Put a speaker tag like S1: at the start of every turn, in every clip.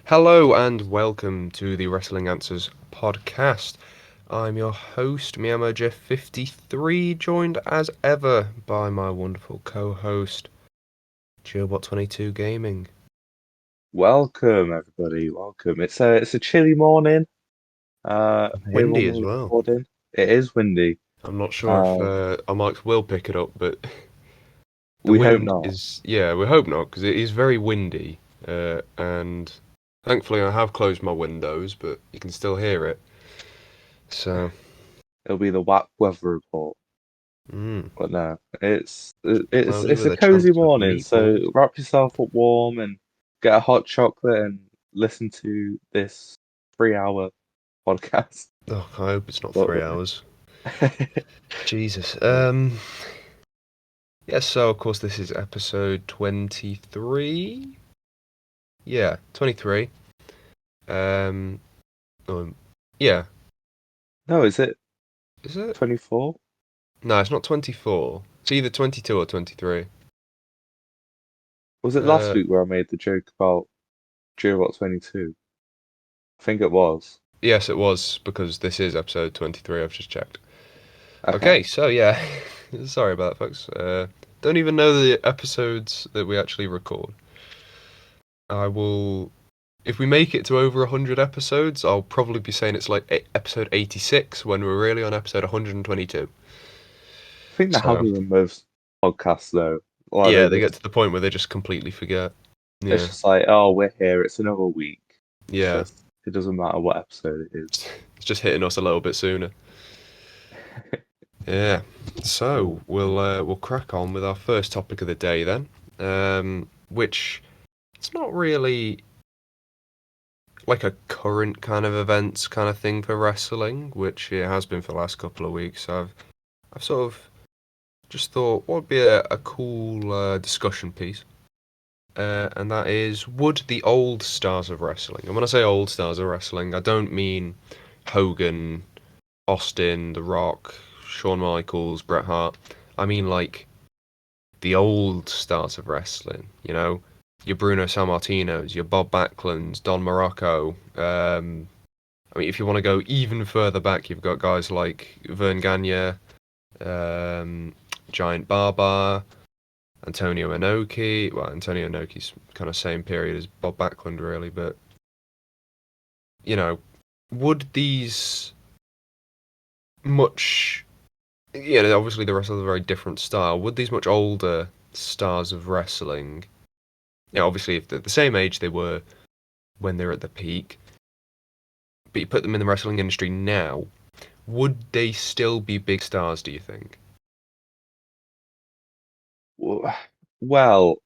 S1: Hello and welcome to the Wrestling Answers podcast. I'm your host, MiamoJeff53, joined as ever by my wonderful co-host, Joebot22 Gaming.
S2: Welcome, everybody. Welcome. It's a chilly morning. Here when
S1: Windy as
S2: we're
S1: well.
S2: recording, it is windy.
S1: I'm not sure if
S2: Um,
S1: our mics will pick it up, but the
S2: we hope
S1: wind
S2: not.
S1: is, we hope not, because it is very windy. And thankfully I have closed my windows, but you can still hear it. So,
S2: It'll be the wet weather report.
S1: mm,
S2: But no, it's
S1: cloudy
S2: it's
S1: with
S2: a
S1: a
S2: cozy
S1: chance of
S2: morning. So
S1: meatballs.
S2: wrap yourself up warm and get a hot chocolate and listen to this 3 hour podcast.
S1: Oh, I hope it's not
S2: But
S1: 3 hours. Jesus. Yes, so of course this is episode 23. Yeah, 23. Um, um yeah,
S2: no, is it
S1: is it?
S2: 24?
S1: No, it's not 24. It's either 22 or 23.
S2: Was it last
S1: Uh,
S2: week where I made the joke about Joebot 22? I think it was.
S1: yes, it was because this is episode 23. I've just checked.
S2: Okay.
S1: Okay, so yeah, sorry about that, folks. Don't even know the episodes that we actually record. I will If we make it to over 100 episodes, I'll probably be saying it's like episode 86 when we're really on episode 122.
S2: I think that
S1: So,
S2: happens in most podcasts though. Like
S1: yeah,
S2: they
S1: they get
S2: just
S1: to the point where they just completely forget.
S2: it's
S1: Yeah,
S2: just like, oh, we're here, it's another week. It's
S1: yeah.
S2: just it doesn't matter what episode it is.
S1: It's just hitting us a little bit sooner. Yeah. So,
S2: Cool.
S1: we'll crack on with our first topic of the day then. Which it's not really like a current kind of events kind of thing for wrestling, which it has been for the last couple of weeks. So I've sort of just thought what would be a cool discussion piece, and that is, would the old stars of wrestling, and when I say old stars of wrestling, I don't mean Hogan, Austin, The Rock, Shawn Michaels, Bret Hart. I mean like the old stars of wrestling, your Bruno Sammartinos, your Bob Backlunds, Don Morocco. I mean, if you want to go even further back, you've got guys like Vern Gagne, um, Giant Baba, Antonio Inoki. Well, Antonio Inoki's kind of same period as Bob Backlund, really. But you know, would these much? Obviously the wrestlers are a very different style. Would these much older stars of wrestling? Obviously, if they're the same age they were when they're at the peak, but you put them in the wrestling industry now, would they still be big stars? Do you think?
S2: Well,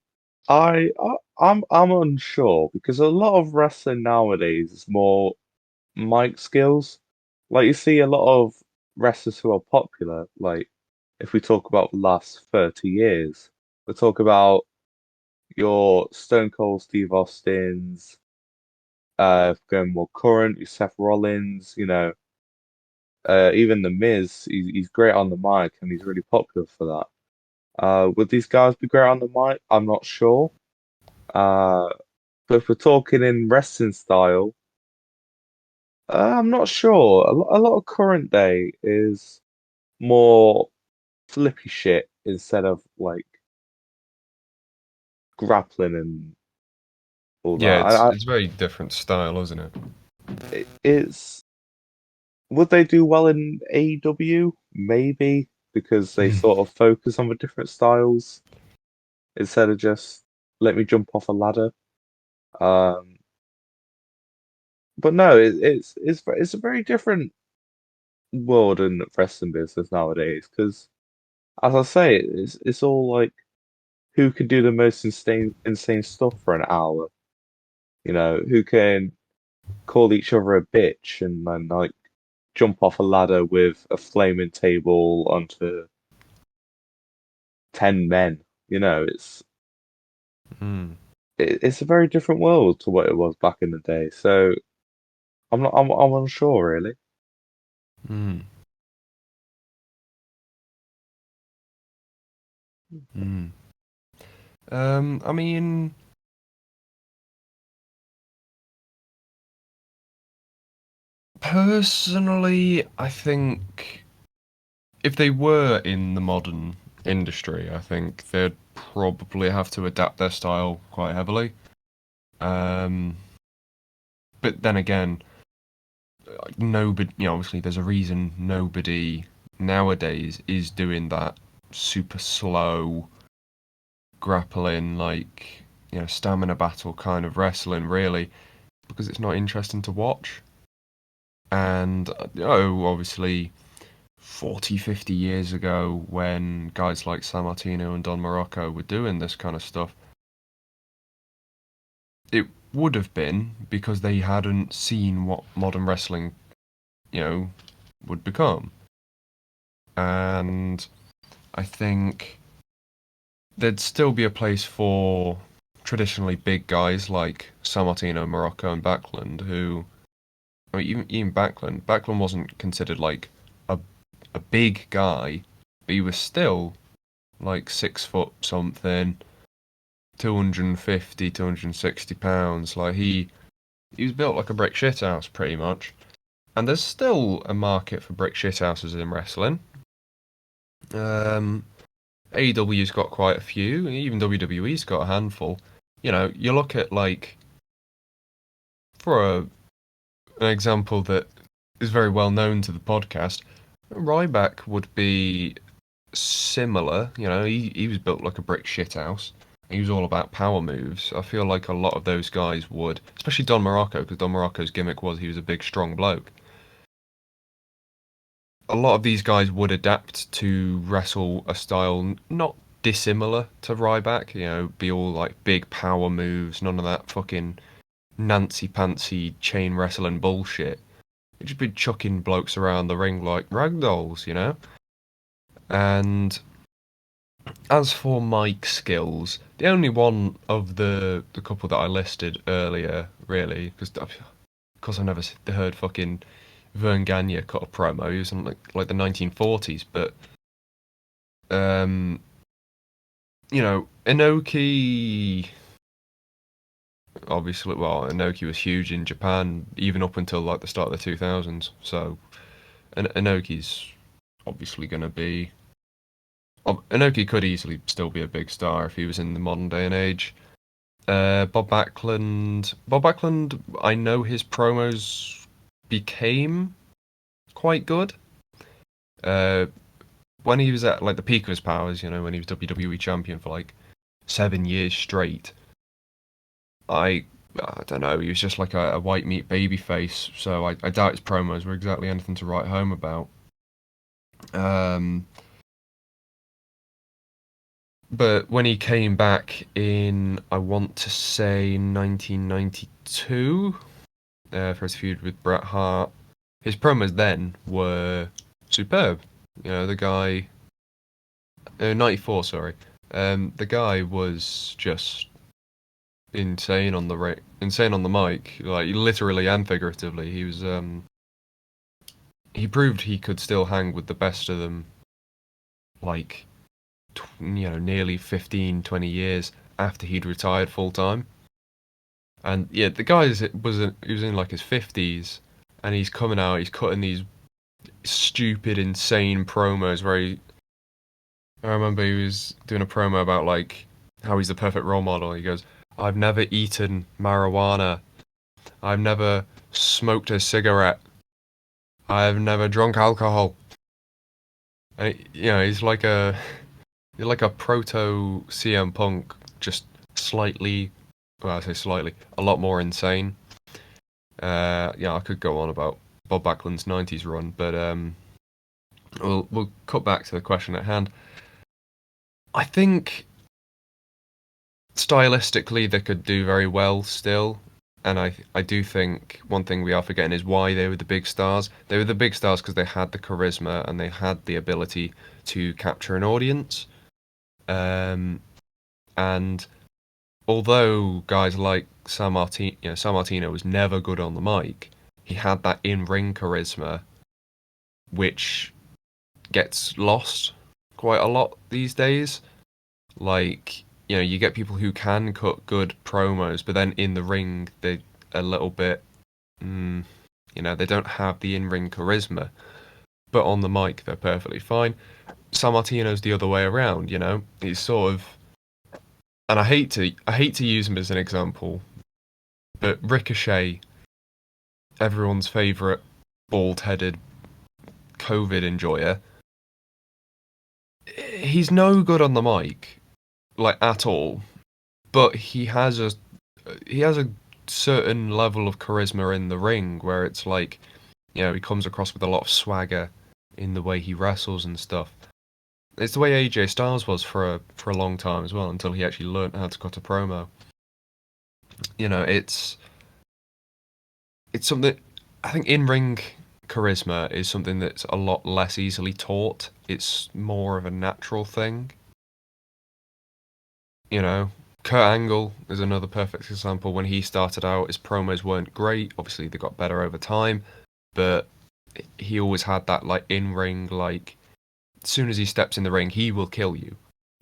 S2: I'm unsure because a lot of wrestling nowadays is more mic skills. Like you see a lot of wrestlers who are popular, like if we talk about the last 30 years, we talk about your Stone Cold Steve Austins, going more current, your Seth Rollins, even The Miz, he's great on the mic and he's really popular for that. Would these guys be great on the mic? I'm not sure. Uh, but if we're talking in wrestling style, I'm not sure. A lot of current day is more flippy shit instead of like grappling and all that.
S1: Yeah, it's very different style, isn't it?
S2: It's would they do well in AEW? Maybe because they sort of focus on the different styles instead of just let me jump off a ladder. Um, but no, it's a very different world in the wrestling business nowadays because, as I say, it's all like who can do the most insane stuff for an hour. Who can call each other a bitch and then like jump off a ladder with a flaming table onto 10 men. It's
S1: Mm,
S2: it's a very different world to what it was back in the day. So I'm unsure really.
S1: mm, mm. I mean, Personally, I think if they were in the modern industry, I think they'd probably have to adapt their style quite heavily. Um, but then again, nobody, obviously there's a reason nobody nowadays is doing that super slow grappling, like, stamina battle kind of wrestling, really, because it's not interesting to watch. And, obviously, 40, 50 years ago, when guys like Sammartino and Don Morocco were doing this kind of stuff, it would have been because they hadn't seen what modern wrestling, would become. And I think there'd still be a place for traditionally big guys like Sammartino, Morocco, and Backlund, who, I mean, even Backlund wasn't considered like a a big guy, but he was still like 6 foot something, 250, 260 pounds. Like he was built like a brick shithouse pretty much. And there's still a market for brick shithouses in wrestling. AEW's got quite a few, and even WWE's got a handful. You look at, like, for an example that is very well known to the podcast, Ryback would be similar. He was built like a brick shithouse. He was all about power moves. I feel like a lot of those guys would, especially Don Morocco, because Don Morocco's gimmick was he was a big, strong bloke. A lot of these guys would adapt to wrestle a style not dissimilar to Ryback. Be all like big power moves, none of that fucking Nancy Pantsy chain wrestling bullshit. It'd just be chucking blokes around the ring like ragdolls. And as for mic skills, the only one of the couple that I listed earlier, really, because of course I never heard fucking Vern Gagne cut a promo. He was in like the 1940s, but Inoki, obviously, well, Inoki was huge in Japan even up until like the start of the 2000s. So, Inoki's obviously going to be. Inoki could easily still be a big star if he was in the modern day and age. Bob Backlund. Bob Backlund, I know his promos became quite good. Uh, when he was at like the peak of his powers, when he was WWE champion for like 7 years straight, I don't know, he was just like a white meat baby face. So I doubt his promos were exactly anything to write home about. Um, but when he came back in, I want to say 1992, for his feud with Bret Hart, his promos then were superb. The guy, 94, sorry. The guy was just insane on insane on the mic, like literally and figuratively. He proved he could still hang with the best of them, like, nearly 15, 20 years after he'd retired full time. And yeah, the guy he was in like his 50s, and he's coming out, he's cutting these stupid, insane promos I remember he was doing a promo about like how he's the perfect role model. He goes, "I've never eaten marijuana. I've never smoked a cigarette. I've never drunk alcohol." And he's like a proto CM Punk, just slightly, well, I say slightly, a lot more insane. I could go on about Bob Backlund's '90s run, but we'll cut back to the question at hand. I think stylistically they could do very well still, and I do think one thing we are forgetting is why they were the big stars. They were the big stars because they had the charisma and they had the ability to capture an audience. And although guys like San Martino was never good on the mic, he had that in-ring charisma, which gets lost quite a lot these days. Like, you get people who can cut good promos, but then in the ring they're a little bit, You know, they don't have the in-ring charisma, but on the mic they're perfectly fine. Sammartino's the other way around. You know, he's sort of, and I hate to use him as an example, but Ricochet, everyone's favourite bald-headed COVID enjoyer, he's no good on the mic, like at all. But he has a certain level of charisma in the ring where it's like, you know, he comes across with a lot of swagger in the way he wrestles and stuff. It's the way AJ Styles was for a long time as well, until he actually learned how to cut a promo. You know, it's something. I think in ring charisma is something that's a lot less easily taught. It's more of a natural thing. You know, Kurt Angle is another perfect example. When he started out, his promos weren't great. Obviously, they got better over time, but he always had that like in ring, like as soon as he steps in the ring, he will kill you.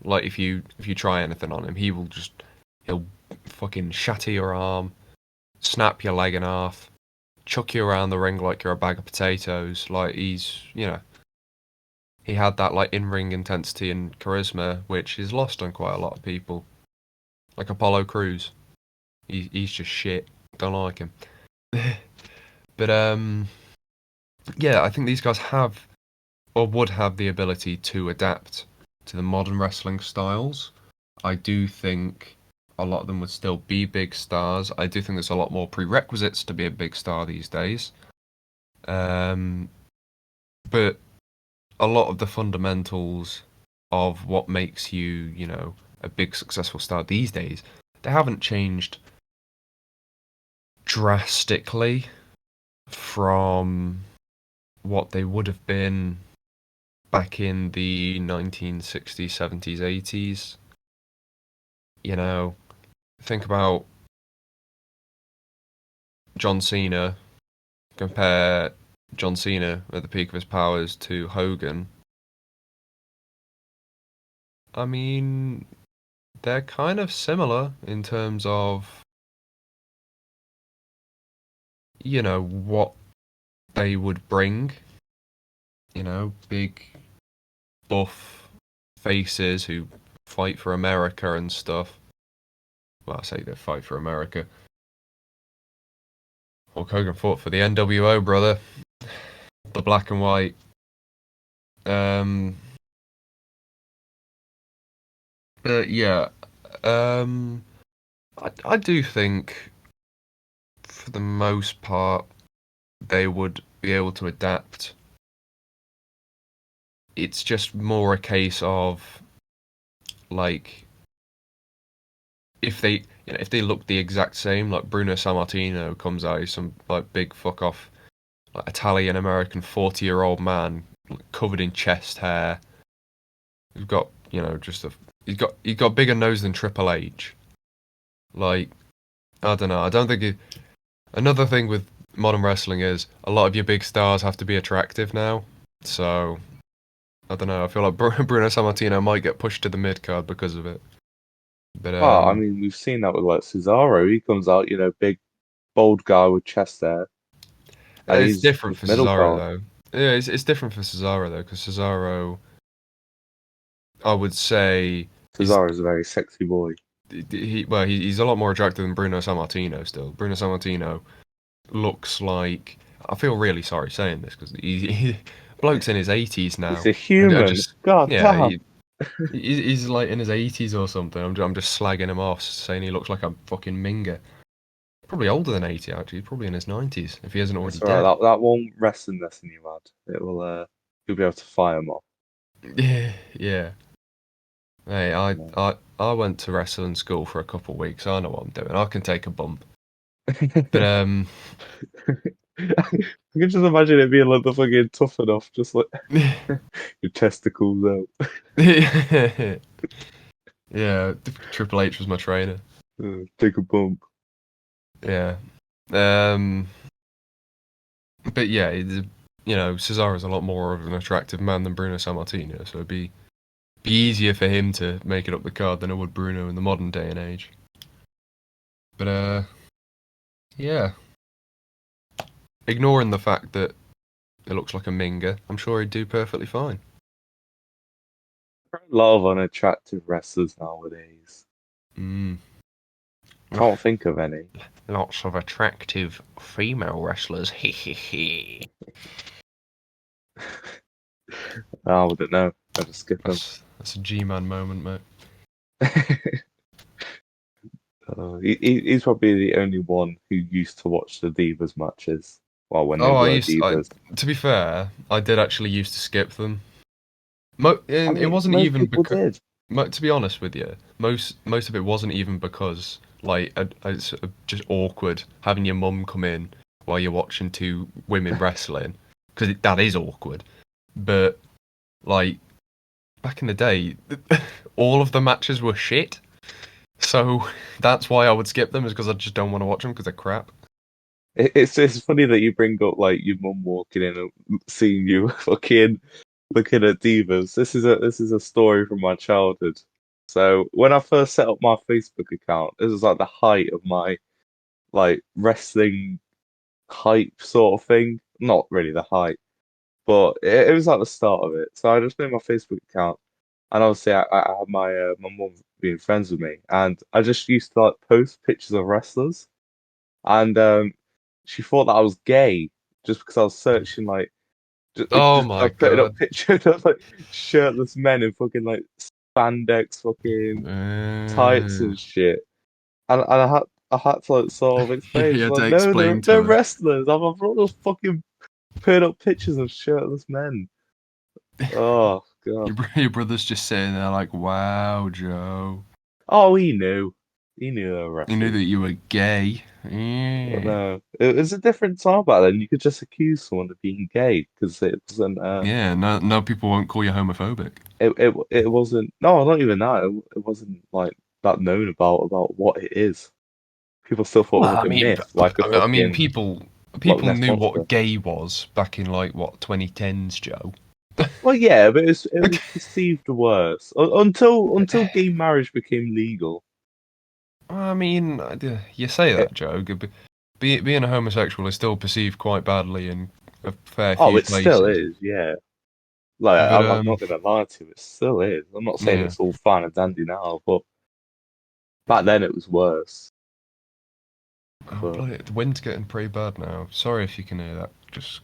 S1: Like if you try anything on him, he'll fucking shatter your arm, snap your leg in half, chuck you around the ring like you're a bag of potatoes. Like he's, you know, he had that like in-ring intensity and charisma, which is lost on quite a lot of people. Like Apollo Crews, he's just shit. Don't like him. But yeah, I think these guys have or would have the ability to adapt to the modern wrestling styles. I do think a lot of them would still be big stars. I do think there's a lot more prerequisites to be a big star these days. Um, but a lot of the fundamentals of what makes you, you know, a big successful star these days, they haven't changed drastically from what they would have been back in the 1960s, 70s, 80s. You know, think about John Cena, compare John Cena at the peak of his powers to Hogan. I mean, they're kind of similar in terms of, you know, what they would bring. You know, big, buff faces who fight for America and stuff. Well, I say they fight for America. Hulk Hogan fought for the NWO, brother. The black and white. Um, but yeah, um, I do think for the most part they would be able to adapt. It's just more a case of like if they you know if they look the exact same, like Bruno Sammartino comes out, he's some like big fuck off like Italian American 40-year-old man covered in chest hair. He's got you know just a he's got bigger nose than Triple H. Like I don't know. I don't think another thing with modern wrestling is a lot of your big stars have to be attractive now. So I don't know. I feel like Bruno Sammartino might get pushed to the mid card because of it. But
S2: Well, I mean, we've seen that with like Cesaro. He comes out, big, bold guy with chest hair, and
S1: it's
S2: he's
S1: different
S2: just
S1: for
S2: middle
S1: Cesaro
S2: card.
S1: though. Yeah, it's different for Cesaro though, because Cesaro, I would say, is
S2: Cesaro's a very sexy boy.
S1: he's a lot more attractive than Bruno Sammartino still. Bruno Sammartino looks like I feel really sorry saying this because bloke's in his 80s
S2: He's
S1: now.
S2: a
S1: I
S2: human.
S1: just
S2: God
S1: yeah,
S2: damn.
S1: he's like in his 80s or something. I'm just slagging him off, saying he looks like a fucking minger. Probably older than 80 actually. Probably in his 90s if he isn't already
S2: It's alright.
S1: dead.
S2: That one wrestling lesson you had, it will you'll be able to fire him off.
S1: Yeah, yeah. Hey,
S2: No.
S1: I went to wrestling school for a couple of weeks. I know what I'm doing. I can take a bump. But
S2: I can just imagine it being like the fucking tough enough, just like your testicles out.
S1: yeah, Triple H was my trainer.
S2: Take a bump.
S1: Yeah. Um, but yeah, you know, Cesaro's a lot more of an attractive man than Bruno Sammartino, so it'd be easier for him to make it up the card than it would Bruno in the modern day and age. But yeah. ignoring the fact that it looks like a minger, I'm sure he'd do perfectly fine.
S2: A lot of unattractive wrestlers nowadays.
S1: Mm.
S2: Can't think of any.
S1: Lots of attractive female wrestlers. Hehehe.
S2: I wouldn't know. I'd just skip them.
S1: That's a G-man moment, mate.
S2: He's probably the only one who used to watch the Divas matches. Well, when they
S1: Oh,
S2: were Divas.
S1: to be fair, I did actually used to skip them.
S2: I
S1: And it
S2: mean,
S1: wasn't
S2: most
S1: even
S2: people
S1: because,
S2: did.
S1: to be honest with you, most of it wasn't even because like it's just awkward having your mum come in while you're watching two women wrestling because that is awkward. But like back in the day, all of the matches were shit. So that's why I would skip them, is because I just don't want to watch them because they're crap.
S2: It's funny that you bring up like your mum walking in and seeing you fucking looking at Divas. This is a story from my childhood. So when I first set up my Facebook account, this was like the height of my like wrestling hype sort of thing. Not really the height, but it was like the start of it. So I just made my Facebook account, and obviously I had my mum being friends with me, and I just used to like post pictures of wrestlers, and she thought that I was gay just because I was searching like
S1: Oh
S2: just I
S1: my
S2: was putting up
S1: god.
S2: pictures of like shirtless men in fucking like spandex fucking tights
S1: Uh,
S2: and shit. And I had to like sort of explain.
S1: you
S2: She's
S1: had to
S2: like, no,
S1: explain
S2: they're
S1: to her.
S2: wrestlers. I've brought those fucking put up pictures of shirtless men. Oh god.
S1: Your brother's just sitting there like, wow, Joe.
S2: Oh, he knew. He knew they were
S1: He knew that
S2: wrestlers.
S1: you were gay.
S2: But
S1: Yeah.
S2: no, it was a different time back then. You could just accuse someone of being gay because it wasn't.
S1: Yeah, no people won't call you homophobic.
S2: It wasn't. No, not even that. It wasn't like that known about what it is. People still thought it
S1: Well,
S2: was like a myth, like a
S1: I mean,
S2: fucking Loch
S1: people
S2: Ness
S1: knew
S2: monster.
S1: what gay was back in like what 2010s, Joe.
S2: Well, yeah, but it was perceived worse until gay marriage became legal.
S1: I mean, you say
S2: It,
S1: that, Joe. Being a homosexual is still perceived quite badly in a fair
S2: oh,
S1: few
S2: it still
S1: places.
S2: is, yeah. Like
S1: But
S2: I'm not gonna lie to you, it still is. I'm not saying
S1: yeah.
S2: it's all fine and dandy now, but back then it was worse.
S1: Oh,
S2: But
S1: bloody, the wind's getting pretty bad now. Sorry if you can hear that. Just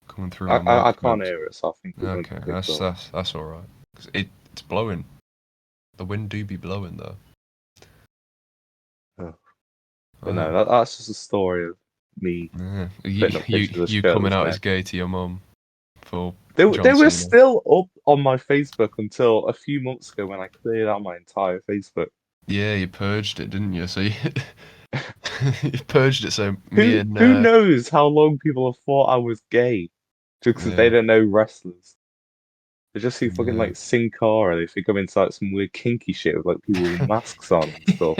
S1: coming through
S2: I,
S1: my
S2: I can't
S1: microphones.
S2: hear it, so I think it won't
S1: Okay,
S2: be picked up.
S1: that's all right. 'Cause it's blowing. The wind do be blowing though.
S2: Oh. But no,
S1: Oh,
S2: that's just a story of me
S1: yeah.
S2: putting up pictures of
S1: You coming
S2: shirtless
S1: out
S2: men.
S1: as gay to your mum for
S2: They
S1: John
S2: were
S1: Cena.
S2: still up on my Facebook until a few months ago when I cleared out my entire Facebook.
S1: Yeah, you purged it, didn't you? So you, you purged it. So me
S2: Who
S1: and
S2: who knows how long people have thought I was gay just because they
S1: yeah,
S2: don't know wrestlers. They just see fucking
S1: yeah.
S2: like Sin Cara. They think I'm into like some weird kinky shit with like people with masks on and stuff.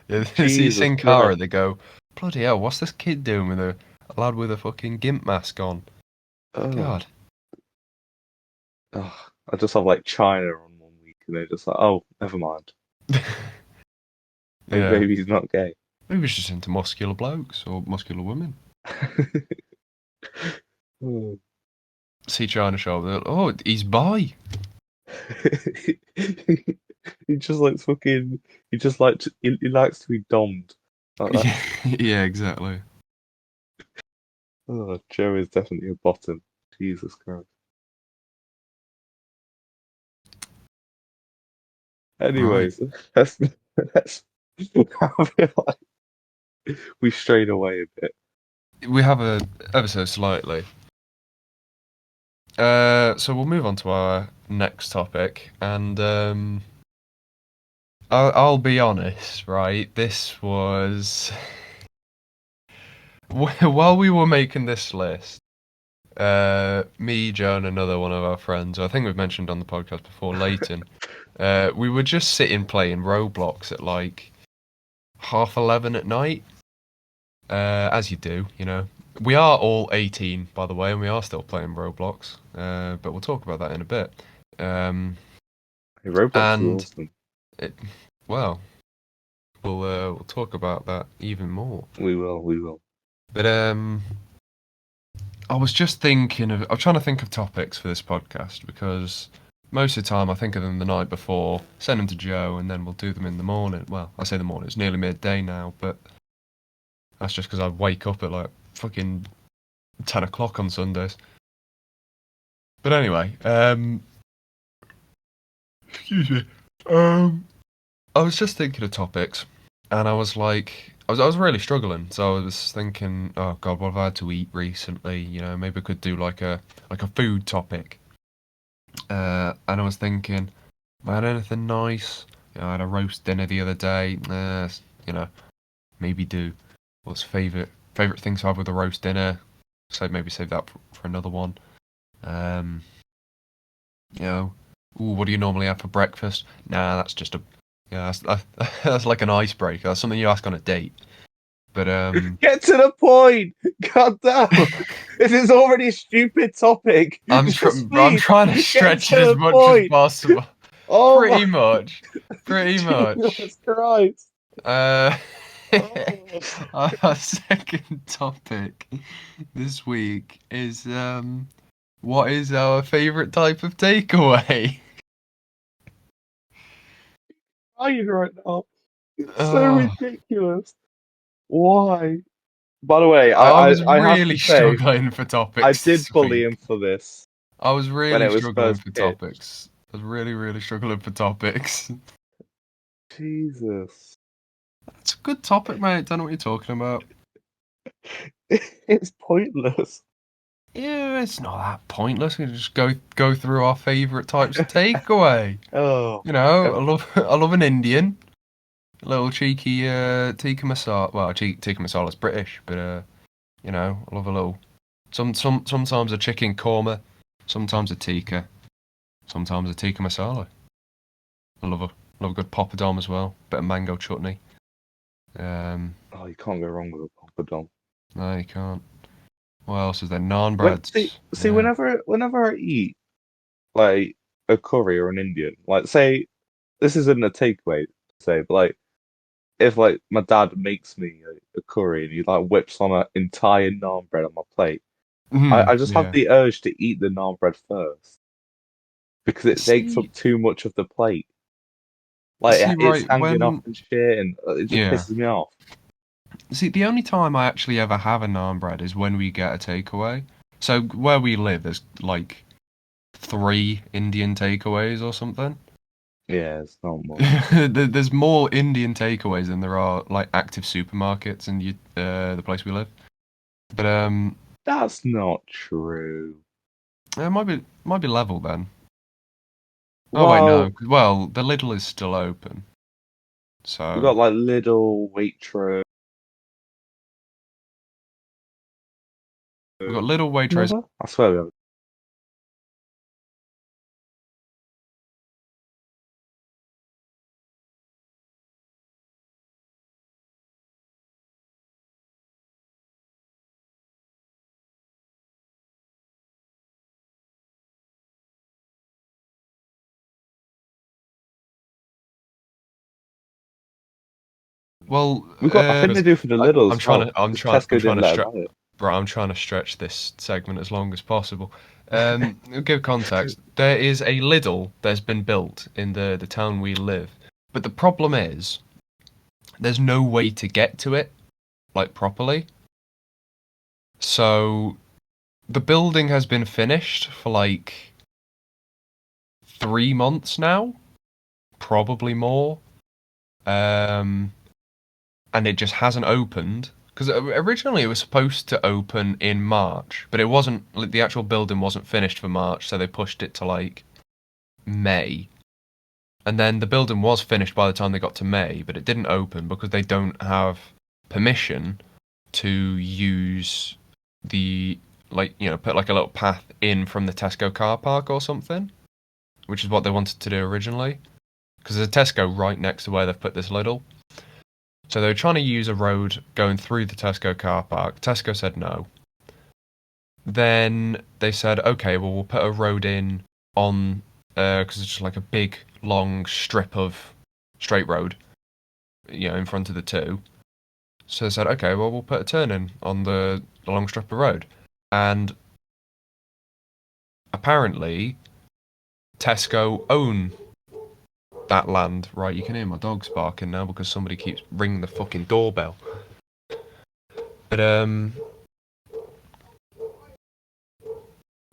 S1: Yeah, they see
S2: Jesus
S1: Sin
S2: Christ.
S1: Cara, they go, bloody hell, what's this kid doing with a lad with a fucking gimp mask on?
S2: Oh,
S1: God.
S2: oh. I just have like China on one week and they're just like, oh, never mind.
S1: Yeah.
S2: Maybe he's not gay.
S1: Maybe he's just into muscular blokes or muscular women.
S2: Oh.
S1: See China show, they're like, oh, he's bi.
S2: He just likes fucking. He just likes. He likes to be dommed. Like that.
S1: Yeah, yeah, exactly.
S2: Oh, Joe is definitely a bottom. Jesus Christ.
S1: Right.
S2: Anyways, let's. I feel like we strayed away a bit.
S1: We have a ever so slightly. So we'll move on to our next topic, and I'll be honest, right? This was while we were making this list. Me, Joe, and another one of our friends, I think we've mentioned on the podcast before, Leighton. We were just sitting playing Roblox at like 11:30 at night, as you do, you know. We are all 18, by the way, and we are still playing Roblox. But we'll talk about that in a bit.
S2: Hey, Roblox is
S1: And
S2: awesome.
S1: it, well, we'll talk about that even more.
S2: We will. We will.
S1: But I was just thinking of. I'm trying to think of topics for this podcast because most of the time I think of them the night before, send them to Joe, and then we'll do them in the morning. Well, I say the morning. It's nearly midday now, but that's just because I wake up at like fucking 10 o'clock on Sundays. But anyway, excuse me. I was just thinking of topics, and I was like, I was really struggling. So I was thinking, oh God, what have I had to eat recently? You know, maybe I could do like a food topic. And I was thinking, have I had anything nice? You know, I had a roast dinner the other day. You know, maybe do. What's favorite things to have with a roast dinner? So maybe save that for another one. Um, you know, ooh, what do you normally have for breakfast? Nah, that's just a yeah, that's like an icebreaker. That's something you ask on a date. But
S2: Get to the point! God damn! This is already a stupid topic. Just
S1: I'm
S2: please
S1: trying to
S2: get
S1: stretch
S2: to
S1: it as
S2: the
S1: much as
S2: point.
S1: possible.
S2: Oh
S1: Pretty
S2: my
S1: much, pretty much.
S2: Jesus Christ!
S1: Uh,
S2: Oh.
S1: our second topic this week is what is our favorite type of takeaway?
S2: Crying right now. It's so
S1: Oh,
S2: ridiculous. Why? By the way,
S1: I was
S2: I have to
S1: really
S2: say,
S1: struggling for
S2: I
S1: topics
S2: did
S1: this
S2: bully him
S1: week.
S2: for this
S1: I was
S2: when
S1: really
S2: it was
S1: struggling
S2: first
S1: for
S2: pitched.
S1: topics. I was really, really struggling for topics.
S2: Jesus.
S1: It's a good topic, mate. Don't know what you're talking about.
S2: It's pointless.
S1: Yeah, it's not that pointless. We just go through our favourite types of takeaway.
S2: Oh
S1: You know,
S2: God.
S1: I love an Indian, a little cheeky tikka masala. Well, tikka masala's British, but you know, I love a little. Sometimes a chicken korma, sometimes a tikka, sometimes a tikka masala. I love a good poppadom as well. Bit of mango chutney.
S2: Oh, you can't go wrong with a poppadom.
S1: No, you can't. What else is there? Naan
S2: When see
S1: breads.
S2: see
S1: Yeah.
S2: whenever I eat like a curry or an Indian, like say this isn't a takeaway, say, but like if like my dad makes me a curry and he like whips on an entire naan bread on my plate, I just have
S1: Yeah.
S2: the urge to eat the naan bread first because it takes up
S1: See,
S2: too much of the plate. Like
S1: see,
S2: it's
S1: right
S2: hanging off
S1: when
S2: and shit, and it just
S1: yeah.
S2: pisses me off.
S1: See, the only time I actually ever have a naan bread is when we get a takeaway. So where we live, there's like 3 Indian takeaways or something.
S2: Yeah, it's not much.
S1: There's more Indian takeaways than there are like active supermarkets in the place we live. But
S2: That's not true.
S1: it might be level then. Oh wait, no.
S2: Well,
S1: Well, the Lidl is still open,
S2: we
S1: so
S2: got like little Waitrose.
S1: we've got Lidl, Waitrose.
S2: Another? I swear we have.
S1: Well,
S2: We got. I think they
S1: 'cause
S2: do for the little
S1: I'm
S2: as
S1: trying
S2: well
S1: to, I'm
S2: because
S1: trying, I'm
S2: Tesco
S1: trying
S2: didn't
S1: to
S2: let us
S1: stretch.
S2: have it.
S1: Right, I'm trying to stretch this segment as long as possible. Give context. There is a Lidl that's been built in the town we live, but the problem is there's no way to get to it like properly. So the building has been finished for like 3 months now, probably more. Um, and it just hasn't opened because originally it was supposed to open in March, but it wasn't. Like, the actual building wasn't finished for March, so they pushed it to like May. And then the building was finished by the time they got to May, but it didn't open because they don't have permission to use the put like a little path in from the Tesco car park or something, which is what they wanted to do originally. Because there's a Tesco right next to where they've put this Lidl. So they were trying to use a road going through the Tesco car park. Tesco said no. Then they said, okay, well, we'll put a road in on, because it's just like a big, long strip of straight road, in front of the two. So they said, okay, well, we'll put a turn in on the long strip of road. And apparently, Tesco own that land. Right, you can hear my dogs barking now because somebody keeps ringing the fucking doorbell. But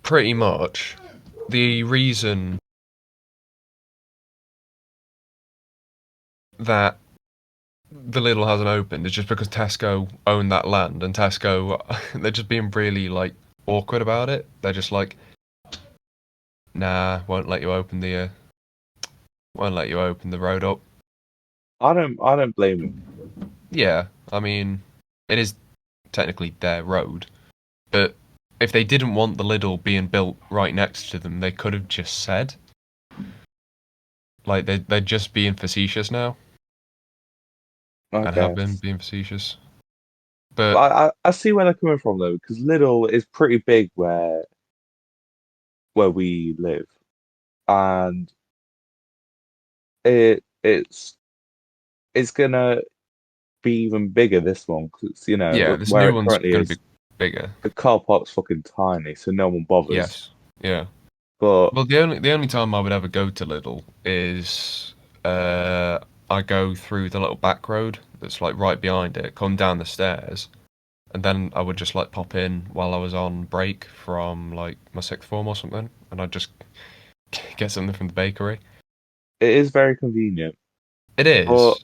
S1: pretty much the reason that the Lidl hasn't opened is just because Tesco own that land, and Tesco they're just being really like awkward about it. They're just like, nah, won't let you open the road up.
S2: I don't blame him.
S1: Yeah, I mean, it is technically their road, but if they didn't want the Lidl being built right next to them, they could have just said. Like they're just being facetious now,
S2: I
S1: and have been
S2: guess.
S1: being facetious. But
S2: I see where they're coming from though, because Lidl is pretty big where we live, and it's gonna be even bigger this one because
S1: yeah, this
S2: where
S1: new
S2: it
S1: one's
S2: currently
S1: gonna be
S2: is,
S1: bigger.
S2: the car park's fucking tiny, so no one bothers.
S1: Yes, yeah.
S2: But
S1: Well, the only time I would ever go to Lidl is uh, I go through the little back road that's like right behind it, come down the stairs, and then I would just like pop in while I was on break from like my sixth form or something, and I'd just get something from the bakery.
S2: it is very convenient.
S1: It
S2: But
S1: is.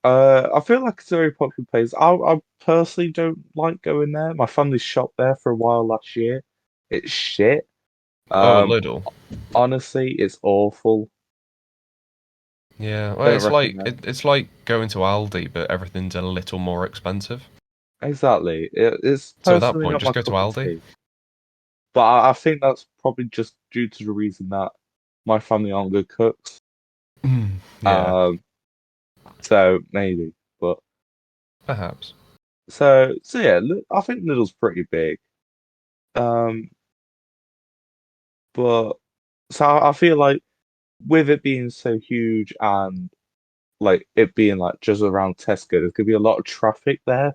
S2: I feel like it's a very popular place. I personally don't like going there. My family shopped there for a while last year. It's shit.
S1: Oh,
S2: Um,
S1: Lidl.
S2: Honestly, it's awful.
S1: Yeah, well,
S2: Don't recommend.
S1: it's like going to Aldi, but everything's a little more expensive.
S2: Exactly. It's
S1: So at that
S2: personally
S1: point,
S2: not
S1: just
S2: my
S1: go to
S2: cup of
S1: Aldi.
S2: tea. But I think that's probably just due to the reason that my family aren't good cooks.
S1: Yeah,
S2: Um, so maybe. But
S1: perhaps.
S2: so yeah, I think Lidl's pretty big. Um, but so I feel like with it being so huge and like it being like just around Tesco, there's gonna be a lot of traffic there.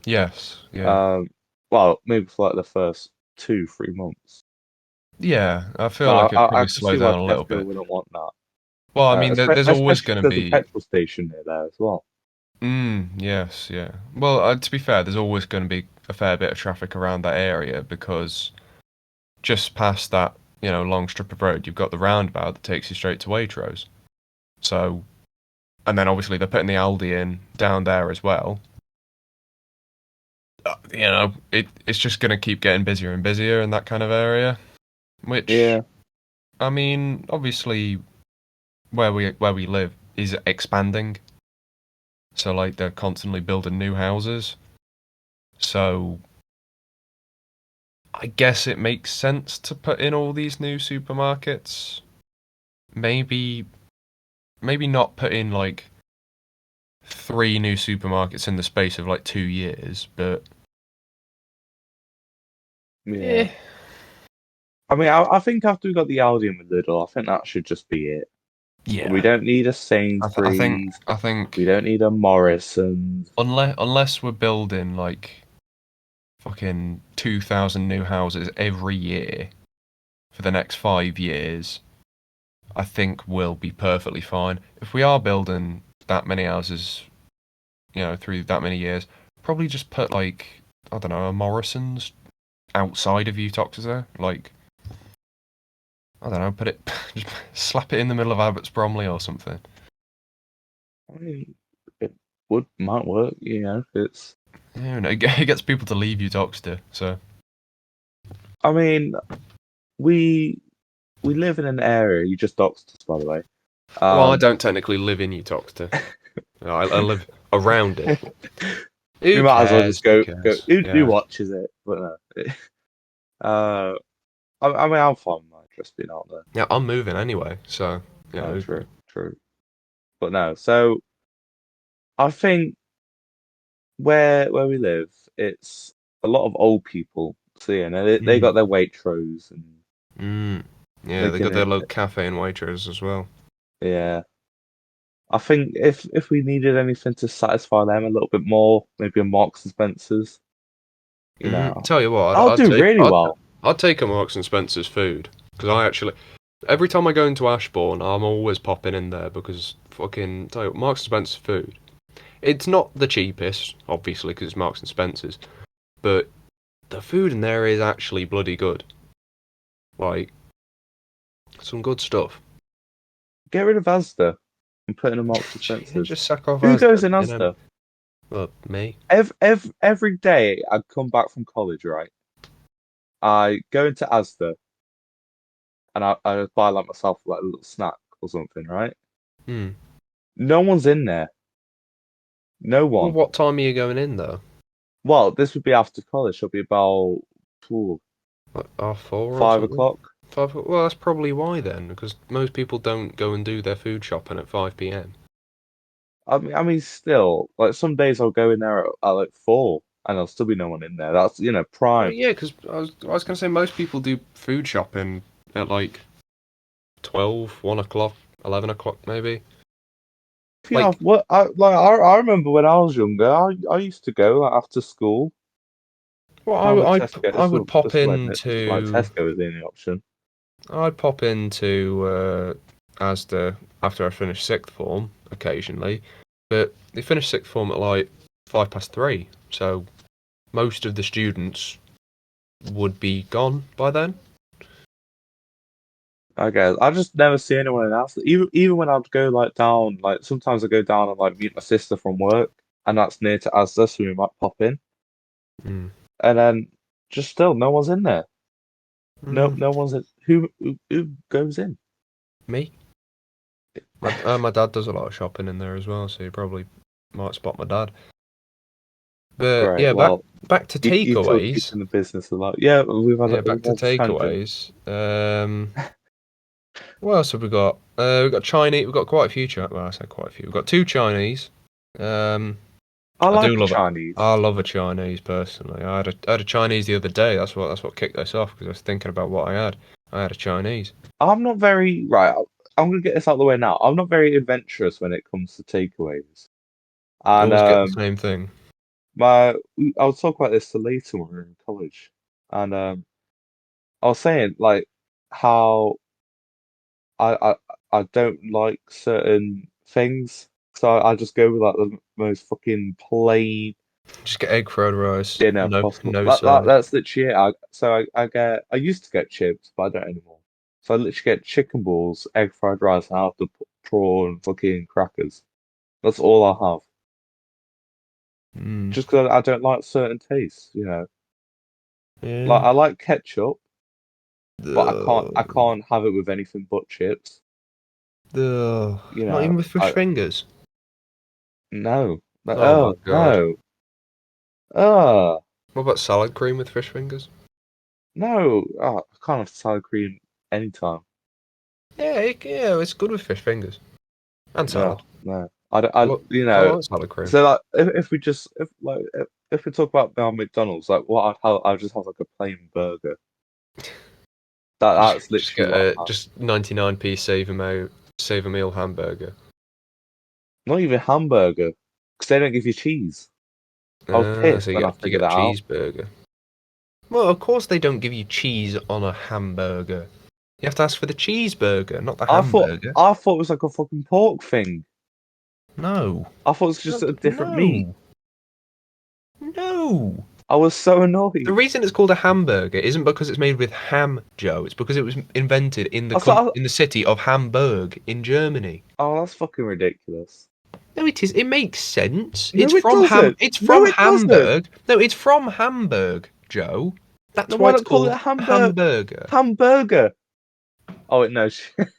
S1: Yes, yeah.
S2: Um, well, maybe for like the first 2 3 months.
S1: Yeah, I feel
S2: So
S1: like it'd
S2: I
S1: probably
S2: can
S1: slow
S2: see why
S1: down a little
S2: Tesco
S1: bit.
S2: wouldn't want that.
S1: Well, I mean, there's always
S2: Especially
S1: going
S2: if
S1: to
S2: there's a
S1: be.
S2: petrol station near there as well.
S1: Yes, yeah. Well, to be fair, there's always going to be a fair bit of traffic around that area because just past that, long strip of road, you've got the roundabout that takes you straight to Waitrose. So, and then obviously they're putting the Aldi in down there as well. It's just going to keep getting busier and busier in that kind of area, which,
S2: Yeah,
S1: I mean, obviously where we live is expanding. So like they're constantly building new houses. So I guess it makes sense to put in all these new supermarkets. Maybe maybe not put in like three new supermarkets in the space of like 2 years, but
S2: yeah.
S1: eh,
S2: I mean, I think after we got the Aldi and the Lidl, I think that should just be it. We
S1: yeah.
S2: don't need a
S1: I think
S2: Sainsbury's.
S1: I think
S2: We don't need a Morrison's.
S1: unless we're building like fucking 2,000 new houses every year for the next 5 years, I think we'll be perfectly fine. If we are building that many houses, through that many years, probably just put like, I don't know, a Morrison's outside of Uttoxeter. Like, I don't know, put it, just slap it in the middle of Abbots Bromley or something.
S2: I mean, it might work, It's.
S1: It gets people to leave Uttoxeter. So,
S2: I mean, we we live in an area. You just doxed us, by the way.
S1: well, I
S2: Um,
S1: don't technically live in Uttoxeter. I live around it.
S2: we
S1: Who
S2: might as well just
S1: cares? Who
S2: go.
S1: cares?
S2: Who
S1: Yeah.
S2: watches it? But no. Uh, I mean, I'm fine with just being out there.
S1: Yeah, I'm moving anyway. So, you
S2: Oh,
S1: know,
S2: true, true. But no, so I think where we live, it's a lot of old people. So yeah, no, they
S1: mm,
S2: got their Waitrose and
S1: mm, yeah,
S2: they
S1: they got their
S2: can.
S1: local cafe and Waitrose as well.
S2: Yeah, I think if we needed anything to satisfy them a little bit more, maybe a Marks and Spencers. You know,
S1: Tell you what,
S2: I'll do really well.
S1: I'd take a Marks and Spencer's food because I actually every time I go into Ashbourne, I'm always popping in there because fucking tell you what, Marks and Spencer's food. It's not the cheapest, obviously, because it's Marks and Spencer's, but the food in there is actually bloody good. Like some good stuff.
S2: Get rid of Asda and put in a Marks and Spencer's.
S1: Just sack off
S2: Who
S1: Asda,
S2: goes in
S1: you know.
S2: Asda?
S1: Well, me.
S2: Every day I'd come back from college, right? I go into Asda and I buy like myself like a little snack or something, right?
S1: Hmm.
S2: No one's in there. No
S1: Well,
S2: one.
S1: what time are you going in though?
S2: Well, this would be after college. It'll be about ooh,
S1: Like half 4 or
S2: 5 o'clock.
S1: something? 5. Well, that's probably why then, because most people don't go and do their food shopping at 5 p.m.
S2: I mean, still, like some days I'll go in there at like 4, and there'll still be no one in there. That's
S1: Well,
S2: prime.
S1: yeah, because I was gonna say most people do food shopping at like 12, 1 o'clock, 11 o'clock maybe.
S2: If you have
S1: Like,
S2: what I remember when I was younger, I used to go like, after school.
S1: well,
S2: Time at
S1: I
S2: Tesco.
S1: I would pop
S2: Just to admit, just like
S1: into
S2: Tesco is the only option.
S1: I'd pop into Asda after I finish sixth form occasionally, but they finish sixth form at like 3:05, so most of the students would be gone by then.
S2: I guess I just never see anyone else. Even when I'd go like down, like sometimes I go down and like meet my sister from work, and that's near to Asda, so we might pop in.
S1: Mm.
S2: And then just still no one's in there. No,
S1: Mm.
S2: no one's in. Who goes in?
S1: Me? My dad does a lot of shopping in there as well, so you probably might spot my dad. But
S2: Great.
S1: yeah,
S2: Well,
S1: back to
S2: you two are
S1: takeaways.
S2: keeping the business alive. Yeah,
S1: Yeah, back
S2: we've
S1: to
S2: had a tangent.
S1: takeaways. What else have we got? We've got Chinese. We've got quite a few. Well, I said quite a few. We've got two Chinese. Um,
S2: I
S1: I do
S2: like
S1: love it.
S2: Chinese.
S1: I love a Chinese personally. I had a Chinese the other day. That's what kicked this off because I was thinking about what I had. I had a Chinese.
S2: I'm not very right. I'm gonna get this out of the way now. I'm not very adventurous when it comes to takeaways. And
S1: Always get the same thing.
S2: I'll talk about this later when we're in college. And I was saying like how I I, I don't like certain things, so I just go with like the most fucking plain
S1: Just get egg fried rice.
S2: dinner
S1: No,
S2: possible.
S1: no side.
S2: That's literally it. I used to get chips, but I don't anymore. So I literally get chicken balls, egg fried rice, and I have to put prawn, fucking crackers. That's all I have.
S1: Mm.
S2: Just because I don't like certain tastes. Like
S1: Yeah.
S2: I like ketchup, but I
S1: Ugh.
S2: can't have it with anything but chips.
S1: Ugh.
S2: You
S1: Not even
S2: know,
S1: with fish
S2: I
S1: fingers.
S2: no, no,
S1: Oh my god.
S2: no, oh
S1: What about salad cream with fish fingers?
S2: no, I can't have sour cream anytime.
S1: Yeah, yeah, it's good with fish fingers and
S2: No,
S1: salad.
S2: no,
S1: I, lo-
S2: you
S1: I
S2: know.
S1: like salad cream.
S2: So like, if we just if we talk about our McDonald's, like what I'd just have like a plain burger. That's
S1: Just
S2: literally
S1: get
S2: what
S1: a
S2: I have.
S1: just 99p save a meal hamburger.
S2: Not even hamburger, because they don't give you cheese. I was
S1: So
S2: pissed when I
S1: you
S2: figured
S1: get a
S2: that out.
S1: cheeseburger. Well, of course they don't give you cheese on a hamburger. You have to ask for the cheeseburger, not the hamburger.
S2: I thought it was like a fucking pork thing.
S1: No.
S2: I thought it was
S1: No.
S2: just a different meat.
S1: No. No.
S2: I was so
S1: The
S2: annoyed.
S1: reason it's called a hamburger isn't because it's made with ham, Joe. It's because it was invented in
S2: I thought,
S1: in the city of Hamburg in Germany.
S2: oh, that's fucking ridiculous.
S1: No, it is. It makes sense.
S2: No, it doesn't.
S1: It's
S2: No,
S1: from
S2: it doesn't.
S1: Hamburg. No, it's from Hamburg, Joe.
S2: No,
S1: That's why
S2: why
S1: it's
S2: not call it
S1: called
S2: a
S1: a hamburger.
S2: hamburger? Oh, wait, no.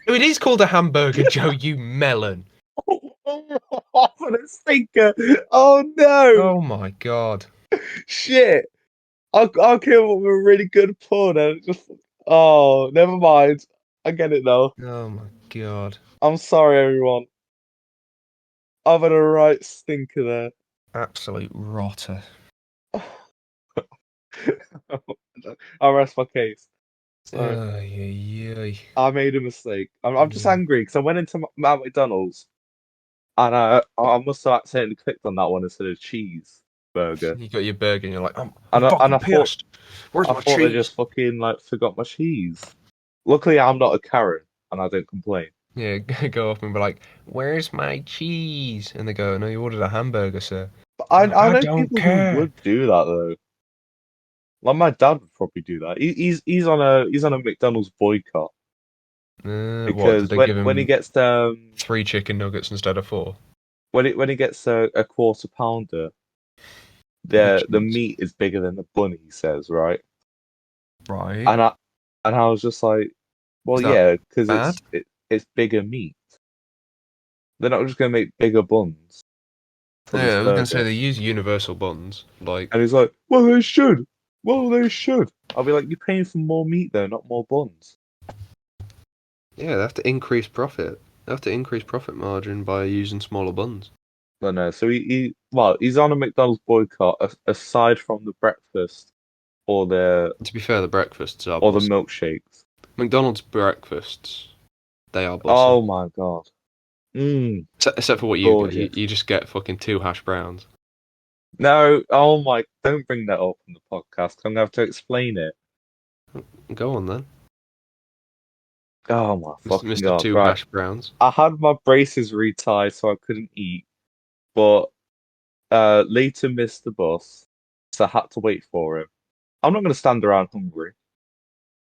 S1: No, it is called a hamburger, Joe. You melon.
S2: What a stinker. Oh, no.
S1: Oh my god.
S2: Shit. I came up with a really good pun and it just. Oh, never mind. I get it now.
S1: Oh my god.
S2: I'm sorry, everyone. I've had a right stinker there.
S1: Absolute rotter.
S2: I'll rest my case. So
S1: Ay, ay,
S2: I made a mistake. I'm just
S1: ay.
S2: angry because I went into McDonald's and I must have accidentally clicked on that one instead of cheese. burger.
S1: You got your burger and you're like, I'm
S2: And I
S1: fucking
S2: thought
S1: pissed. Where's
S2: I
S1: my
S2: thought they
S1: cheese?
S2: just fucking like forgot my cheese. Luckily, I'm not a Karen, and I don't complain.
S1: Yeah, go up and be like, where's my cheese? And they go, no, you ordered a hamburger, sir.
S2: But
S1: You're like,
S2: I
S1: I
S2: know
S1: don't
S2: people who
S1: care.
S2: would do that though. Like my dad would probably do that. He's on a McDonald's boycott
S1: What, did
S2: because
S1: they give
S2: when he
S1: him
S2: gets
S1: 3 chicken nuggets instead of 4?
S2: when he gets a quarter pounder,
S1: Oh,
S2: the
S1: jeez.
S2: meat is bigger than the bun. He says, right?
S1: Right.
S2: And I was just like, well,
S1: Is that
S2: yeah, because
S1: bad?
S2: it's bigger meat. They're not just gonna make bigger buns for this
S1: Yeah, I was gonna say
S2: burger.
S1: they use universal buns. Like,
S2: And he's like, well, they should. Well, they should. I'll be like, you're paying for more meat though, not more buns.
S1: yeah, they have to increase profit. They have to increase profit margin by using smaller buns.
S2: But no, so he's on a McDonald's boycott aside from the breakfast or the
S1: To be fair, the breakfasts are
S2: or the
S1: bussing.
S2: milkshakes.
S1: McDonald's breakfasts, they are bussing.
S2: Oh my God. Mmm,
S1: Except for what you get. You,
S2: gorgeous.
S1: you just get fucking 2 hash browns.
S2: No, oh my, don't bring that up in the podcast. 'Cause I'm gonna have to explain it.
S1: Go on then.
S2: Oh my fucking
S1: Mr.
S2: God.
S1: Two
S2: Right.
S1: hash browns.
S2: I had my braces retied so I couldn't eat, but later missed the bus, so I had to wait for him. I'm not gonna stand around hungry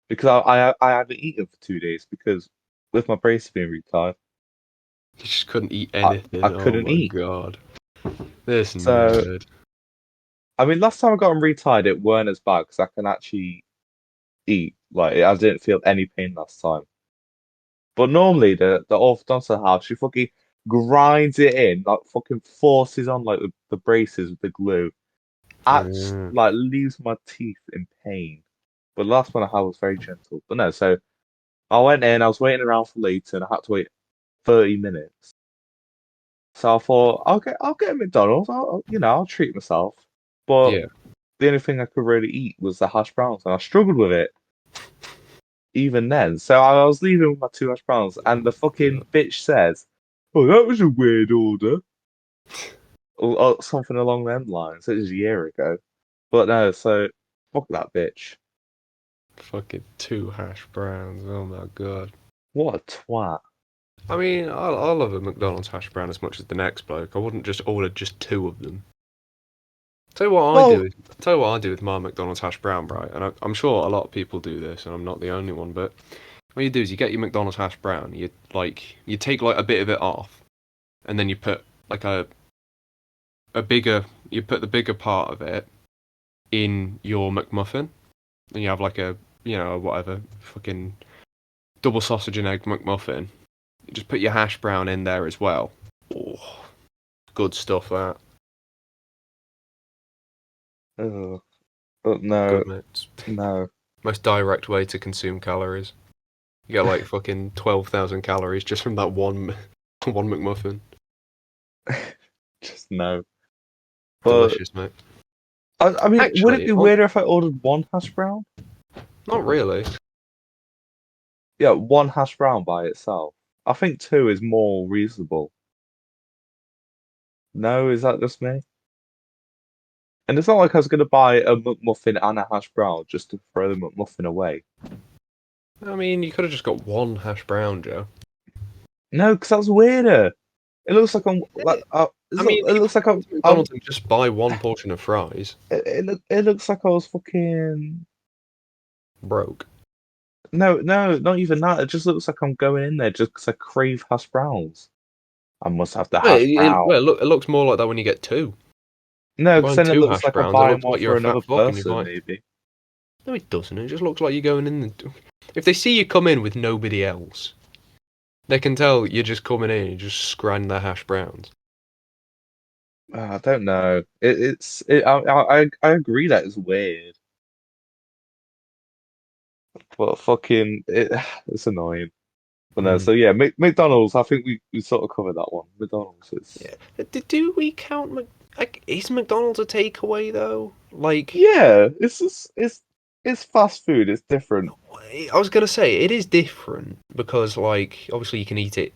S2: because I haven't eaten for 2 days because with my braces being retied,
S1: You just couldn't eat
S2: I
S1: anything. Oh
S2: couldn't
S1: my
S2: eat.
S1: god. This
S2: So
S1: nerd.
S2: I mean, last time I got them retied, it weren't as bad because I can actually eat. Like I didn't feel any pain last time. But normally the orthodontist house, she fucking grinds it in, like fucking forces on like the braces with the glue.
S1: Mm.
S2: Like leaves my teeth in pain. But the last one I had was very gentle. But no, so I went in, I was waiting around for later, and I had to wait 30 minutes. So I thought, I'll get a McDonald's. I'll treat myself. But
S1: Yeah.
S2: the only thing I could really eat was the hash browns, and I struggled with it even then. So I was leaving with my 2 hash browns, and the fucking bitch says, "Oh, that was a weird order," or something along them lines. It was a year ago. But no, so fuck that bitch.
S1: Fucking 2 hash browns. Oh my god.
S2: What a twat.
S1: I mean, I love a McDonald's hash brown as much as the next bloke. I wouldn't just order just 2 of them. Tell you what I
S2: Well,
S1: do. Tell you what I do with my McDonald's hash brown, right? And I'm sure a lot of people do this, and I'm not the only one. But what you do is you get your McDonald's hash brown. You take like a bit of it off, and then you put like a bigger. You put the bigger part of it in your McMuffin, and you have like a whatever fucking double sausage and egg McMuffin. You just put your hash brown in there as well. Oh, good stuff that.
S2: ugh. But no,
S1: Good mate.
S2: no.
S1: Most direct way to consume calories. You get like fucking 12,000 calories just from that one one McMuffin.
S2: Just no. But
S1: Delicious, mate.
S2: I mean, would it
S1: Actually,
S2: be weirder if I ordered one hash brown?
S1: not really.
S2: Yeah, one hash brown by itself. I think two is more reasonable. No, is that just me? And it's not like I was going to buy a McMuffin and a hash brown just to throw the McMuffin away.
S1: I mean, you could have just got one hash brown, Joe.
S2: No, because that's weirder. It looks like I'm like
S1: I mean,
S2: it
S1: people
S2: looks like
S1: go to
S2: I'm
S1: McDonald's and just buy one portion of fries.
S2: it looks like I was fucking
S1: Broke.
S2: no, not even that. It just looks like I'm going in there just because I crave hash browns. I must have the
S1: Well,
S2: hash brown.
S1: it looks more like that when you get two.
S2: No, because
S1: Buying
S2: then it
S1: two
S2: looks
S1: hash
S2: like I'm
S1: browns, it
S2: buying
S1: looks
S2: one
S1: like you're
S2: for
S1: a fat
S2: another
S1: fuck and you're
S2: person,
S1: buying.
S2: maybe.
S1: No, it doesn't. It just looks like you're going in. If they see you come in with nobody else, they can tell you're just coming in and just scran their hash browns.
S2: I don't know. I agree that it's weird, but it's annoying. But no,
S1: Hmm.
S2: so yeah, McDonald's. I think we sort of covered that one. McDonald's is
S1: Yeah. Do we count? Like, is McDonald's a takeaway though? Like,
S2: yeah, it's fast food. It's different.
S1: I was gonna say it is different because, like, obviously you can eat it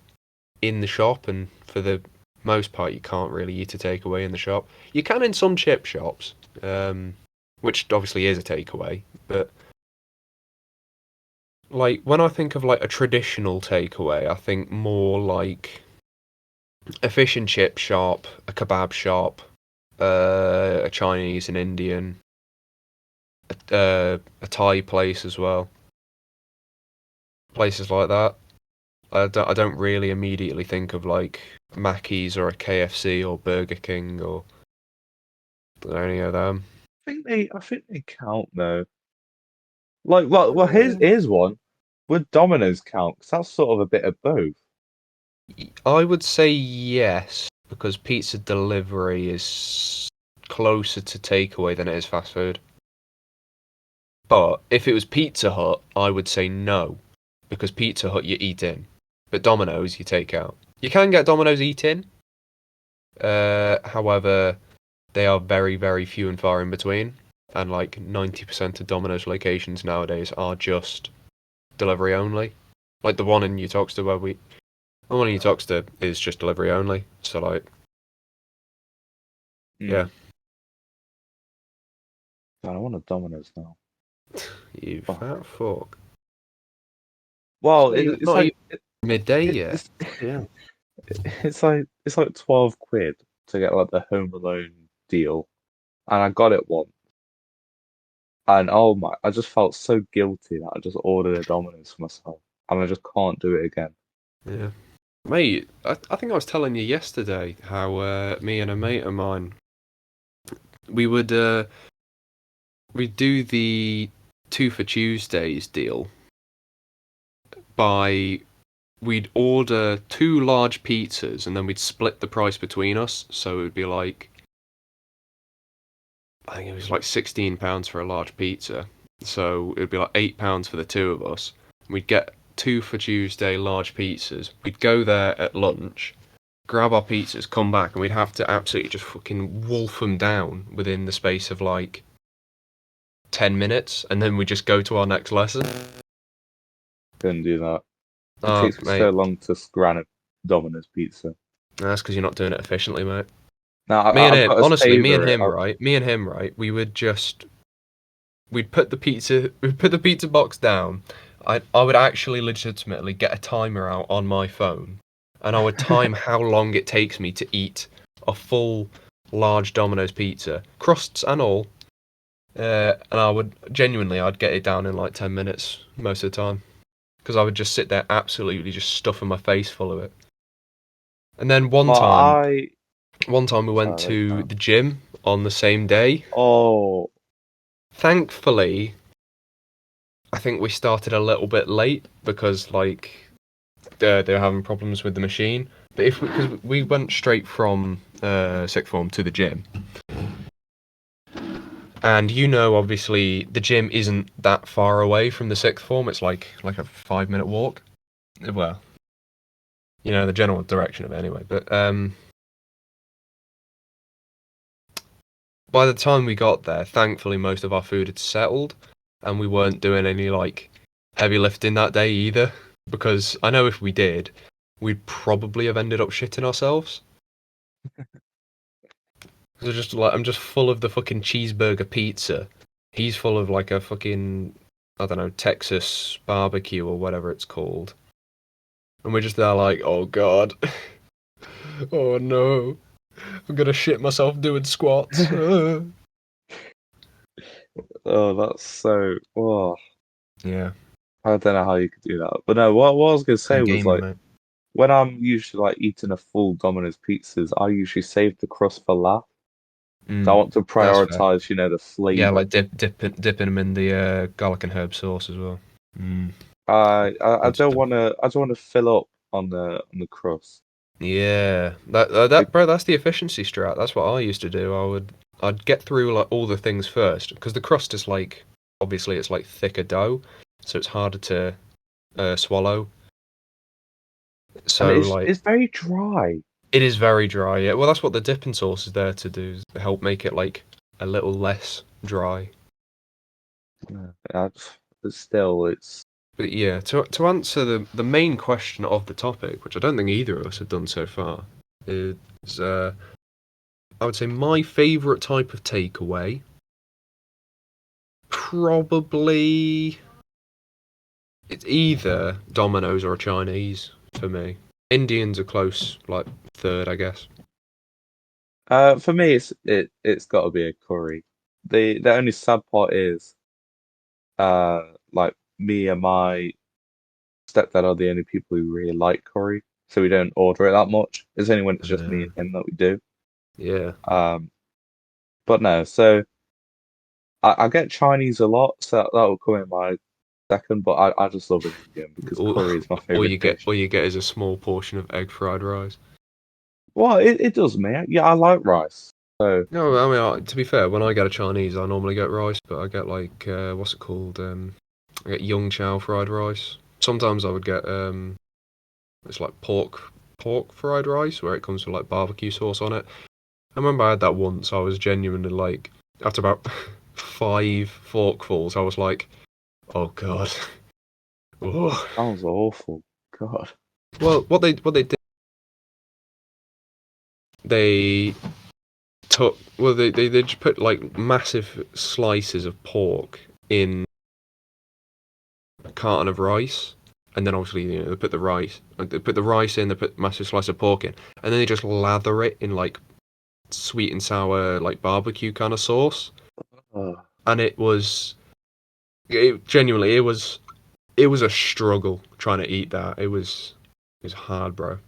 S1: in the shop and for the most part, you can't really eat a takeaway in the shop. You can in some chip shops, which obviously is a takeaway. But like when I think of like a traditional takeaway, I think more like a fish and chip shop, a kebab shop, a Chinese and Indian, a Thai place as well. Places like that. I don't really immediately think of like Mackey's or a KFC or Burger King or any of them.
S2: I think they count though. Like, well, here's one. Would Domino's count? Because that's sort of a bit of both.
S1: I would say yes, because pizza delivery is closer to takeaway than it is fast food. But if it was Pizza Hut, I would say no, because Pizza Hut you eat in, but Domino's you take out. You can get Domino's eat in, however, they are very, very few and far in between, and like 90% of Domino's locations nowadays are just delivery only. Like the one in New Toxteth the one in New Toxteth is just delivery only. So like, yeah,
S2: God, I want a Domino's now.
S1: you
S2: Oh.
S1: fat fuck.
S2: Well,
S1: It's not even midday yet.
S2: it's
S1: Yeah.
S2: it's like 12 quid to get like the Home Alone deal, and I got it once, and oh my, I just felt so guilty that I just ordered a Domino's for myself, and I just can't do it again.
S1: Yeah. Mate, I think I was telling you yesterday how me and a mate of mine we would we'd do the two for Tuesdays deal by we'd order two large pizzas and then we'd split the price between us. So it would be like I think it was like £16 for a large pizza. So it would be like £8 for the two of us. We'd get two for Tuesday large pizzas. We'd go there at lunch, grab our pizzas, come back, and we'd have to absolutely just fucking wolf them down within the space of like 10 minutes, and then we just go to our next lesson.
S2: Couldn't do that. It
S1: Oh,
S2: takes me so
S1: mate,
S2: long to scran a Domino's pizza.
S1: that's because you're not doing it efficiently, mate.
S2: Now
S1: Me and
S2: I've
S1: him,
S2: got to
S1: honestly,
S2: savor it.
S1: me and him, right, we'd put the pizza box down. I would actually legitimately get a timer out on my phone, and I would time how long it takes me to eat a full large Domino's pizza, crusts and all. And I'd get it down in like 10 minutes most of the time. Because I would just sit there absolutely just stuffing my face full of it. And then
S2: Well,
S1: one time we went
S2: sorry,
S1: to the gym on the same day.
S2: oh,
S1: Thankfully, I think we started a little bit late because like they were having problems with the machine. But because we went straight from sixth form to the gym, and obviously the gym isn't that far away from the sixth form. It's like a 5 minute walk. Well, the general direction of it anyway. But by the time we got there, thankfully most of our food had settled, and we weren't doing any like heavy lifting that day either. Because I know if we did, we'd probably have ended up shitting ourselves. So I'm just full of the fucking cheeseburger pizza. He's full of like a fucking I don't know Texas barbecue or whatever it's called, and we're just there like, oh god, oh no, I'm gonna shit myself doing squats.
S2: oh, that's so. Oh,
S1: Yeah,
S2: I don't know how you could do that. But no, what I was gonna say
S1: good
S2: was
S1: gaming,
S2: like
S1: mate.
S2: when I'm usually like eating a full Domino's pizzas, I usually save the crust for last. So I want to
S1: That's fair.
S2: prioritize, the
S1: Yeah,
S2: flavor.
S1: like dipping them in the garlic and herb sauce as well.
S2: I
S1: Good
S2: don't
S1: stuff.
S2: want to fill up on the crust.
S1: Yeah,
S2: Like,
S1: bro, that's the efficiency strat. That's what I used to do. I'd get through like all the things first because the crust is like obviously it's like thicker dough, so it's harder to swallow.
S2: and
S1: So
S2: it's
S1: like
S2: it's very dry.
S1: it is very dry. Yeah, well that's what the dipping sauce is there to do, is to help make it like a little less dry.
S2: Yeah, but still, it's
S1: But yeah, to answer the main question of the topic, which I don't think either of us have done so far, is I would say my favourite type of takeaway. Probably it's either Domino's or Chinese for me. Indians are close, like third, I guess.
S2: For me, it's got to be a curry. The only sad part is, like me and my stepdad are the only people who really like curry, so we don't order it that much. It's only when it's just me and him that we do.
S1: Yeah.
S2: But no, so I get Chinese a lot, so that will come in my second. But I just love an Indian because
S1: All,
S2: curry is my favorite dish.
S1: all you get is a small portion of egg fried rice.
S2: Well, it does me. Yeah, I like rice. So
S1: No, I mean to be fair, when I get a Chinese, I normally get rice, but I get like what's it called? I get Young Chow fried rice. Sometimes I would get it's like pork fried rice where it comes with like barbecue sauce on it. I remember I had that once. I was genuinely like after about 5 forkfuls, I was like, oh god. Oh.
S2: sounds awful. God.
S1: Well, what they did, they they just put like massive slices of pork in a carton of rice, and then obviously they put the rice in, they put massive slice of pork in, and then they just lather it in like sweet and sour like barbecue kind of sauce,
S2: Uh,
S1: and genuinely it was a struggle trying to eat that. It was hard, bro.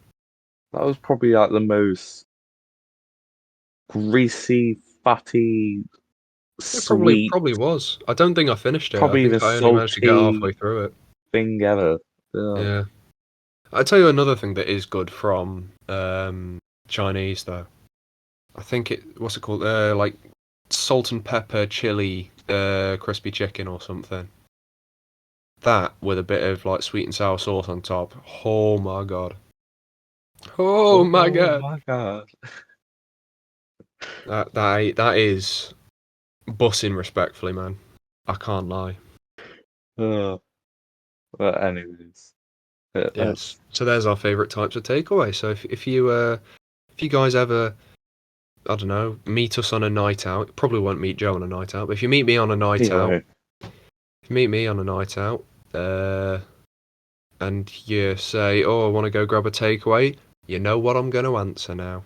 S2: that was probably like the most greasy, fatty,
S1: It
S2: sweet,
S1: probably was. I don't think I finished it. I
S2: probably the
S1: think I only managed to get halfway
S2: salty
S1: through it.
S2: thing ever. Ugh.
S1: Yeah. I tell you another thing that is good from Chinese though. I think what's it called? Like salt and pepper chili crispy chicken or something. That with a bit of like sweet and sour sauce on top. Oh my god. Oh my
S2: Oh
S1: god.
S2: my God.
S1: That is bussing respectfully, man. I can't lie.
S2: Ugh. But anyways,
S1: Yes.
S2: that's
S1: So there's our favourite types of takeaway. So if you guys ever I don't know meet us on a night out, probably won't meet Joe on a night out, but if you meet me on a night
S2: you
S1: out,
S2: know,
S1: if you meet me on a night out, and you say, "Oh, I want to go grab a takeaway," you know what I'm going to answer now,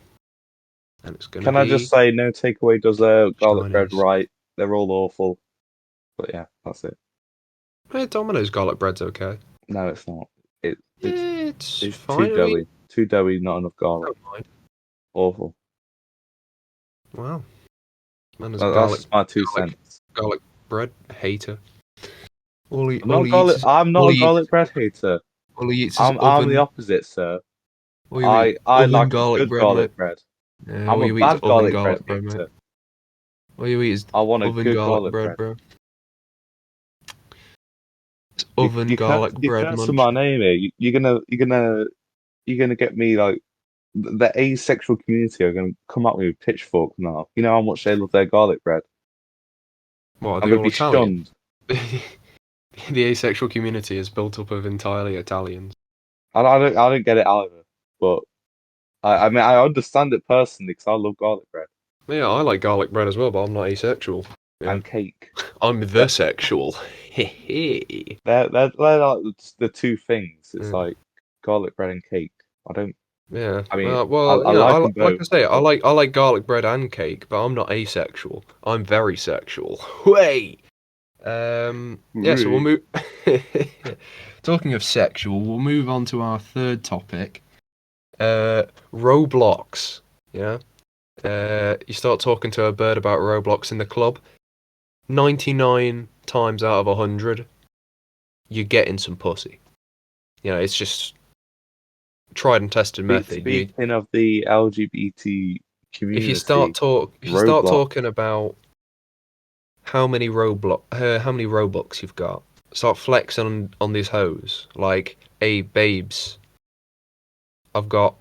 S1: and it's going to
S2: can I just
S1: be
S2: say no takeaway does garlic bread
S1: Chinese.
S2: right? They're all awful. But yeah, that's it.
S1: Hey, Domino's garlic bread's okay.
S2: No, it's not. It it's
S1: Yeah, it's
S2: it's too
S1: fine. I mean,
S2: doughy. Too doughy, not enough
S1: I
S2: garlic.
S1: don't mind.
S2: Awful.
S1: Wow, man is a
S2: That's just my two
S1: garlic
S2: cents.
S1: garlic bread hater. All he eats is
S2: I'm not
S1: all
S2: a
S1: he eats
S2: garlic bread hater.
S1: all he eats is
S2: I'm the opposite, sir.
S1: all you eat
S2: I
S1: oven
S2: like a
S1: garlic
S2: good
S1: bread, mate.
S2: garlic bread.
S1: Yeah,
S2: I'm
S1: all
S2: a
S1: you eat is
S2: bad
S1: oven
S2: garlic bread
S1: garlic bread, mate.
S2: hater.
S1: All you eat is
S2: I want a
S1: oven
S2: good
S1: garlic
S2: garlic
S1: bread,
S2: bread.
S1: bro. It's oven garlic
S2: You
S1: bread
S2: curse my
S1: munch.
S2: name here. You're gonna get me like the asexual community are gonna come at me with pitchforks now. You know how much they love their garlic bread.
S1: What, are
S2: I'm
S1: they
S2: gonna
S1: all
S2: be
S1: Italian?
S2: shunned.
S1: The asexual community is built up of entirely Italians.
S2: I don't get it either. But I mean I understand it personally because I love garlic bread
S1: Yeah, I like garlic bread as well, but I'm not asexual. Yeah.
S2: and cake.
S1: I'm the sexual. Hehe.
S2: They're like the two things. It's
S1: Yeah.
S2: like garlic bread and cake. I don't.
S1: Yeah.
S2: I mean,
S1: Well,
S2: I
S1: you know,
S2: like them
S1: like
S2: both.
S1: I say,
S2: But
S1: I like garlic bread and cake, but I'm not asexual. I'm very sexual. Way. Yeah. So we'll
S2: really,
S1: move. Talking of sexual, we'll move on to our third topic. Roblox. Yeah. You start talking to a bird about Roblox in the club. 99 times out of 100, you're getting some pussy. You know, it's just tried and tested method.
S2: speaking of the LGBT
S1: If you
S2: community,
S1: if you start
S2: Roblox.
S1: talking about how many Robux you've got, start flexing on these hoes. Like, hey babes, I've got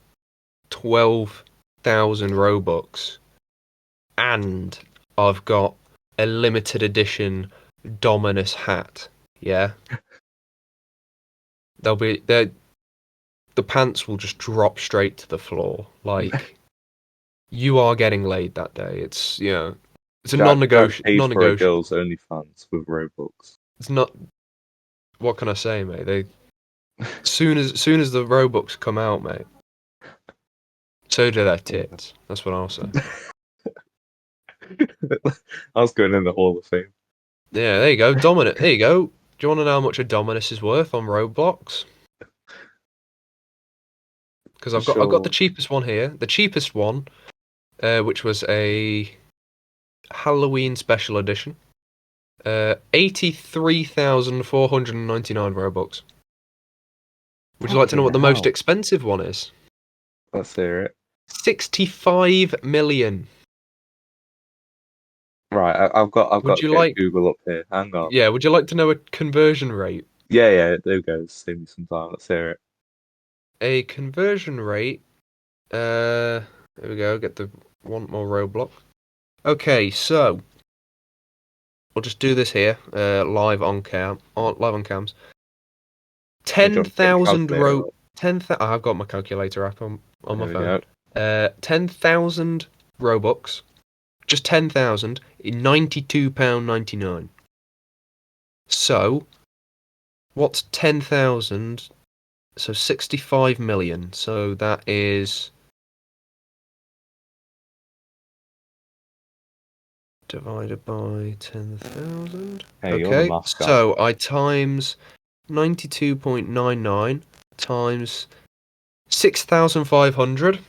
S1: 12,000 Robux, and I've got a limited edition Dominus hat. Yeah, they'll be there. the pants will just drop straight to the floor. Like, you are getting laid that day. It's, it's a
S2: Jack
S1: non-negotiable.
S2: paid for a
S1: Non-negotiable.
S2: girl's OnlyFans with Robux.
S1: It's not. What can I say, mate? Soon as the Robux come out, mate. So do their tits. That's what I'll say.
S2: I was going in the Hall of Fame.
S1: Yeah, there you go. Dominant. There you go. Do you want to know how much a Dominus is worth on Roblox? Because I've got the
S2: Sure.
S1: cheapest one here. The cheapest one, which was a Halloween special edition. 83,499 Robux. Would you like to know
S2: Fucking
S1: what the most
S2: hell.
S1: expensive one is?
S2: Let's hear it.
S1: 65 million.
S2: Right, I've got
S1: Would
S2: to
S1: you
S2: get
S1: like?
S2: Google up here. Hang on.
S1: Yeah. Would you like to know a conversion rate?
S2: Yeah, there we go. Save me some time. Let's hear it.
S1: A conversion rate. There we go. Get the one more Roblox. Okay, so we'll just do this here, live on live on cams.
S2: Hey, do you want to get your
S1: 10,000
S2: calculator up?
S1: I've got my calculator app on my
S2: There we
S1: phone.
S2: go.
S1: 10,000 Robux, just 10,000 in £92.99. So, what's 10,000? So 65 million. So that is divided by 10,000.
S2: Hey, you're the
S1: Okay,
S2: math guy.
S1: so I times 92.99 times 6,500.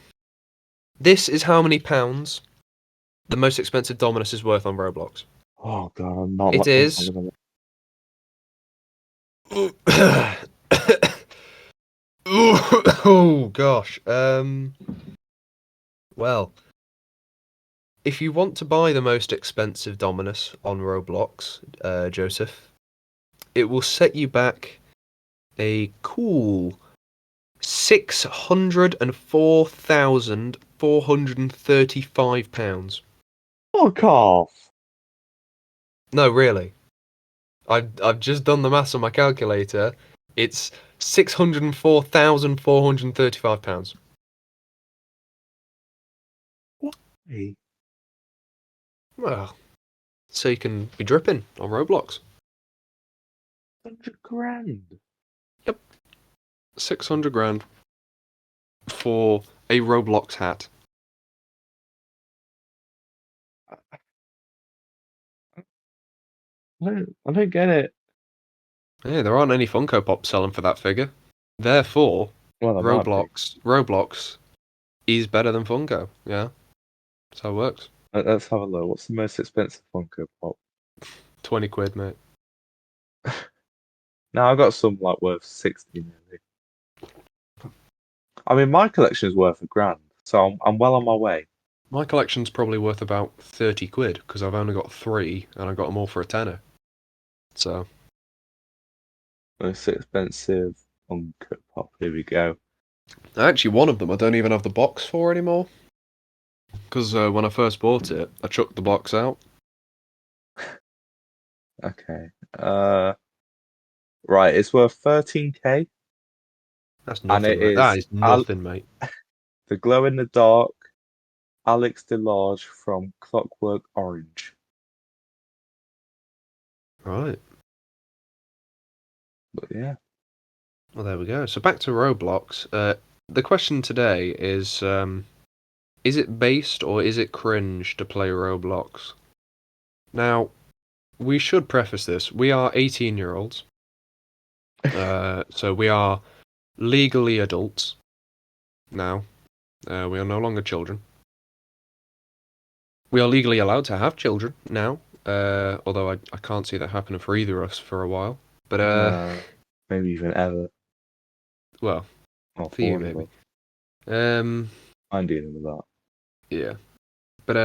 S1: This is how many pounds the most expensive Dominus is worth on Roblox.
S2: Oh god, I'm not.
S1: It
S2: I'm
S1: is.
S2: gonna-
S1: Oh gosh. Well, if you want to buy the most expensive Dominus on Roblox, Joseph, it will set you back a cool £604,435.
S2: Fuck off.
S1: No, really. I've just done the maths on my calculator. It's £604,435.
S2: Hey,
S1: Well, so you can be dripping on Roblox.
S2: 100 grand.
S1: 600 grand for a Roblox hat.
S2: I don't get it.
S1: Yeah, there aren't any Funko Pops selling for that figure. Therefore,
S2: Well, there might be.
S1: Roblox is better than Funko. Yeah, that's how it works.
S2: Let's have a look. What's the most expensive Funko Pop?
S1: 20 quid, mate.
S2: Now I got some like worth 60 nearly. I mean, my collection is worth £1,000, so I'm well on my way.
S1: My collection's probably worth about 30 quid because I've only got 3 and I got them all for a tenner. So,
S2: Most expensive Funko Pop. Here we go.
S1: actually, one of them I don't even have the box for anymore. Because when I first bought it, I chucked the box out.
S2: Okay. Right. It's worth 13k,
S1: That's
S2: and
S1: nothing,
S2: it
S1: mate. That
S2: is
S1: is nothing, mate.
S2: the glow in the dark Alex DeLarge from Clockwork Orange.
S1: Right.
S2: But yeah.
S1: Well, there we go. So back to Roblox. The question today is it based or is it cringe to play Roblox? Now, we should preface this. We are 18-year-olds. So we are legally adults now. We are no longer children. We are legally allowed to have children now. Although I can't see that happening for either of us for a while. But,
S2: Maybe even ever.
S1: well,
S2: Or
S1: for you
S2: for
S1: maybe.
S2: ever. I'm dealing with that.
S1: Yeah. But,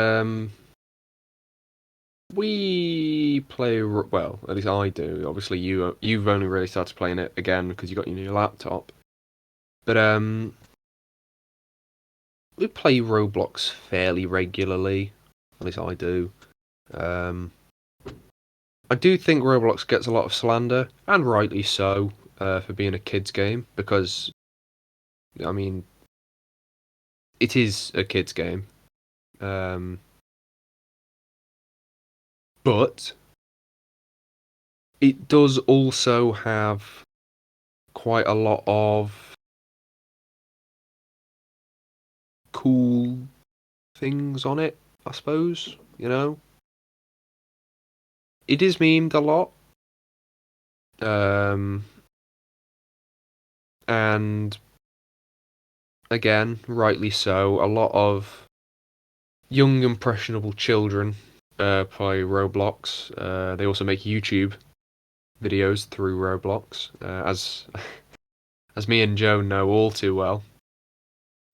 S1: we play well. At least I do. Obviously, you've only really started playing it again because you got your new laptop. But we play Roblox fairly regularly. At least I do. I do think Roblox gets a lot of slander, and rightly so, for being a kids game because I mean, it is a kids game, but it does also have quite a lot of cool things on it, I suppose. You know, it is memed a lot, and again, rightly so. A lot of young, impressionable children play Roblox. They also make YouTube videos through Roblox, as me and Joe know all too well.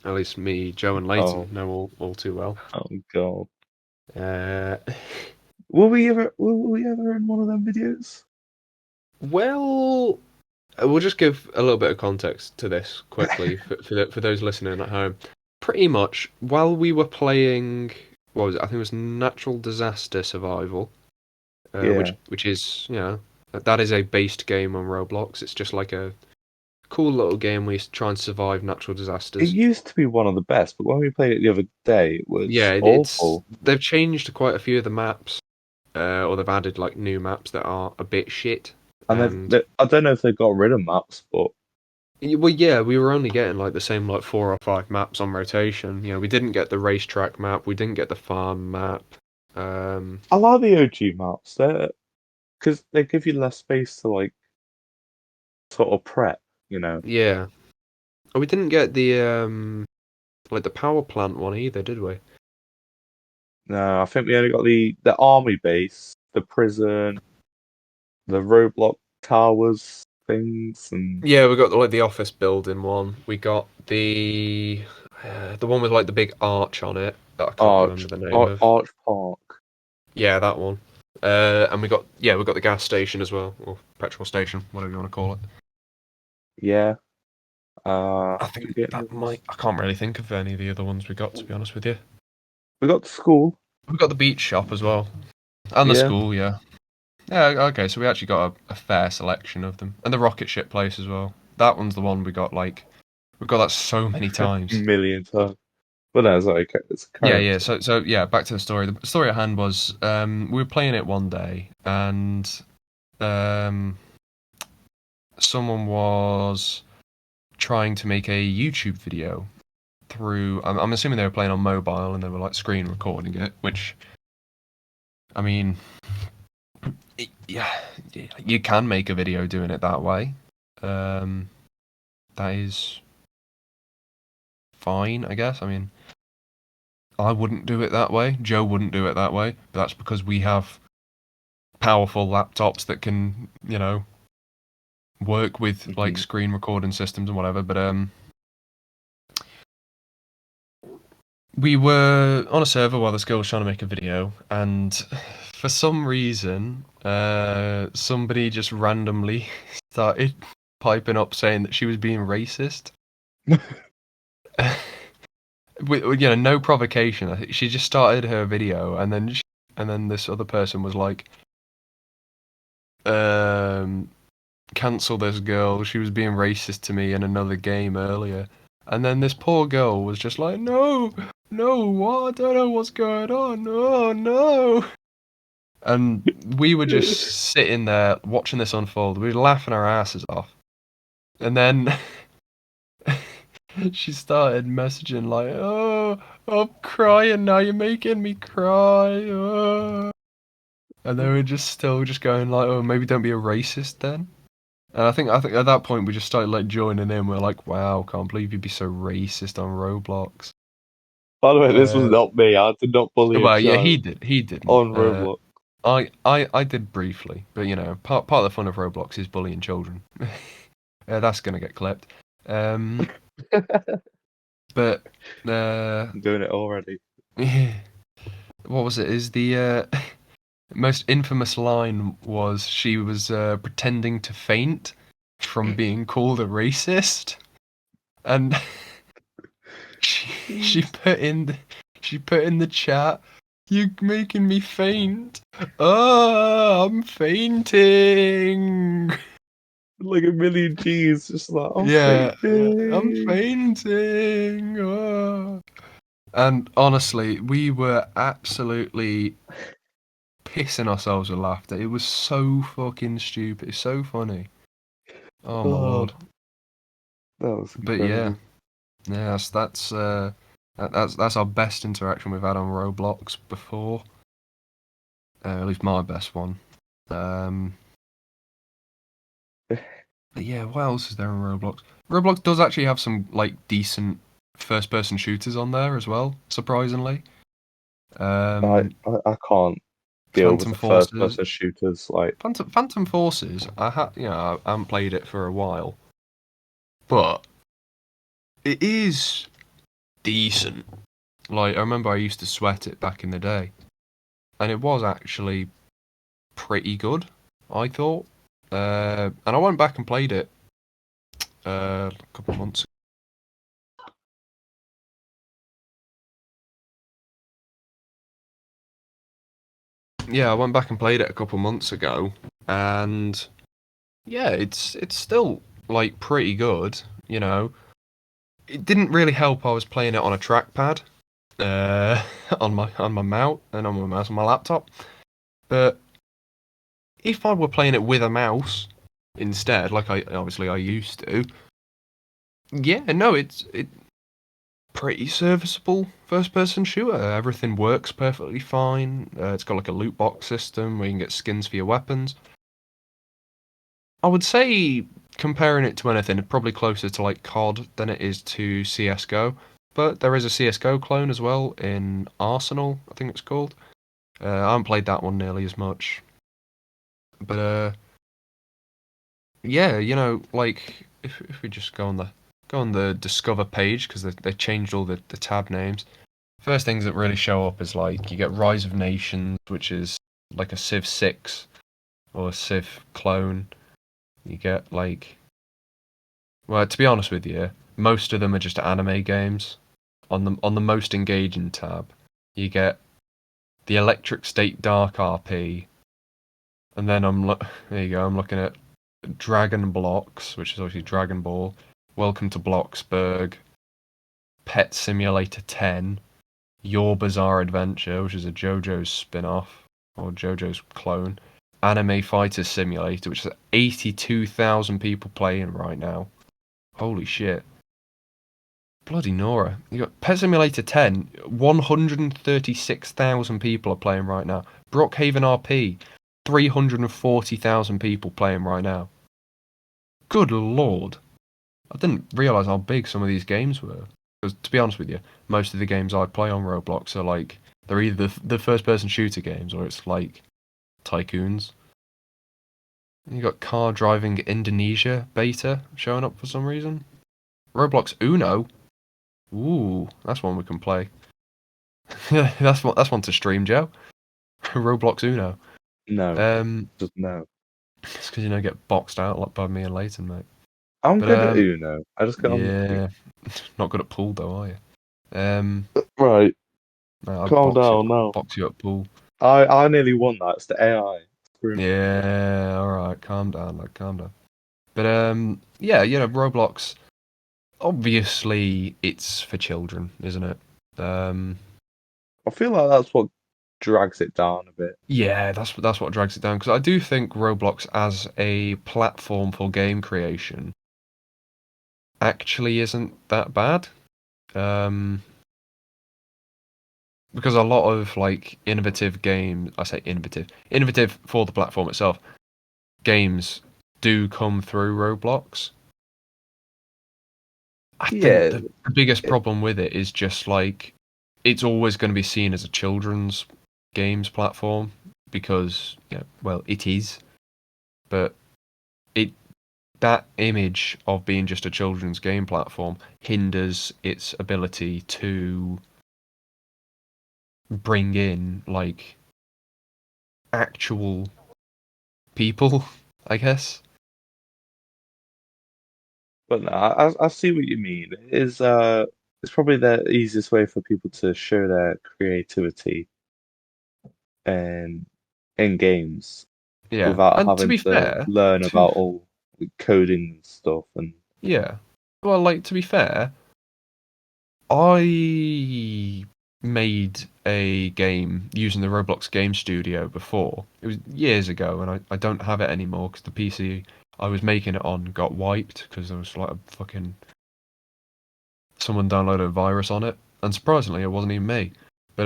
S1: At least me, Joe, and Leighton
S2: Oh,
S1: know all too well.
S2: oh God.
S1: Uh,
S2: Will we ever in one of them videos?
S1: well, we'll just give a little bit of context to this quickly for those listening at home. Pretty much, while we were playing, what was it? I think it was Natural Disaster Survival,
S2: Yeah.
S1: which is, you know, that is a based game on Roblox. It's just like a cool little game where you try and survive natural
S2: It
S1: disasters.
S2: used to be one of the best, but when we played it the other day, it
S1: Yeah,
S2: was
S1: it's
S2: awful.
S1: they've changed quite a few of the maps, or they've added like new maps that are a bit shit.
S2: And
S1: And
S2: I don't know if they got rid of maps, but
S1: well, yeah, we were only getting like the same like 4 or 5 maps on rotation. You know, we didn't get the racetrack map, we didn't get the farm map. Um,
S2: I like the OG maps. Because they give you less space to like sort of prep, you know.
S1: yeah, oh, we didn't get the like the power plant one either, did we?
S2: No, I think we only got the army base, the prison, the Roblox towers things, and
S1: Yeah, we got like the office building one. We got the one with like the big arch on it that I can't remember the name of.
S2: Arch Park.
S1: Yeah, that one. And we got the gas station as well, or petrol station, whatever you want to call it.
S2: Yeah.
S1: I
S2: Did we
S1: think
S2: get any
S1: that
S2: others?
S1: might. I can't really think of any of the other ones we got, to be honest with you.
S2: We got the school.
S1: We got the beach shop as well, and the
S2: Yeah.
S1: school. Yeah. Yeah. Okay. So we actually got a fair selection of them, and the rocket ship place as well. That one's the one we got like we got that so many times.
S2: Million times. But no, it's like it's
S1: Yeah,
S2: current.
S1: yeah. So yeah, back to the story. The story at hand was we were playing it one day, and um, someone was trying to make a YouTube video through. I'm assuming they were playing on mobile and they were like screen recording it, which I mean, yeah, you can make a video doing it that way. That is fine, I guess. I mean, I wouldn't do it that way. Joe wouldn't do it that way, but that's because we have powerful laptops that can, you know, work with like
S2: Mhm.
S1: screen recording systems and whatever. But we were on a server while this girl was trying to make a video, and for some reason, somebody just randomly started piping up saying that she was being racist. With, you know, no provocation. I think she just started her video, and then this other person was like, cancel this girl. She was being racist to me in another game earlier. And then this poor girl was just like, no, no, what? I don't know what's going on. Oh, no. And we were just sitting there watching this unfold. We were laughing our asses off. And then she started messaging like, oh, I'm crying now. You're making me cry. Oh. And they were just still just going like, oh, maybe don't be a racist then. And I think at that point we just started like joining in. We're like, wow, can't believe you'd be so racist on Roblox.
S2: By the way, this was
S1: Uh,
S2: not me. I did not bully a
S1: well, yeah, he
S2: child
S1: did. He didn't.
S2: on Roblox.
S1: I did briefly, but you know, part of the fun of Roblox is bullying children. That's gonna get clipped. Um, but
S2: I'm doing it already.
S1: what was it? Is the most infamous line was she was pretending to faint from being called a racist, and she put in the chat, "You're making me faint. Oh, I'm fainting."
S2: like a million G's, just like I'm
S1: Yeah, I'm
S2: fainting.
S1: fainting. Ah. And honestly, we were absolutely pissing ourselves with laughter. It was so fucking stupid. It's so funny. Oh my
S2: Oh,
S1: lord.
S2: that was
S1: But yeah,
S2: incredible.
S1: yes, that's our best interaction we've had on Roblox before. At least my best one. Um, but yeah, what else is there on Roblox? Roblox does actually have some like decent first-person shooters on there as well, surprisingly.
S2: I,
S1: Um,
S2: I I can't deal with
S1: Phantom
S2: the first
S1: Forces.
S2: person shooters. Like,
S1: Phantom Forces. I haven't played it for a while, but it is decent. Like I remember I used to sweat it back in the day, and it was actually pretty good, I thought. And I went back and played it a couple of months. Yeah, I went back and played it a couple of months ago, and yeah, it's still like pretty good. You know, it didn't really help. I was playing it on a trackpad, uh, on my mouse and on my mouse on my laptop. But if I were playing it with a mouse instead, like I used to, yeah, no, it's pretty serviceable first person shooter. Everything works perfectly fine. It's got like a loot box system where you can get skins for your weapons. I would say comparing it to anything, probably closer to like COD than it is to CS:GO. But there is a CS:GO clone as well in Arsenal, I think it's called. I haven't played that one nearly as much, but yeah, you know, like if we just go on the Discover page because they changed all the tab names. First things that really show up is like you get Rise of Nations, which is like a Civ 6 or a Civ clone. You get like, well, to be honest with you, most of them are just anime games. On the most engaging tab, you get the Electric State Dark RP, and then there you go. I'm looking at Dragon Blocks, which is obviously Dragon Ball. Welcome to Bloxburg, Pet Simulator 10, Your Bizarre Adventure, which is a JoJo's spin-off or JoJo's clone, Anime Fighter Simulator, which is 82,000 people playing right now. Holy shit. Bloody Nora. You got Pet Simulator 10, 136,000 people are playing right now. Brookhaven RP, 340,000 people playing right now. Good lord. I didn't realise how big some of these games were. Because to be honest with you, most of the games I play on Roblox are like they're either the first-person shooter games or it's like tycoons. You got Car Driving Indonesia beta showing up for some reason. Roblox Uno. Ooh, that's one we can play. That's one to stream, Joe. Roblox Uno.
S2: no,
S1: Um,
S2: just no.
S1: it's because you know get boxed out like by me and Leighton, mate.
S2: I'm
S1: But
S2: good at Uno. I just get unlucky.
S1: yeah, not good at pool though, are you? Um,
S2: Right,
S1: no,
S2: calm down
S1: I'd
S2: now.
S1: box you at pool.
S2: I nearly won that. It's the AI. Screw me.
S1: Yeah, all right, calm down, like calm down. But yeah, you know, Roblox. Obviously, it's for children, isn't it? Um,
S2: I feel like that's what drags it down a bit.
S1: yeah, that's what drags it down because I do think Roblox as a platform for game creation actually isn't that bad. Um, because a lot of like innovative games, I say innovative for the platform itself, games do come through Roblox. I think
S2: Yeah,
S1: the biggest
S2: it,
S1: problem with it is just like it's always going to be seen as a children's games platform because yeah, well, it is, but it that image of being just a children's game platform hinders its ability to bring in like actual people, I guess.
S2: but no, I see what you mean. It's probably the easiest way for people to show their creativity and in games
S1: Yeah,
S2: without
S1: and to
S2: having
S1: be
S2: to
S1: fair,
S2: learn
S1: to
S2: about all. coding and stuff. And
S1: Yeah. Well, like to be fair, I made a game using the Roblox Game Studio before. It was years ago, and I don't have it anymore because the PC I was making it on got wiped because there was like a fucking someone downloaded a virus on it, and surprisingly, it wasn't even me. But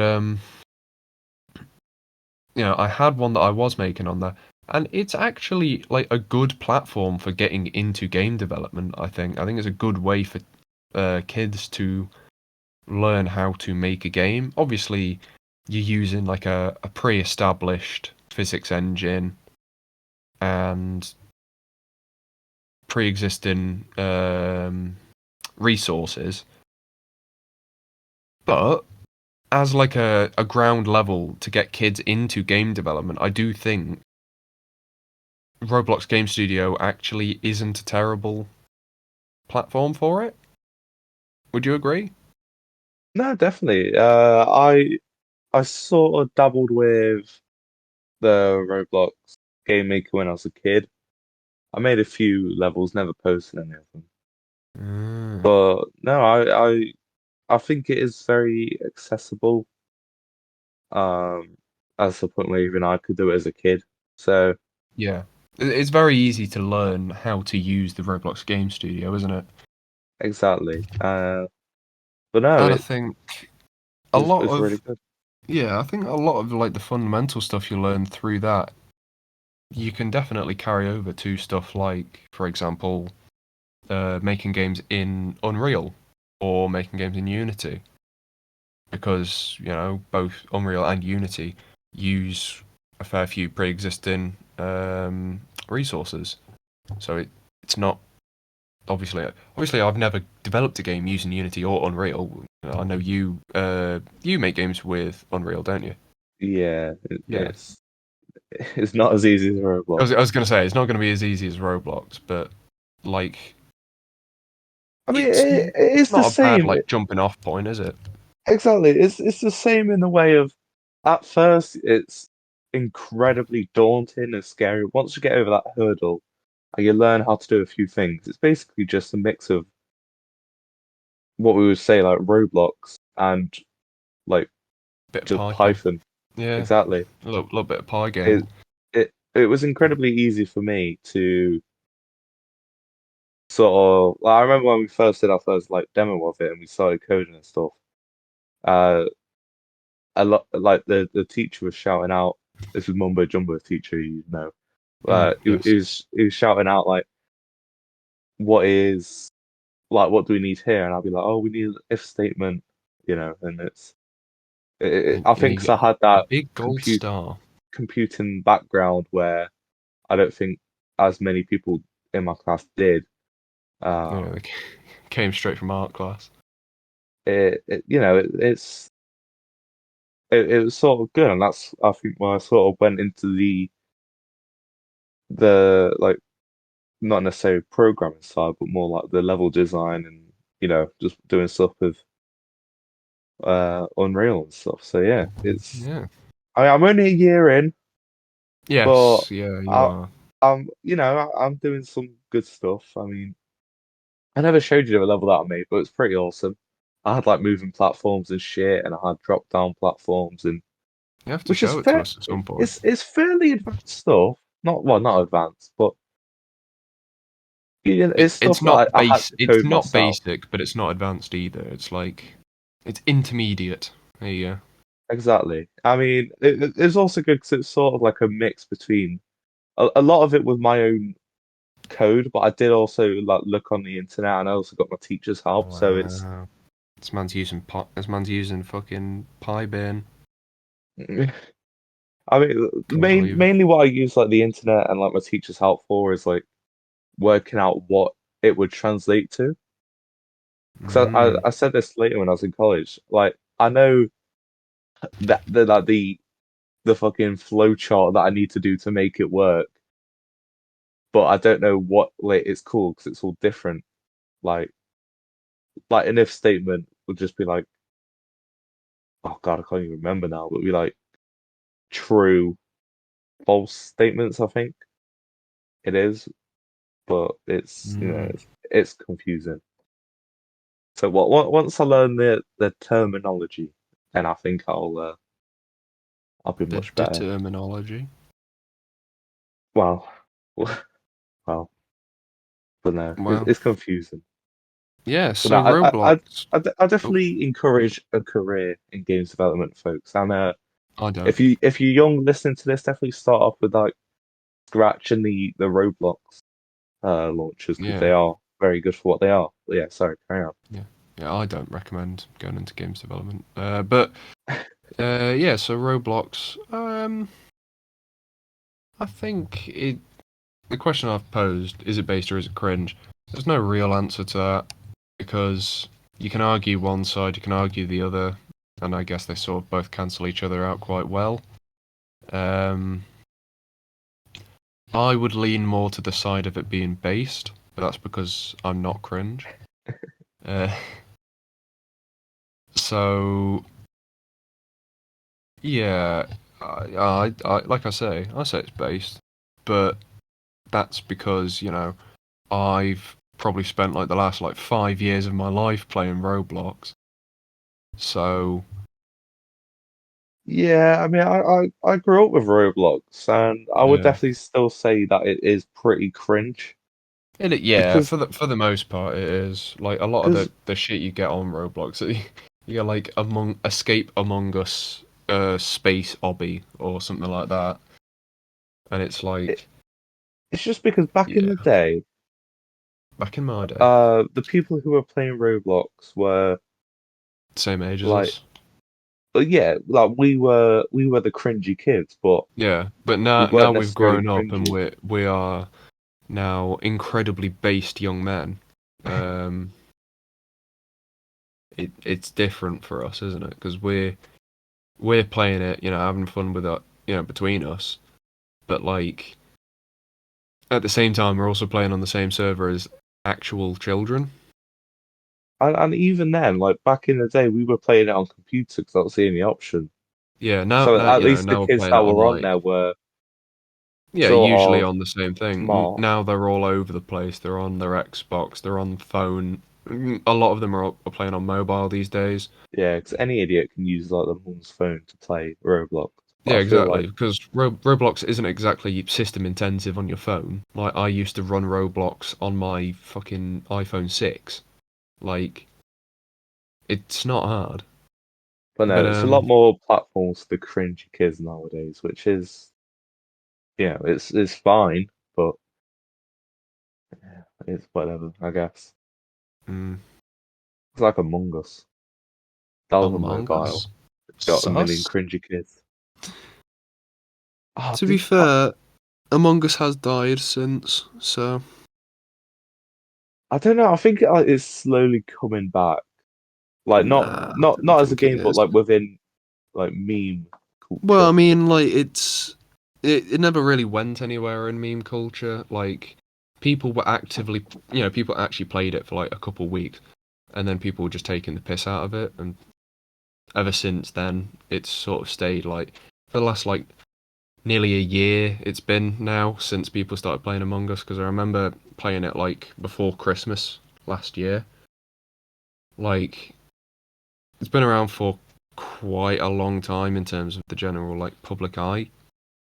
S1: I had one that I was making on there, and it's actually like a good platform for getting into game development. I think it's a good way for kids to learn how to make a game. Obviously, you're using like a pre-established physics engine and pre-existing resources, but as like a ground level to get kids into game development, I do think Roblox Game Studio actually isn't a terrible platform for it. Would you agree?
S2: no, definitely. I sort of dabbled with the Roblox Game Maker when I was a kid. I made a few levels, never posted any of them.
S1: Mm.
S2: But no, I think it is very accessible. Um, as the point where even I could do it as a kid. So
S1: Yeah. It's very easy to learn how to use the Roblox Game Studio, isn't it?
S2: exactly. But no,
S1: And I think a
S2: it's
S1: lot
S2: it's really
S1: of
S2: good.
S1: yeah, I think a lot of like the fundamental stuff you learn through that, you can definitely carry over to stuff like, for example, making games in Unreal or making games in Unity, because both Unreal and Unity use a fair few pre-existing resources. So it's not obviously I've never developed a game using Unity or Unreal. I know you make games with Unreal, don't you?
S2: Yeah,
S1: Yeah.
S2: it's not as easy as
S1: I
S2: Roblox.
S1: was, I was gonna say it's not gonna be as easy as Roblox, but like
S2: I mean,
S1: it's
S2: it's the
S1: not a bad
S2: same.
S1: like jumping off point, is it?
S2: Exactly. It's the same in the way of at first it's incredibly daunting and scary. Once you get over that hurdle and you learn how to do a few things, it's basically just a mix of what we would say like Roblox and like
S1: Bit of
S2: just
S1: Python.
S2: Python.
S1: Yeah,
S2: Exactly.
S1: a little bit of Py game.
S2: It it was incredibly easy for me to sort of like, I remember when we first did our first like demo of it and we started coding and stuff. Uh, a lot like the teacher was shouting out. This was Mumbo Jumbo teacher, you know. He
S1: Yes.
S2: was shouting out like, "What is like? What do we need here?" And I'll be like, "Oh, we need an if statement," you know. And I
S1: And
S2: think
S1: you
S2: 'cause
S1: get
S2: I had
S1: a
S2: that
S1: big gold
S2: compute
S1: star.
S2: computing background where I don't think as many people in my class did.
S1: Yeah,
S2: Um,
S1: they came straight from art class.
S2: you know, it was sort of good, and that's I think when I sort of went into the like not necessarily programming side, but more like the level design and just doing stuff with Unreal and stuff. So yeah,
S1: Yeah.
S2: I'm only a year in, but
S1: Yes. Yeah, you
S2: I
S1: are.
S2: I'm doing some good stuff. I mean, I never showed you the level that I made, but it's pretty awesome. I had like moving platforms and shit, and I had drop down platforms, and
S1: You have to
S2: which is
S1: show it to
S2: fair.
S1: us at some point.
S2: It's fairly advanced stuff. Not advanced, but it's
S1: It's
S2: stuff that
S1: not
S2: I had
S1: base.
S2: to
S1: It's
S2: code
S1: not
S2: myself.
S1: basic, but it's not advanced either. It's like it's intermediate. There you go.
S2: Exactly. I mean, it's also good because it's sort of like a mix between a lot of it was my own code, but I did also like look on the internet and I also got my teacher's help. So it's,
S1: Wow. This man's using fucking Pybin.
S2: I mean,
S1: Can't believe it.
S2: mainly what I use like the internet and like my teacher's help for is like working out what it would translate to. Because
S1: Mm.
S2: I said this later when I was in college. Like I know that the fucking flow chart that I need to do to make it work, but I don't know what like it's called because it's all different. Like an if statement would just be like, oh God, I can't even remember now, but be like true, false statements, I think it is. but it's
S1: Mm.
S2: it's confusing. So once I learn the terminology, then I think I'll be
S1: The
S2: much better.
S1: determinology.
S2: Well, well, but no,
S1: Well,
S2: it's confusing.
S1: yeah.
S2: But no,
S1: So Roblox.
S2: I
S1: Oh,
S2: definitely encourage a career in games development, folks. And
S1: I don't.
S2: if you're young listening to this, definitely start off with like Scratch and the Roblox launchers because
S1: Yeah.
S2: they are very good for what they are. But yeah, sorry, carry on.
S1: Yeah. Yeah. I don't recommend going into games development. But yeah. So Roblox. I think it. The question I've posed, is it based or is it cringe? There's no real answer to that because you can argue one side, you can argue the other, and I guess they sort of both cancel each other out quite well. Um, I would lean more to the side of it being based, but that's because I'm not cringe. Uh, so yeah, like I say it's based, but that's because I've probably spent like the last like 5 years of my life playing Roblox. So
S2: Yeah, I mean, I grew up with Roblox, and I would
S1: yeah,
S2: definitely still say that it is pretty cringe
S1: yeah,
S2: because
S1: for the most part, it is like a lot of
S2: because
S1: the shit you get on Roblox. You get like Among Us, space obby or something like that, and it's
S2: it,
S1: like
S2: it's just because back in
S1: yeah,
S2: the day,
S1: back in my day,
S2: the people who were playing Roblox were
S1: same age as
S2: like,
S1: us.
S2: yeah, like we were the cringy kids, but
S1: Yeah, but
S2: we
S1: now
S2: weren't
S1: we've
S2: necessarily
S1: grown up and
S2: cringy.
S1: we are now incredibly based young men. Um, it's different for us, isn't it? Because we're playing it, having fun with it, between us. But like at the same time, we're also playing on the same server as actual children.
S2: And even then, like back in the day, we were playing it on computer because that was the only option.
S1: Yeah,
S2: So at least the
S1: now we're
S2: kids
S1: playing it
S2: that
S1: on
S2: were on
S1: like
S2: there were
S1: yeah,
S2: sort
S1: usually
S2: of
S1: on the same thing.
S2: smart.
S1: Now they're all over the place. They're on their Xbox. They're on phone. A lot of them are playing on mobile these days.
S2: Yeah, because any idiot can use like the mum's phone to play Roblox. But
S1: Yeah,
S2: I feel
S1: exactly.
S2: like,
S1: Because Roblox isn't exactly system intensive on your phone. Like I used to run Roblox on my fucking iPhone 6. Like it's not hard.
S2: but no,
S1: But
S2: it's a lot more platforms for the cringy kids nowadays, which is, it's fine, but yeah, it's whatever, I guess.
S1: mm,
S2: It's like Among Us. That was a
S1: Among
S2: mobile.
S1: Us,
S2: It's got a million
S1: sus.
S2: cringy kids. Oh,
S1: To be fair, Among Us has died since, so
S2: I don't know. I think it's slowly coming back. Like
S1: nah, I don't
S2: not as a
S1: think it
S2: game, but
S1: is.
S2: like within like meme
S1: Well, I
S2: culture.
S1: mean, like it never really went anywhere in meme culture. Like people were actively, people actually played it for like a couple weeks, and then people were just taking the piss out of it, and ever since then, it's sort of stayed like for the last like nearly a year. It's been now since people started playing Among Us because I remember playing it like before Christmas last year. Like it's been around for quite a long time in terms of the general like public eye.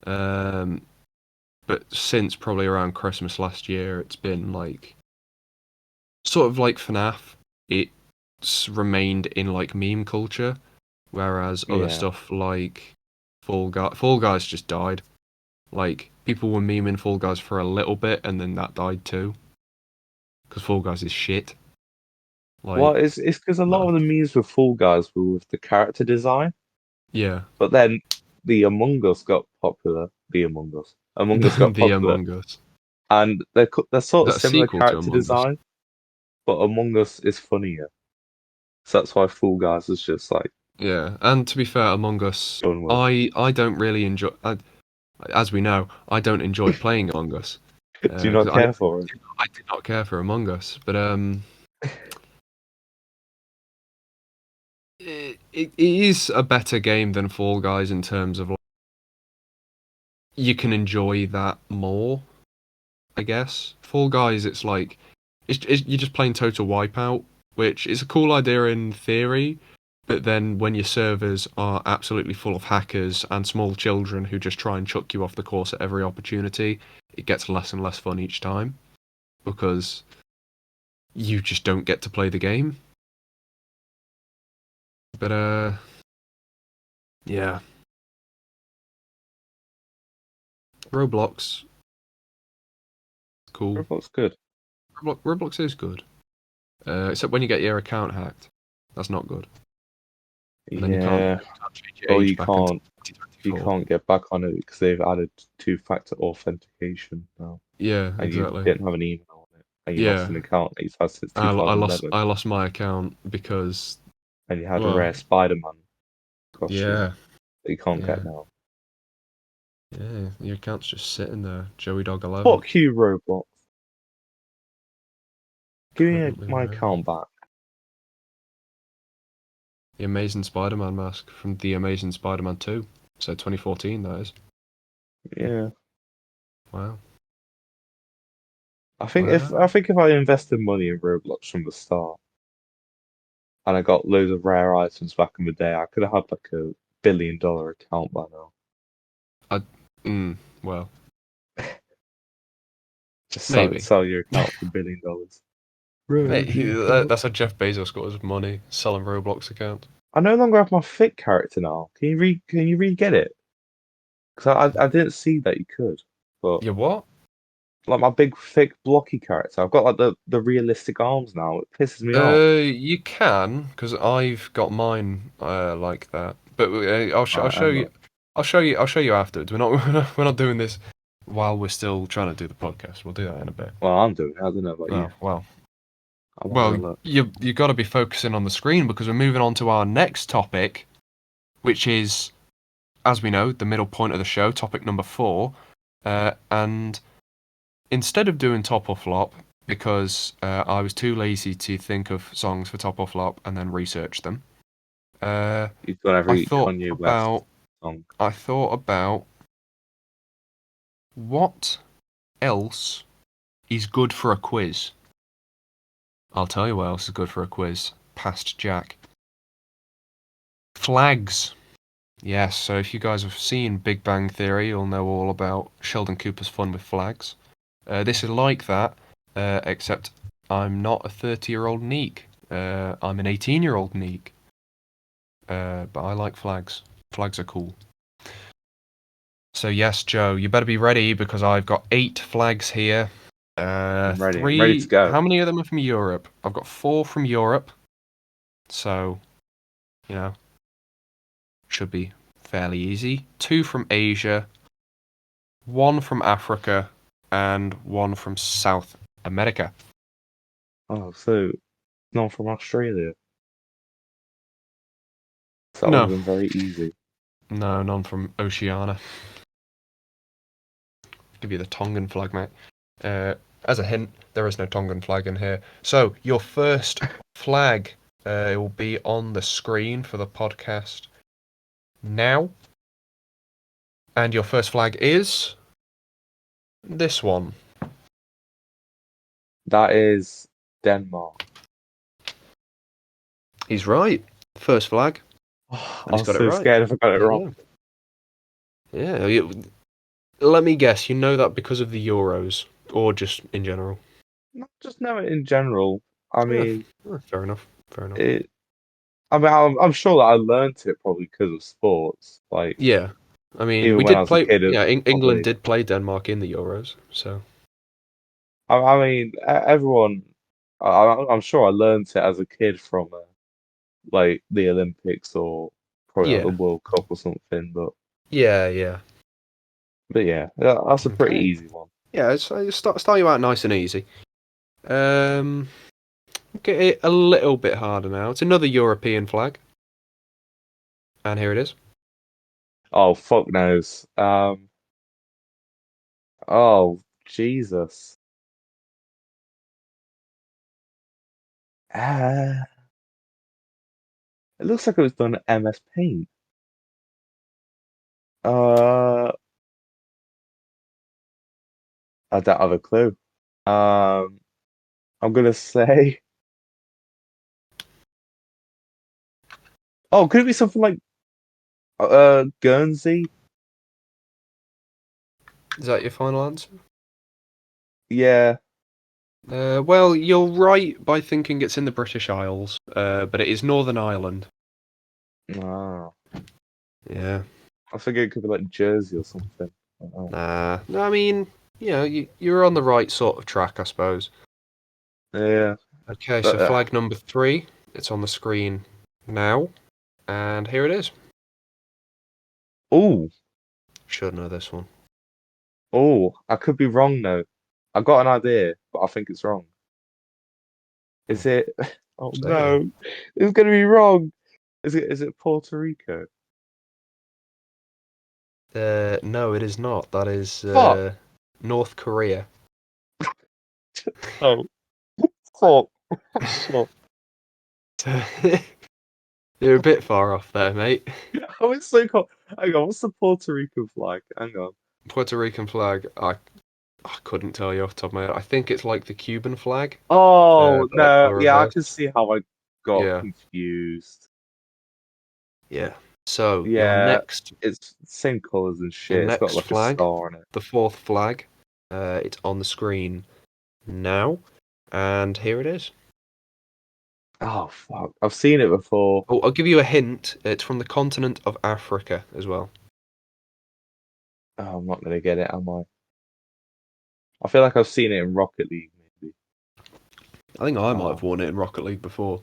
S1: Um, but since probably around Christmas last year, it's been like sort of like FNAF. It's remained in like meme culture, whereas other
S2: Yeah.
S1: stuff like Fall Guys just died. Like people were memeing Fall Guys for a little bit, and then that died too, because Fall Guys is shit.
S2: Well,
S1: Like
S2: it's because a lot
S1: no,
S2: of the memes with Fall Guys were with the character design,
S1: yeah,
S2: but then the Among Us got popular. The Among Us got
S1: the
S2: popular,
S1: Among Us.
S2: and they're
S1: Is
S2: sort of
S1: that a
S2: similar
S1: sequel to
S2: character
S1: Among Us?
S2: design, but Among Us is funnier. So that's why Fall Guys is just like
S1: Yeah, and to be fair, Among Us,
S2: done with.
S1: I don't really enjoy. As we know, I don't enjoy playing Among Us
S2: Do you
S1: because
S2: not care for it?
S1: I did not care for Among Us. But it is a better game than Fall Guys in terms of like, you can enjoy that more. I guess. Fall Guys, it's like you're just playing total wipeout, which is a cool idea in theory, but then when your servers are absolutely full of hackers and small children who just try and chuck you off the course at every opportunity, it gets less and less fun each time because you just don't get to play the game. But yeah, Roblox, cool.
S2: Roblox good.
S1: Roblox is good, except when you get your account hacked. That's not good. And then
S2: Yeah,
S1: you can't change your
S2: or
S1: age back until
S2: you
S1: 2024.
S2: can't get back on it because they've added two-factor authentication now,
S1: Yeah,
S2: and you
S1: exactly.
S2: didn't have an email on it, and you lost
S1: Yeah,
S2: an account that you've had since
S1: I lost
S2: 2011,
S1: I lost my account because
S2: and you had a
S1: well,
S2: rare Spider-Man costume
S1: yeah,
S2: that you can't
S1: yeah,
S2: get now.
S1: yeah. Your account's just sitting there. Joey Dog 11.
S2: Fuck you, Roblox. Give me
S1: Currently
S2: my
S1: running.
S2: account back.
S1: The Amazing Spider-Man mask from the Amazing Spider-Man 2. So 2014, that is.
S2: Yeah,
S1: Wow.
S2: I
S1: Wow.
S2: think if I invested money in Roblox from the start, and I got loads of rare items back in the day, I could have had like $1 billion account by now.
S1: I. Mm, well,
S2: Just
S1: maybe.
S2: sell your account for $1 billion.
S1: Mate,
S2: Roblox.
S1: that's how Jeff Bezos got his money, selling Roblox accounts.
S2: I no longer have my thick character now. Can you re-get it? Because I didn't see that you could. But
S1: You what?
S2: like my big thick blocky character, I've got like the realistic arms now. It pisses me off.
S1: You can, because I've got mine like that. But I'll
S2: Right,
S1: show
S2: hang
S1: you.
S2: on.
S1: I'll show you afterwards. We're not doing this while we're still trying to do the podcast. We'll do that in a bit.
S2: Well, I'm doing it. I don't know about you.
S1: Oh well.
S2: I'm having
S1: Well,
S2: a look.
S1: you got to be focusing on the screen because we're moving on to our next topic, which is, as we know, the middle point of the show, topic number 4. And instead of doing top or flop, because I was too lazy to think of songs for top or flop and then research them, uh,
S2: You've got
S1: I
S2: every
S1: thought
S2: Kanye West
S1: about
S2: song.
S1: I thought about what else is good for a quiz. I'll tell you what else is good for a quiz. Past Jack. Flags. Yes, so if you guys have seen Big Bang Theory, you'll know all about Sheldon Cooper's fun with flags. This is like that, except I'm not a 30-year-old neek. I'm an 18-year-old neek. But I like flags. Flags are cool. So yes, Joe, you better be ready because I've got 8 flags here.
S2: I'm ready. I'm ready to
S1: 3.
S2: go.
S1: How many of them are from Europe? I've got 4 from Europe. So, you know, should be fairly easy. 2 from Asia, 1 from Africa, and 1 from South America.
S2: Oh, so none from Australia. So that would have
S1: No,
S2: been very easy.
S1: no, none from Oceania. Give you the Tongan flag, mate. As a hint, there is no Tongan flag in here. So your first flag will be on the screen for the podcast now, and your first flag is this one.
S2: That is Denmark.
S1: He's right. First flag,
S2: I
S1: and he's
S2: was
S1: got it
S2: so
S1: right.
S2: scared if I got it
S1: There
S2: wrong.
S1: you go. Yeah. Let me guess. You know that because of the Euros, or just in general.
S2: Not just know it in general. I
S1: Yeah,
S2: mean,
S1: fair enough. Fair enough.
S2: it. I mean, I'm sure that I learned it probably because of sports. Like
S1: Yeah. I mean,
S2: even
S1: we
S2: when I
S1: did
S2: was a
S1: play.
S2: kid, it
S1: Yeah,
S2: was
S1: England
S2: probably.
S1: did play Denmark in the Euros. So
S2: I mean, everyone. I'm sure I learned it as a kid from like the Olympics or probably like the
S1: yeah,
S2: World Cup or something.
S1: yeah.
S2: But yeah, that's a pretty
S1: Okay.
S2: easy one.
S1: Yeah, it's start you out nice and easy. Um, get it a little bit harder now. It's another European flag, and here it is.
S2: Oh fuck knows. Oh Jesus. Ah, it looks like it was done at MS Paint. Uh, I don't have a clue. I'm gonna say. Oh, could it be something like Guernsey?
S1: Is that your final answer?
S2: Yeah.
S1: Well, you're right by thinking it's in the British Isles, but it is Northern Ireland.
S2: Ah,
S1: Yeah.
S2: I figured it could be like Jersey or something. I don't know.
S1: Nah. I mean, you're on the right sort of track, I suppose.
S2: Yeah.
S1: Okay, so
S2: But,
S1: flag number 3. It's on the screen now, and here it is.
S2: oh,
S1: Should know this one.
S2: oh, I could be wrong though. I got an idea, but I think it's wrong. Is it? Oh
S1: Say it.
S2: no, it's gonna be wrong. Is it Puerto Rico?
S1: No, it is not. That is
S2: Fuck.
S1: North Korea.
S2: Oh, fuck. Fuck.
S1: You're a bit far off there, mate.
S2: I was so cold. Hang on, what's the Puerto Rican flag? Hang on.
S1: Puerto Rican flag. I couldn't tell you off the top of my head. I think it's like the Cuban flag,
S2: Oh
S1: but like the
S2: no, yeah, I
S1: reverse.
S2: can see how I got
S1: Yeah,
S2: confused.
S1: yeah. So
S2: Yeah, it's same colours and
S1: your
S2: shit. It's got
S1: next
S2: like a
S1: flag,
S2: star on it.
S1: the fourth flag. It's on the screen now, and here it is.
S2: Oh fuck, I've seen it before.
S1: Oh, I'll give you a hint. It's from the continent of Africa as well.
S2: Oh, I'm not gonna get it, am I? I feel like I've seen it in Rocket League, maybe.
S1: I think I might have
S2: Oh,
S1: won it in Rocket League before.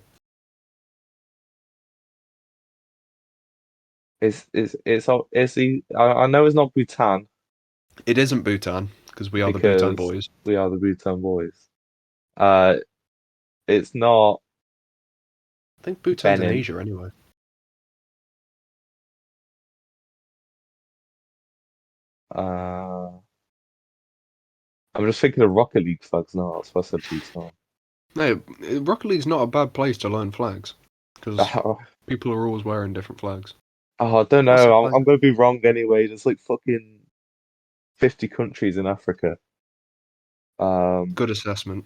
S2: I know it's not Bhutan
S1: It isn't Bhutan because we are the Bhutan
S2: because
S1: boys.
S2: we are the Bhutan boys. Uh, it's not
S1: I think Bhutan's in
S2: Benin.
S1: Asia anyway.
S2: Uh, I'm just thinking of Rocket League flags now. That's why I said Bhutan.
S1: No, Rocket League's not a bad place to learn flags because
S2: Oh,
S1: people are always wearing different flags.
S2: I don't
S1: What's the
S2: know. I'm
S1: flag?
S2: gonna be wrong anyway. There's like fucking 50 countries in Africa. Um,
S1: Good assessment.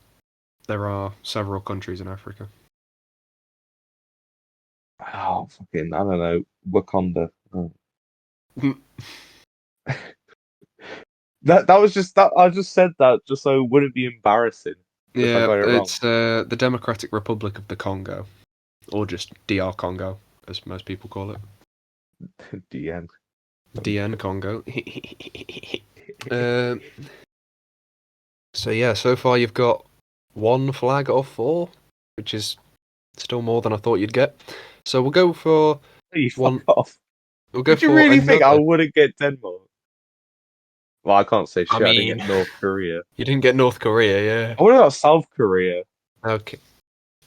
S1: There are several countries in Africa.
S2: oh fucking, I don't know. Wakanda. Oh. That was just that. I just said that just so it wouldn't be embarrassing if I
S1: Yeah,
S2: got it wrong.
S1: it's the Democratic Republic of the Congo, or just DR Congo, as most people call it.
S2: DN.
S1: DN Congo. uh, so yeah, so far you've got one flag of 4, which is still more than I thought you'd get. So we'll go for
S2: You fuck
S1: one.
S2: off.
S1: We'll go
S2: Did you
S1: for
S2: really think I
S1: another.
S2: wouldn't get Denmark? Well, I can't say
S1: I
S2: shit. I didn't
S1: mean,
S2: get North Korea.
S1: you didn't get North Korea, yeah.
S2: I would have got South Korea.
S1: Okay.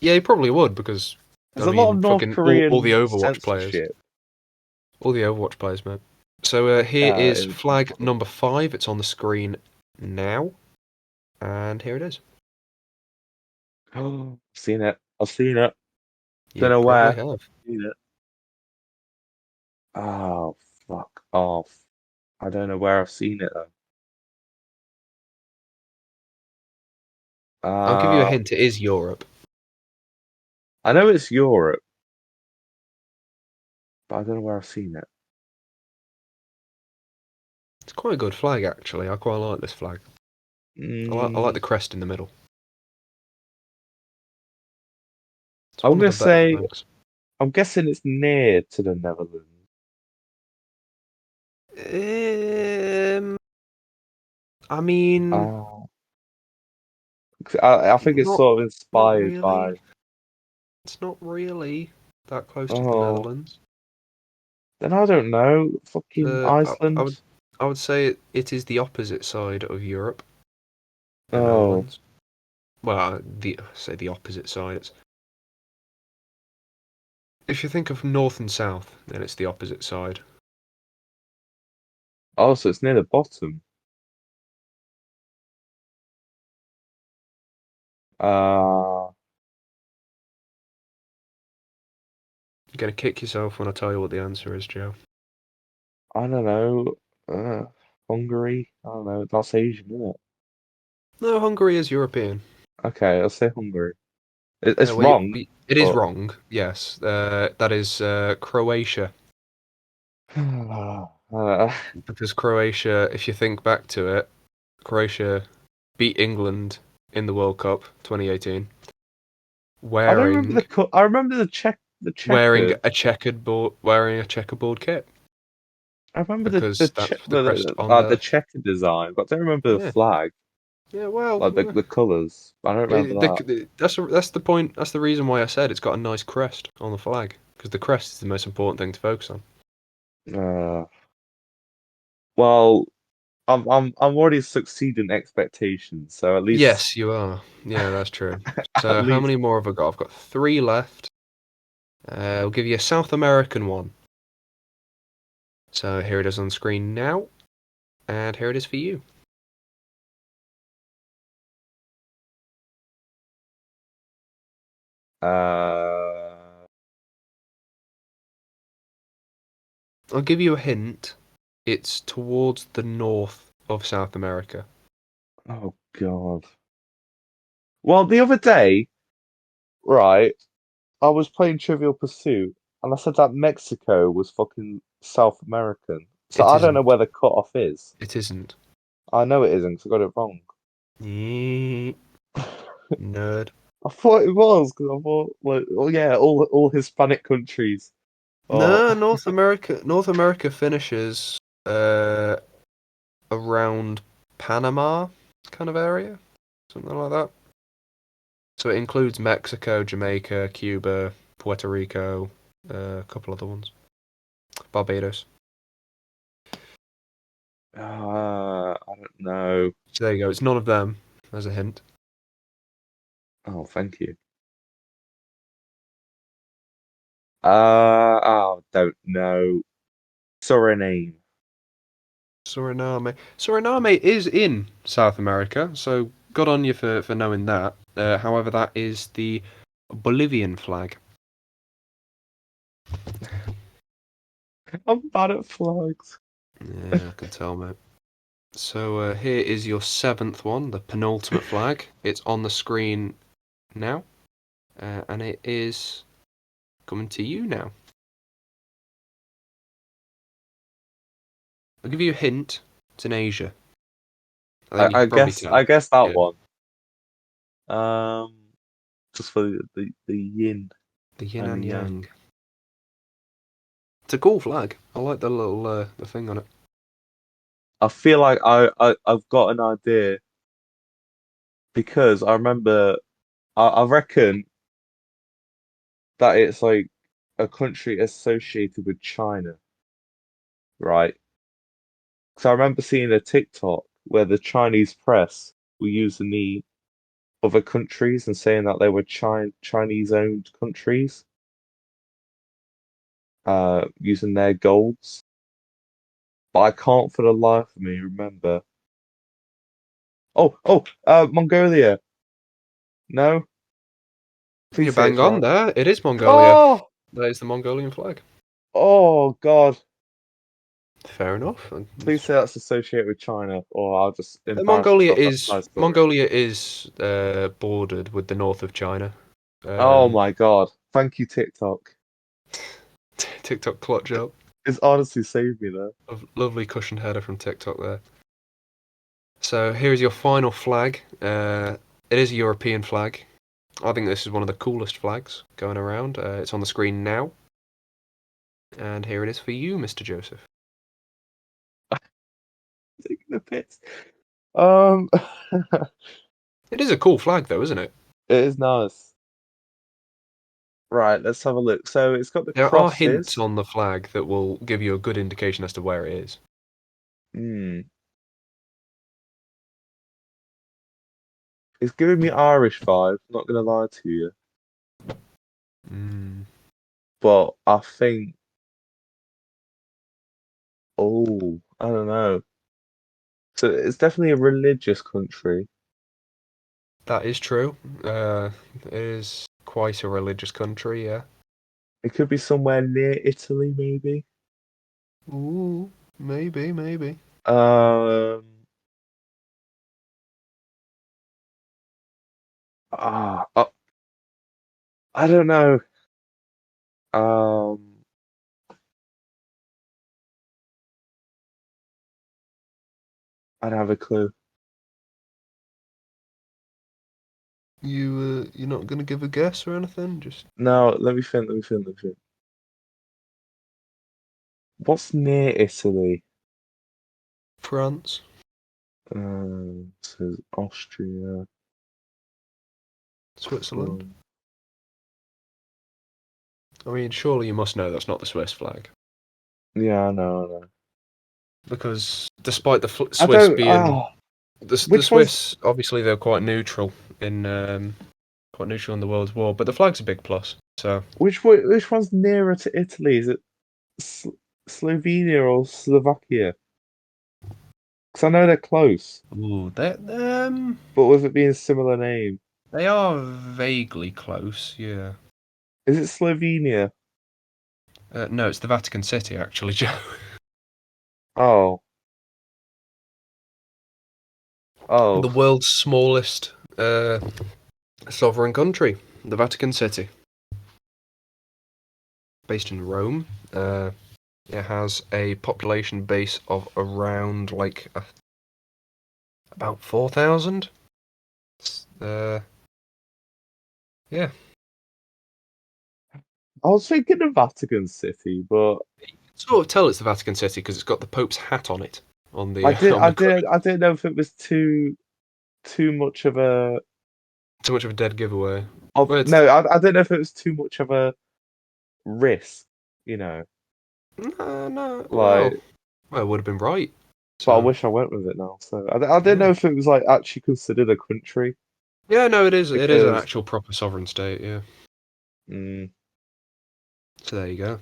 S1: Yeah, you probably would because
S2: There's
S1: I
S2: a lot
S1: mean,
S2: of North
S1: fucking all the
S2: Korean
S1: Overwatch players,
S2: censorship
S1: mate. So here is
S2: in the
S1: flag
S2: country.
S1: number 5. It's on the screen now, and here it is.
S2: Oh, seen it. I've seen it.
S1: You
S2: Don't know
S1: probably
S2: where.
S1: have.
S2: Seen it. Oh, fuck off. I don't know where I've seen it though.
S1: I'll give you a
S2: Uh,
S1: hint. It is Europe.
S2: I know it's Europe, but I don't know where I've seen it.
S1: It's quite a good flag, actually. I quite like this flag. I like
S2: Mm,
S1: the crest in the middle. It's
S2: I'm
S1: one of
S2: gonna
S1: the better
S2: say
S1: flags.
S2: I'm guessing it's near to the Netherlands.
S1: Um, I mean,
S2: Uh, I think it's
S1: not
S2: sort of
S1: not
S2: inspired by.
S1: really. It's not really that close to the
S2: Oh,
S1: Netherlands.
S2: then I don't know. Fucking
S1: I would
S2: Iceland.
S1: say it is the opposite side of Europe, the
S2: Oh,
S1: Netherlands. Well, say the opposite side. If you think of north and south, then it's the opposite side.
S2: oh, so it's near the bottom. Uh,
S1: You're gonna kick yourself when I tell you what the answer is, Joe.
S2: I don't know. Uh, Hungary. I don't know. That's Asian, isn't it?
S1: No, Hungary is European.
S2: Okay, I'll say Hungary. It's
S1: Well,
S2: wrong,
S1: it is
S2: but
S1: wrong. Yes, that is Croatia.
S2: uh,
S1: Because Croatia, if you think back to it, Croatia beat England in the World Cup 2018,
S2: I don't remember
S1: wearing
S2: I remember the checkered.
S1: wearing a checkerboard kit
S2: I remember
S1: because that's the crest on
S2: the
S1: their.
S2: checkered design, but I don't remember the
S1: Yeah,
S2: flag,
S1: yeah. Well,
S2: like the colours. I don't remember that.
S1: that's the point. That's the reason why I said it's got a nice crest on the flag because the crest is the most important thing to focus on.
S2: Uh, well, I'm already succeeding expectations, so
S1: Yes, you are. Yeah, that's true.
S2: at
S1: So how
S2: least
S1: many more have I got? I've got three left. I'll give you a South American one. So here it is on screen now, and here it is for you.
S2: uh
S1: I'll give you a hint. It's towards the north of South America.
S2: oh God. Well, the other day, right, I was playing Trivial Pursuit, and I said that Mexico was fucking South American. So
S1: It
S2: I don't know
S1: isn't.
S2: where the cutoff is.
S1: It isn't.
S2: I know it isn't 'cause I got it wrong.
S1: Nerd.
S2: I thought it was because I thought, like, oh yeah, all Hispanic countries. Oh,
S1: No, North America. North America finishes uh, around Panama kind of area, something like that. So it includes Mexico, Jamaica, Cuba, Puerto Rico, a couple other ones, Barbados.
S2: I don't know.
S1: So there you go. It's none of them. As a hint.
S2: Oh, thank you. Don't know. Suriname.
S1: Suriname. Suriname is in South America, so good on you for knowing that. However, that is the Bolivian flag.
S2: I'm bad at flags.
S1: Yeah, I can tell, mate. So here is your seventh one, the penultimate flag. It's on the screen now, and it is coming to you now. I'll give you a hint. It's in Asia. I think you could probably
S2: I
S1: tell.
S2: guess that
S1: Yeah,
S2: one. Um, just for the yin
S1: the yin
S2: and the
S1: and
S2: yang.
S1: yang. It's a cool flag. I like the little the thing on it.
S2: I feel like I've got an idea because I remember I reckon that it's like a country associated with China, right? So I remember seeing a TikTok where the Chinese press were using the other countries and saying that they were Chinese owned countries, using their golds. But I can't for the life of me remember. Mongolia. No,
S1: You're
S2: please say
S1: bang
S2: it's
S1: on
S2: right.
S1: there. It is Mongolia.
S2: Oh,
S1: That is the Mongolian flag.
S2: oh God.
S1: Fair enough.
S2: Please say that's associated with China, or I'll just embarrass
S1: Mongolia
S2: myself. That's a
S1: is
S2: side story.
S1: Mongolia is bordered with the north of China.
S2: Oh
S1: Um,
S2: my God. Thank you, TikTok.
S1: TikTok clutch up.
S2: It's honestly saved me there.
S1: Lovely cushioned header from TikTok there. So here is your final flag. It is a European flag. I think this is one of the coolest flags going around. It's on the screen now, and here it is for you, Mr. Joseph.
S2: Taking the piss. Um,
S1: It is a cool flag, though, isn't it?
S2: it is nice. Right, let's have a look. So it's got the
S1: There are hints
S2: crosses.
S1: on the flag that will give you a good indication as to where it is.
S2: Hmm. It's giving me Irish vibes, not gonna lie to you.
S1: Mm,
S2: But I think, oh, I don't know. So it's definitely a religious country.
S1: that is true. It is quite a religious country, yeah.
S2: It could be somewhere near Italy, maybe.
S1: Ooh, maybe, maybe.
S2: Um, Ah, I don't know. Um, I don't have a clue.
S1: You're not gonna give a guess or anything? Just
S2: No, let me think. Let me think. What's near Italy?
S1: France.
S2: Says Austria.
S1: Switzerland.
S2: Um,
S1: I mean, surely you must know that's not the Swiss flag.
S2: yeah, I know, I know.
S1: Because despite the
S2: I
S1: Swiss
S2: don't.
S1: being the
S2: Which one's
S1: Swiss, obviously they're quite neutral in the World War, but the flag's a big plus. So,
S2: which one's nearer to Italy? Is it Sl Slovenia or Slovakia? Because I know they're close,
S1: ooh,
S2: but with it being a similar name,
S1: they are vaguely close. Yeah.
S2: is it Slovenia?
S1: No, it's the Vatican City actually, Joe.
S2: Oh,
S1: The
S2: oh.
S1: world's smallest sovereign country, the Vatican City, based in Rome. It has a population base of around about 4,000. Uh, yeah,
S2: I was thinking of Vatican City, but
S1: sort of tell it's the Vatican City because it's got the Pope's hat on it on the on the cover.
S2: I didn't know if it was too much of a
S1: Too much of a dead giveaway.
S2: of
S1: Well,
S2: no, I didn't know if it was too much of a risk, you know,
S1: no, no.
S2: like.
S1: Well, it would have been right.
S2: But I
S1: So
S2: wish I went with it now. So I didn't
S1: yeah,
S2: know if it was like actually considered a country
S1: yeah. No, it is. It is an
S2: because
S1: actual proper sovereign state. Yeah.
S2: mm,
S1: So there you go.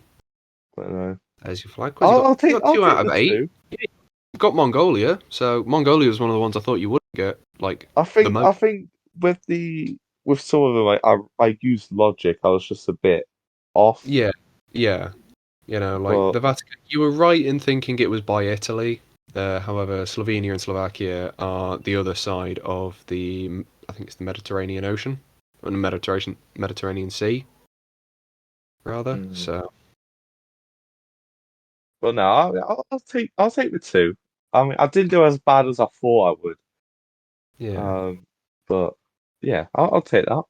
S2: I don't know.
S1: There's your flag quiz. You got
S2: I'll
S1: two
S2: take
S1: out of
S2: the
S1: eight.
S2: two.
S1: You've got Mongolia. So Mongolia was one of the ones I thought you wouldn't get. Like the most.
S2: I think with some of them I used logic. I was just a bit off,
S1: Yeah, yeah. You know, like
S2: but
S1: the Vatican. You were right in thinking it was by Italy. However, Slovenia and Slovakia are the other side of I think it's the Mediterranean Ocean, or the Mediterranean Sea, rather.
S2: mm,
S1: So
S2: but no, I'll take the two. I mean, I didn't do as bad as I thought I would.
S1: yeah,
S2: Um, but yeah, I'll take that.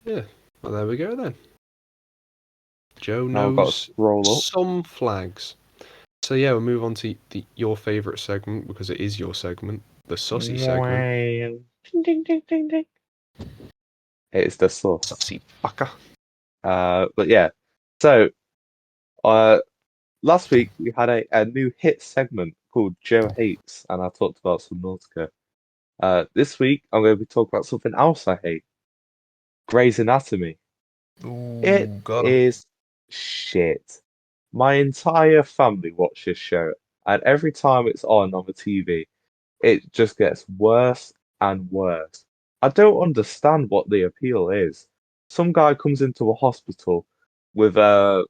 S1: yeah. Well, there we go then. Joe
S2: Now I've got to
S1: knows
S2: scroll up.
S1: some flags. So yeah, we'll move on to your favourite segment because it is your segment, the sussy segment.
S2: Ding, ding, ding, ding, ding. It's the sauce.
S1: Sussy fucker.
S2: But yeah. So uh, last week we had a new hit segment called Joe Hates, and I talked about Subnautica. This week I'm going to be talking about something else I hate: Grey's Anatomy. It
S1: Ooh, got him.
S2: is shit. My entire family watch this show, and every time it's on the TV, it just gets worse and worse. I don't understand what the appeal is. Some guy comes into a hospital with a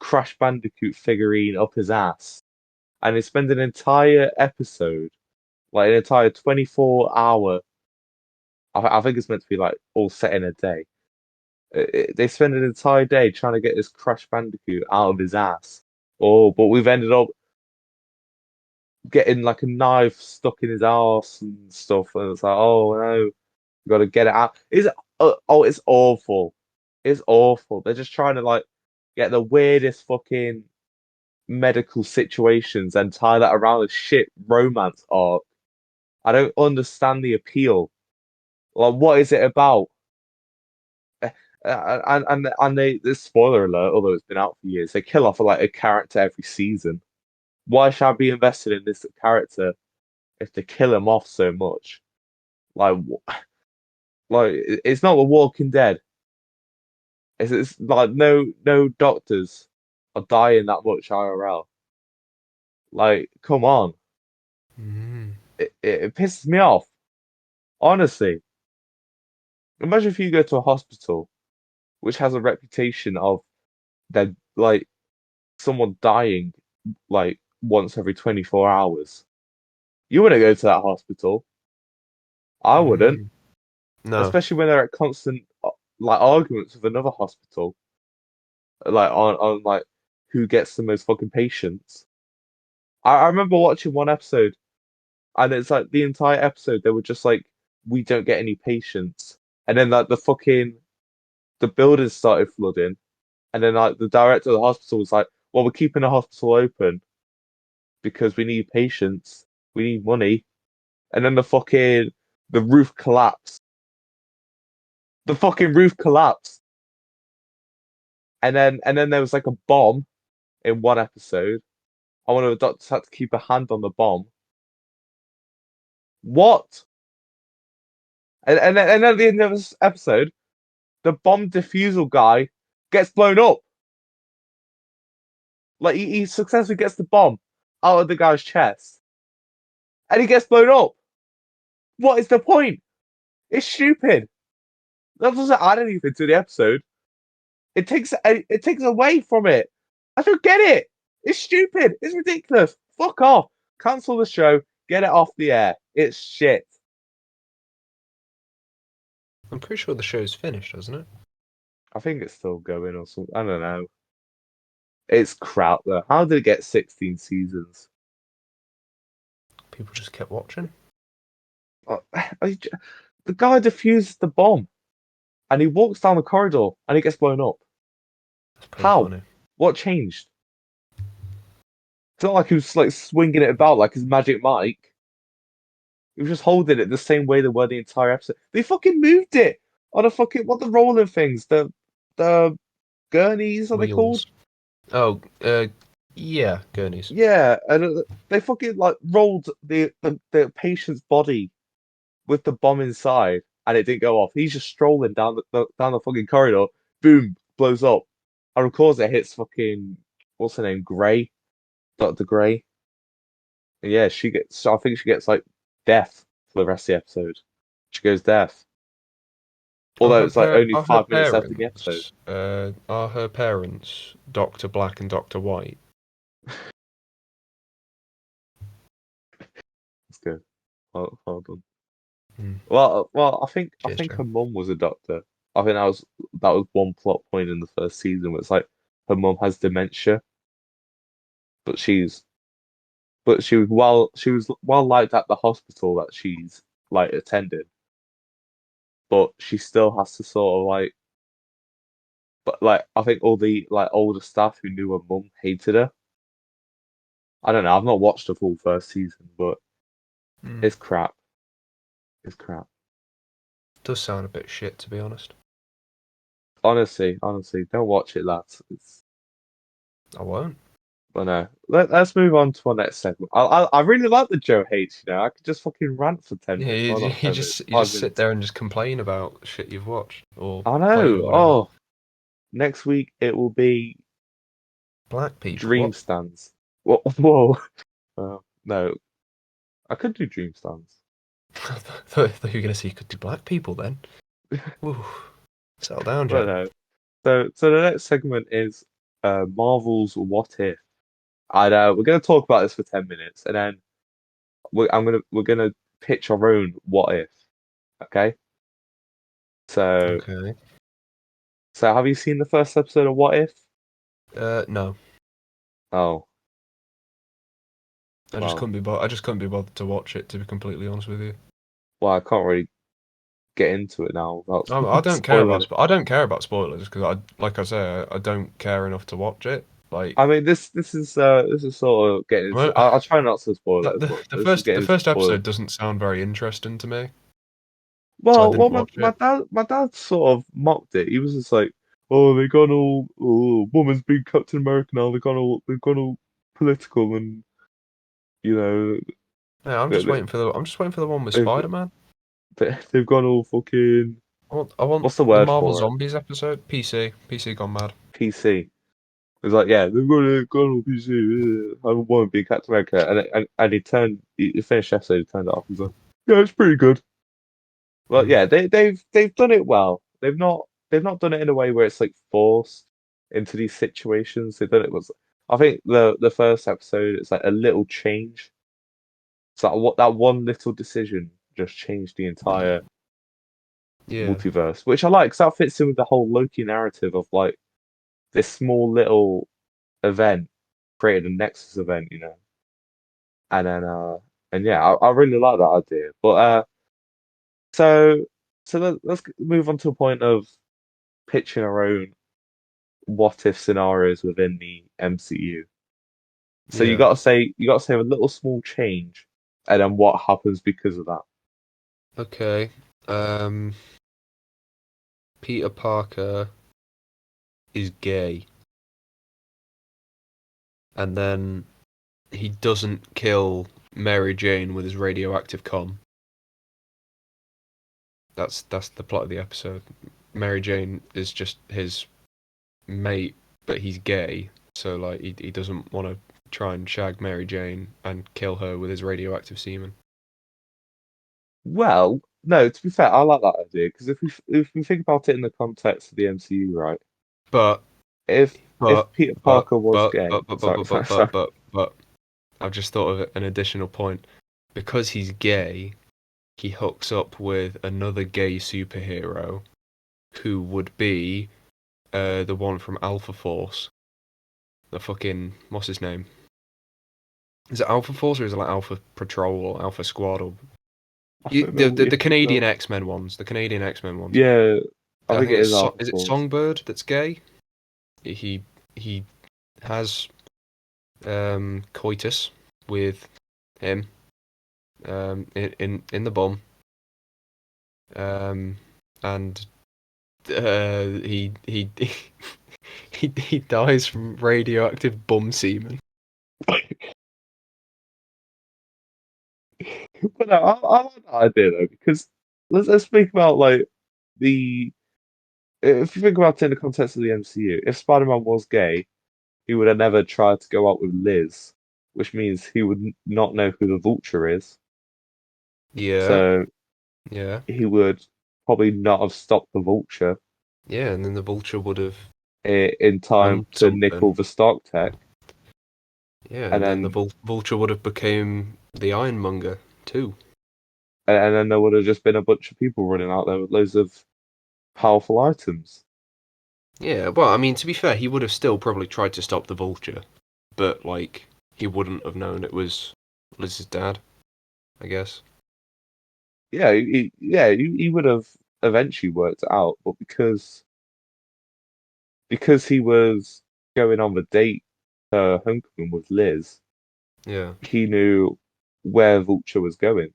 S2: Crash Bandicoot figurine up his ass, and they spend an entire episode, like an entire 24-hour. I think it's meant to be like all set in a day. They spend an entire day trying to get this Crash Bandicoot out of his ass. Oh, but we've ended up getting like a knife stuck in his ass and stuff, and it's like, oh no, you got to get it out. Is oh, it's awful. It's awful. They're just trying to like get the weirdest fucking medical situations and tie that around a shit romance arc. I don't understand the appeal. Like, what is it about? And they this spoiler alert, although it's been out for years, they kill off like a character every season. Why should I be invested in this character if they kill him off so much? Like, like it's not The Walking Dead. It's like no doctors are dying that much IRL. Like, come on,
S1: Mm.
S2: it pisses me off. Honestly, imagine if you go to a hospital which has a reputation of that like someone dying like once every 24 hours. You wouldn't go to that hospital. I wouldn't,
S1: No.
S2: especially when they're at constant like arguments with another hospital, like on like who gets the most fucking patients. I remember watching one episode, and it's like the entire episode they were just like, we don't get any patients, and then like the buildings started flooding, and then like the director of the hospital was like, well, we're keeping the hospital open because we need patients, we need money, and then the roof collapsed. The fucking roof collapsed. And then there was like a bomb in one episode. And one of the doctors had to keep a hand on the bomb. What? And then at the end of this episode, the bomb defusal guy gets blown up. Like he successfully gets the bomb out of the guy's chest. And he gets blown up. What is the point? It's stupid. That doesn't add anything to the episode. It takes away from it. I don't get it. It's stupid. It's ridiculous. Fuck off. Cancel the show. Get it off the air. It's shit.
S1: I'm pretty sure the show's finished, hasn't it?
S2: I think it's still going or something. I don't know. It's crap though. How did it get 16 seasons?
S1: People just kept watching.
S2: Uh, The guy defuses the bomb and he walks down the corridor and he gets blown up.
S1: That's pretty
S2: How?
S1: funny.
S2: What changed? It's not like he was like swinging it about like his magic mic. He was just holding it the same way they were the entire episode. They fucking moved it on a fucking what the rolling things, the gurneys are they called?
S1: Wheels. Oh, yeah, gurneys.
S2: Yeah, and they fucking like rolled the patient's body with the bomb inside, and it didn't go off. He's just strolling down the fucking corridor. Boom, blows up. And of course, it hits fucking what's her name, Gray, Dr. Gray. And yeah, she gets. I think she gets like death for the rest of the episode. She goes deaf. Although it's like only
S1: Are her
S2: 5 minutes left in the episode.
S1: parents are her parents Doctor Black and Doctor White?
S2: It's good. Well done.
S1: Hmm.
S2: Well, I
S1: Cheers,
S2: think
S1: Joe.
S2: her mum was a doctor. I think that was one plot point in the first season where it's like her mum has dementia, but she was well liked at the hospital that she's like attending, but she still has to sort of like, but like I think all the like older staff who knew her mum hated her. I don't know. I've not watched the full first season, but
S1: Hmm.
S2: it's crap. It's crap.
S1: Does sound a bit shit, to be honest.
S2: Honestly, don't watch it, lads.
S1: I won't.
S2: But no. Let's move on to our next segment. I really like the Joe hates. I could just fucking rant for 10 minutes.
S1: Yeah,
S2: Well, not
S1: you
S2: 10 minutes,
S1: just
S2: 5 minutes.
S1: sit there and just complain about shit you've watched or
S2: I
S1: played or
S2: know.
S1: whatever.
S2: Oh, next week it will be
S1: Black people.
S2: dream
S1: What?
S2: stands. Whoa. No, I could do dream stands.
S1: I thought you were gonna say you could do black people then. Ooh, settle down,
S2: But
S1: Joe.
S2: no. So the next segment is Marvel's What If. And we're going to talk about this for 10 minutes, and then we're gonna pitch our own What If. Okay. So
S1: Okay.
S2: so have you seen the first episode of What If?
S1: No.
S2: Oh,
S1: I just
S2: well,
S1: couldn't be I just couldn't be bothered to watch it, to be completely honest with you.
S2: well, I can't really get into it now without
S1: I don't care
S2: spoiling
S1: about
S2: it.
S1: I don't care about spoilers because like I say, I don't care enough to watch it. Like,
S2: I mean, this is sort of getting into.
S1: well,
S2: I'll try not to spoil it as
S1: the
S2: much.
S1: the
S2: This is
S1: first the
S2: getting into
S1: first episode
S2: spoiler.
S1: doesn't sound very interesting to me, so I
S2: Well,
S1: didn't
S2: my,
S1: watch
S2: my
S1: it.
S2: dad my dad sort of mocked it. He was just like, "Oh, they gone all woman's been Captain America now. They've gone all political and you know
S1: Yeah,
S2: they, they,
S1: I'm just waiting for the one with
S2: they've
S1: Spider-Man.
S2: they've gone all fucking
S1: I want
S2: what's the
S1: the
S2: word
S1: Marvel
S2: for it?
S1: Zombies episode. PC gone mad.
S2: PC. It's like, yeah, they've gone all PC. I want to be Captain America, and he finished the episode, he turned it off. He's like, yeah, it's pretty good. Well,
S1: Mm.
S2: yeah, they've done it well. They've not done it in a way where it's like forced into these situations. They've done it was I think the first episode it's like a little change. It's like what that one little decision just change the entire
S1: Yeah.
S2: multiverse, which I like because that fits in with the whole Loki narrative of like this small little event created a Nexus event, and then and yeah, I really like that idea. But so let's move on to a point of pitching our own what if scenarios within the MCU. So
S1: Yeah.
S2: you gotta say a little small change, and then what happens because of that.
S1: Okay. Um, Peter Parker is gay, and then he doesn't kill Mary Jane with his radioactive com. That's the plot of the episode. Mary Jane is just his mate, but he's gay, so like he doesn't want to try and shag Mary Jane and kill her with his radioactive semen.
S2: Well, no, to be fair, I like that idea because if we think about it in the context of the MCU, right?
S1: But
S2: If
S1: but
S2: if Peter
S1: but
S2: Parker was
S1: but
S2: gay,
S1: but but but
S2: sorry,
S1: but
S2: sorry,
S1: but
S2: sorry.
S1: but but but I've just thought of an additional point. Because he's gay, he hooks up with another gay superhero who would be the one from Alpha Force. The fucking what's his name? Is it Alpha Force or is it like Alpha Patrol or Alpha Squad or
S2: I don't know
S1: the
S2: if you
S1: Canadian
S2: know.
S1: X Men ones? The Canadian X Men ones.
S2: Yeah, I
S1: I
S2: think
S1: think
S2: it
S1: it's
S2: is Alpha
S1: is it
S2: Force.
S1: Songbird that's gay? He has coitus with him in the bum um and he he dies from radioactive bum semen.
S2: But no, I like that idea though because let's speak about like the if you think about it in the context of the MCU, if Spider-Man was gay, he would have never tried to go out with Liz, which means he would not know who the Vulture is.
S1: Yeah,
S2: So
S1: yeah,
S2: he would probably not have stopped the Vulture
S1: yeah, and then the vulture would have
S2: in time
S1: done
S2: to
S1: something.
S2: nickel the Stark tech,
S1: Yeah,
S2: and
S1: and then the
S2: then
S1: vulture would have became the Ironmonger too.
S2: and then there would have just been a bunch of people running out there with loads of powerful items.
S1: Yeah, well, I mean, to be fair, he would have still probably tried to stop the vulture, but like he wouldn't have known it was Liz's dad, I guess.
S2: Yeah, he would have eventually worked it out, but because he was going on the date homecoming with Liz,
S1: Yeah,
S2: he knew where Vulture was going.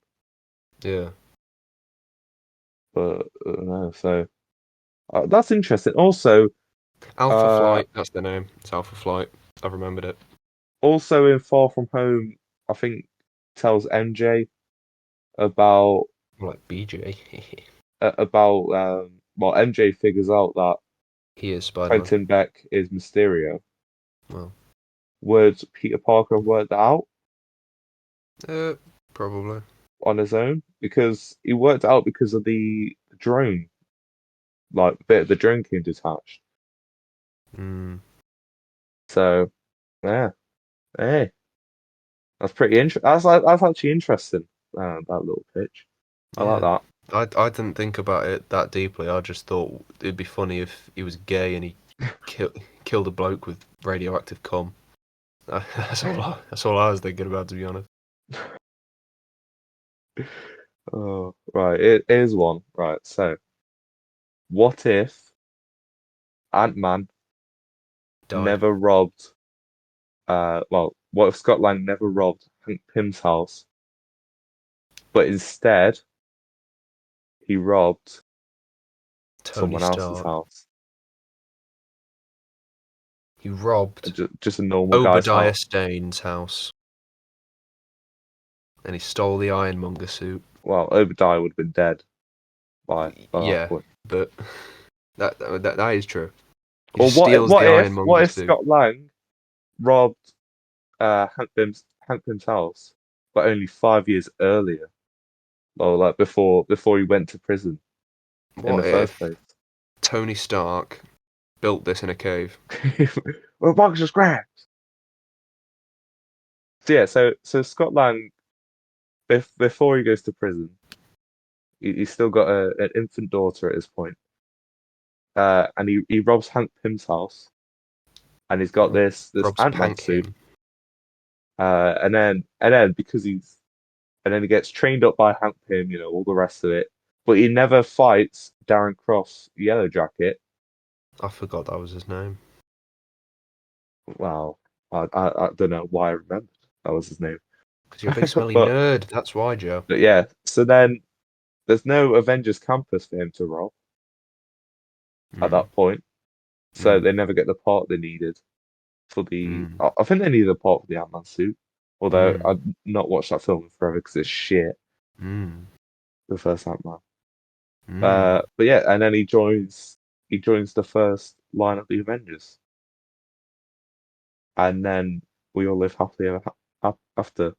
S1: yeah.
S2: But no, so that's interesting. Also,
S1: Alpha
S2: uh,
S1: Flight, that's the name. It's Alpha Flight. I've remembered it.
S2: also in Far From Home, I think tells MJ about
S1: More like BJ.
S2: well, MJ figures out that
S1: He is Spider-Man.
S2: Quentin Beck is Mysterio.
S1: Well,
S2: Would Peter Parker work that out
S1: uh, probably.
S2: on his own? Because he worked it out because of the drone, like bit of the drone came detached.
S1: Mm,
S2: So yeah, hey, that's pretty interesting. That's actually interesting. That little pitch. I like
S1: yeah.
S2: that.
S1: I didn't think about it that deeply. I just thought it'd be funny if he was gay and he kill, killed a bloke with radioactive cum. That's all I was thinking about, to be honest.
S2: Oh, right. It is one. Right. So, what if Ant-Man
S1: Died.
S2: never robbed? Well, what if Scott Lang never robbed Hank Pym's house, but instead he robbed
S1: Tony
S2: someone else's
S1: Stark.
S2: house,
S1: He robbed
S2: just a normal guy's
S1: Obadiah
S2: house?
S1: Stane's house and he stole the Ironmonger suit.
S2: Well, Obadiah would have been dead by that
S1: Yeah,
S2: point.
S1: but that is true. He
S2: Or
S1: just steals the
S2: what
S1: Ironmonger
S2: if
S1: suit.
S2: Scott Lang robbed Hank Pym's house, but only 5 years earlier, or like before he went to prison in the
S1: What
S2: first
S1: if
S2: place?
S1: Tony Stark built this in a cave?
S2: Well, box of scraps. So yeah, so Scott Lang, before he goes to prison, He's still got an infant daughter at this point. And he robs Hank Pym's house, and he's got this
S1: Rob's
S2: Ant-Man suit.
S1: Pankin.
S2: And then and then he gets trained up by Hank Pym, all the rest of it. But he never fights Darren Cross, Yellow Jacket.
S1: I forgot that was his name.
S2: Well, I don't know why I remembered that was his name.
S1: Because you're a big smelly
S2: but
S1: nerd. That's why, Joe.
S2: but yeah, so then there's no Avengers campus for him to rob at
S1: Mm,
S2: that point. So
S1: mm,
S2: they never get the part they needed for the.
S1: mm,
S2: I think they needed a part for the Ant-Man suit. Although
S1: mm,
S2: I've not watched that film in forever because it's shit.
S1: mm,
S2: The first Ant-Man.
S1: mm.
S2: But yeah, and then he joins the first line of the Avengers, and then we all live happily ever after.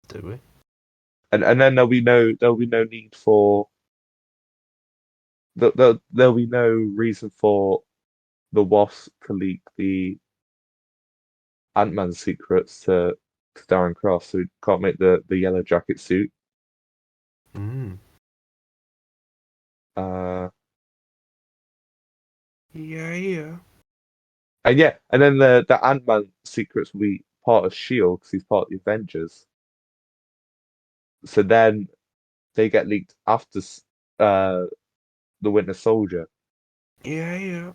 S1: Do we?
S2: And then there'll be no need for there'll be no reason for the Wasp to leak the Ant-Man secrets to Darren Cross, who can't make the Yellow Jacket suit.
S1: Mm.
S2: Uh,
S1: Yeah, yeah.
S2: and yeah, and then the Ant-Man secrets will be part of Shield because he's part of the Avengers. So then they get leaked after uh the Winter Soldier.
S1: Yeah, yeah.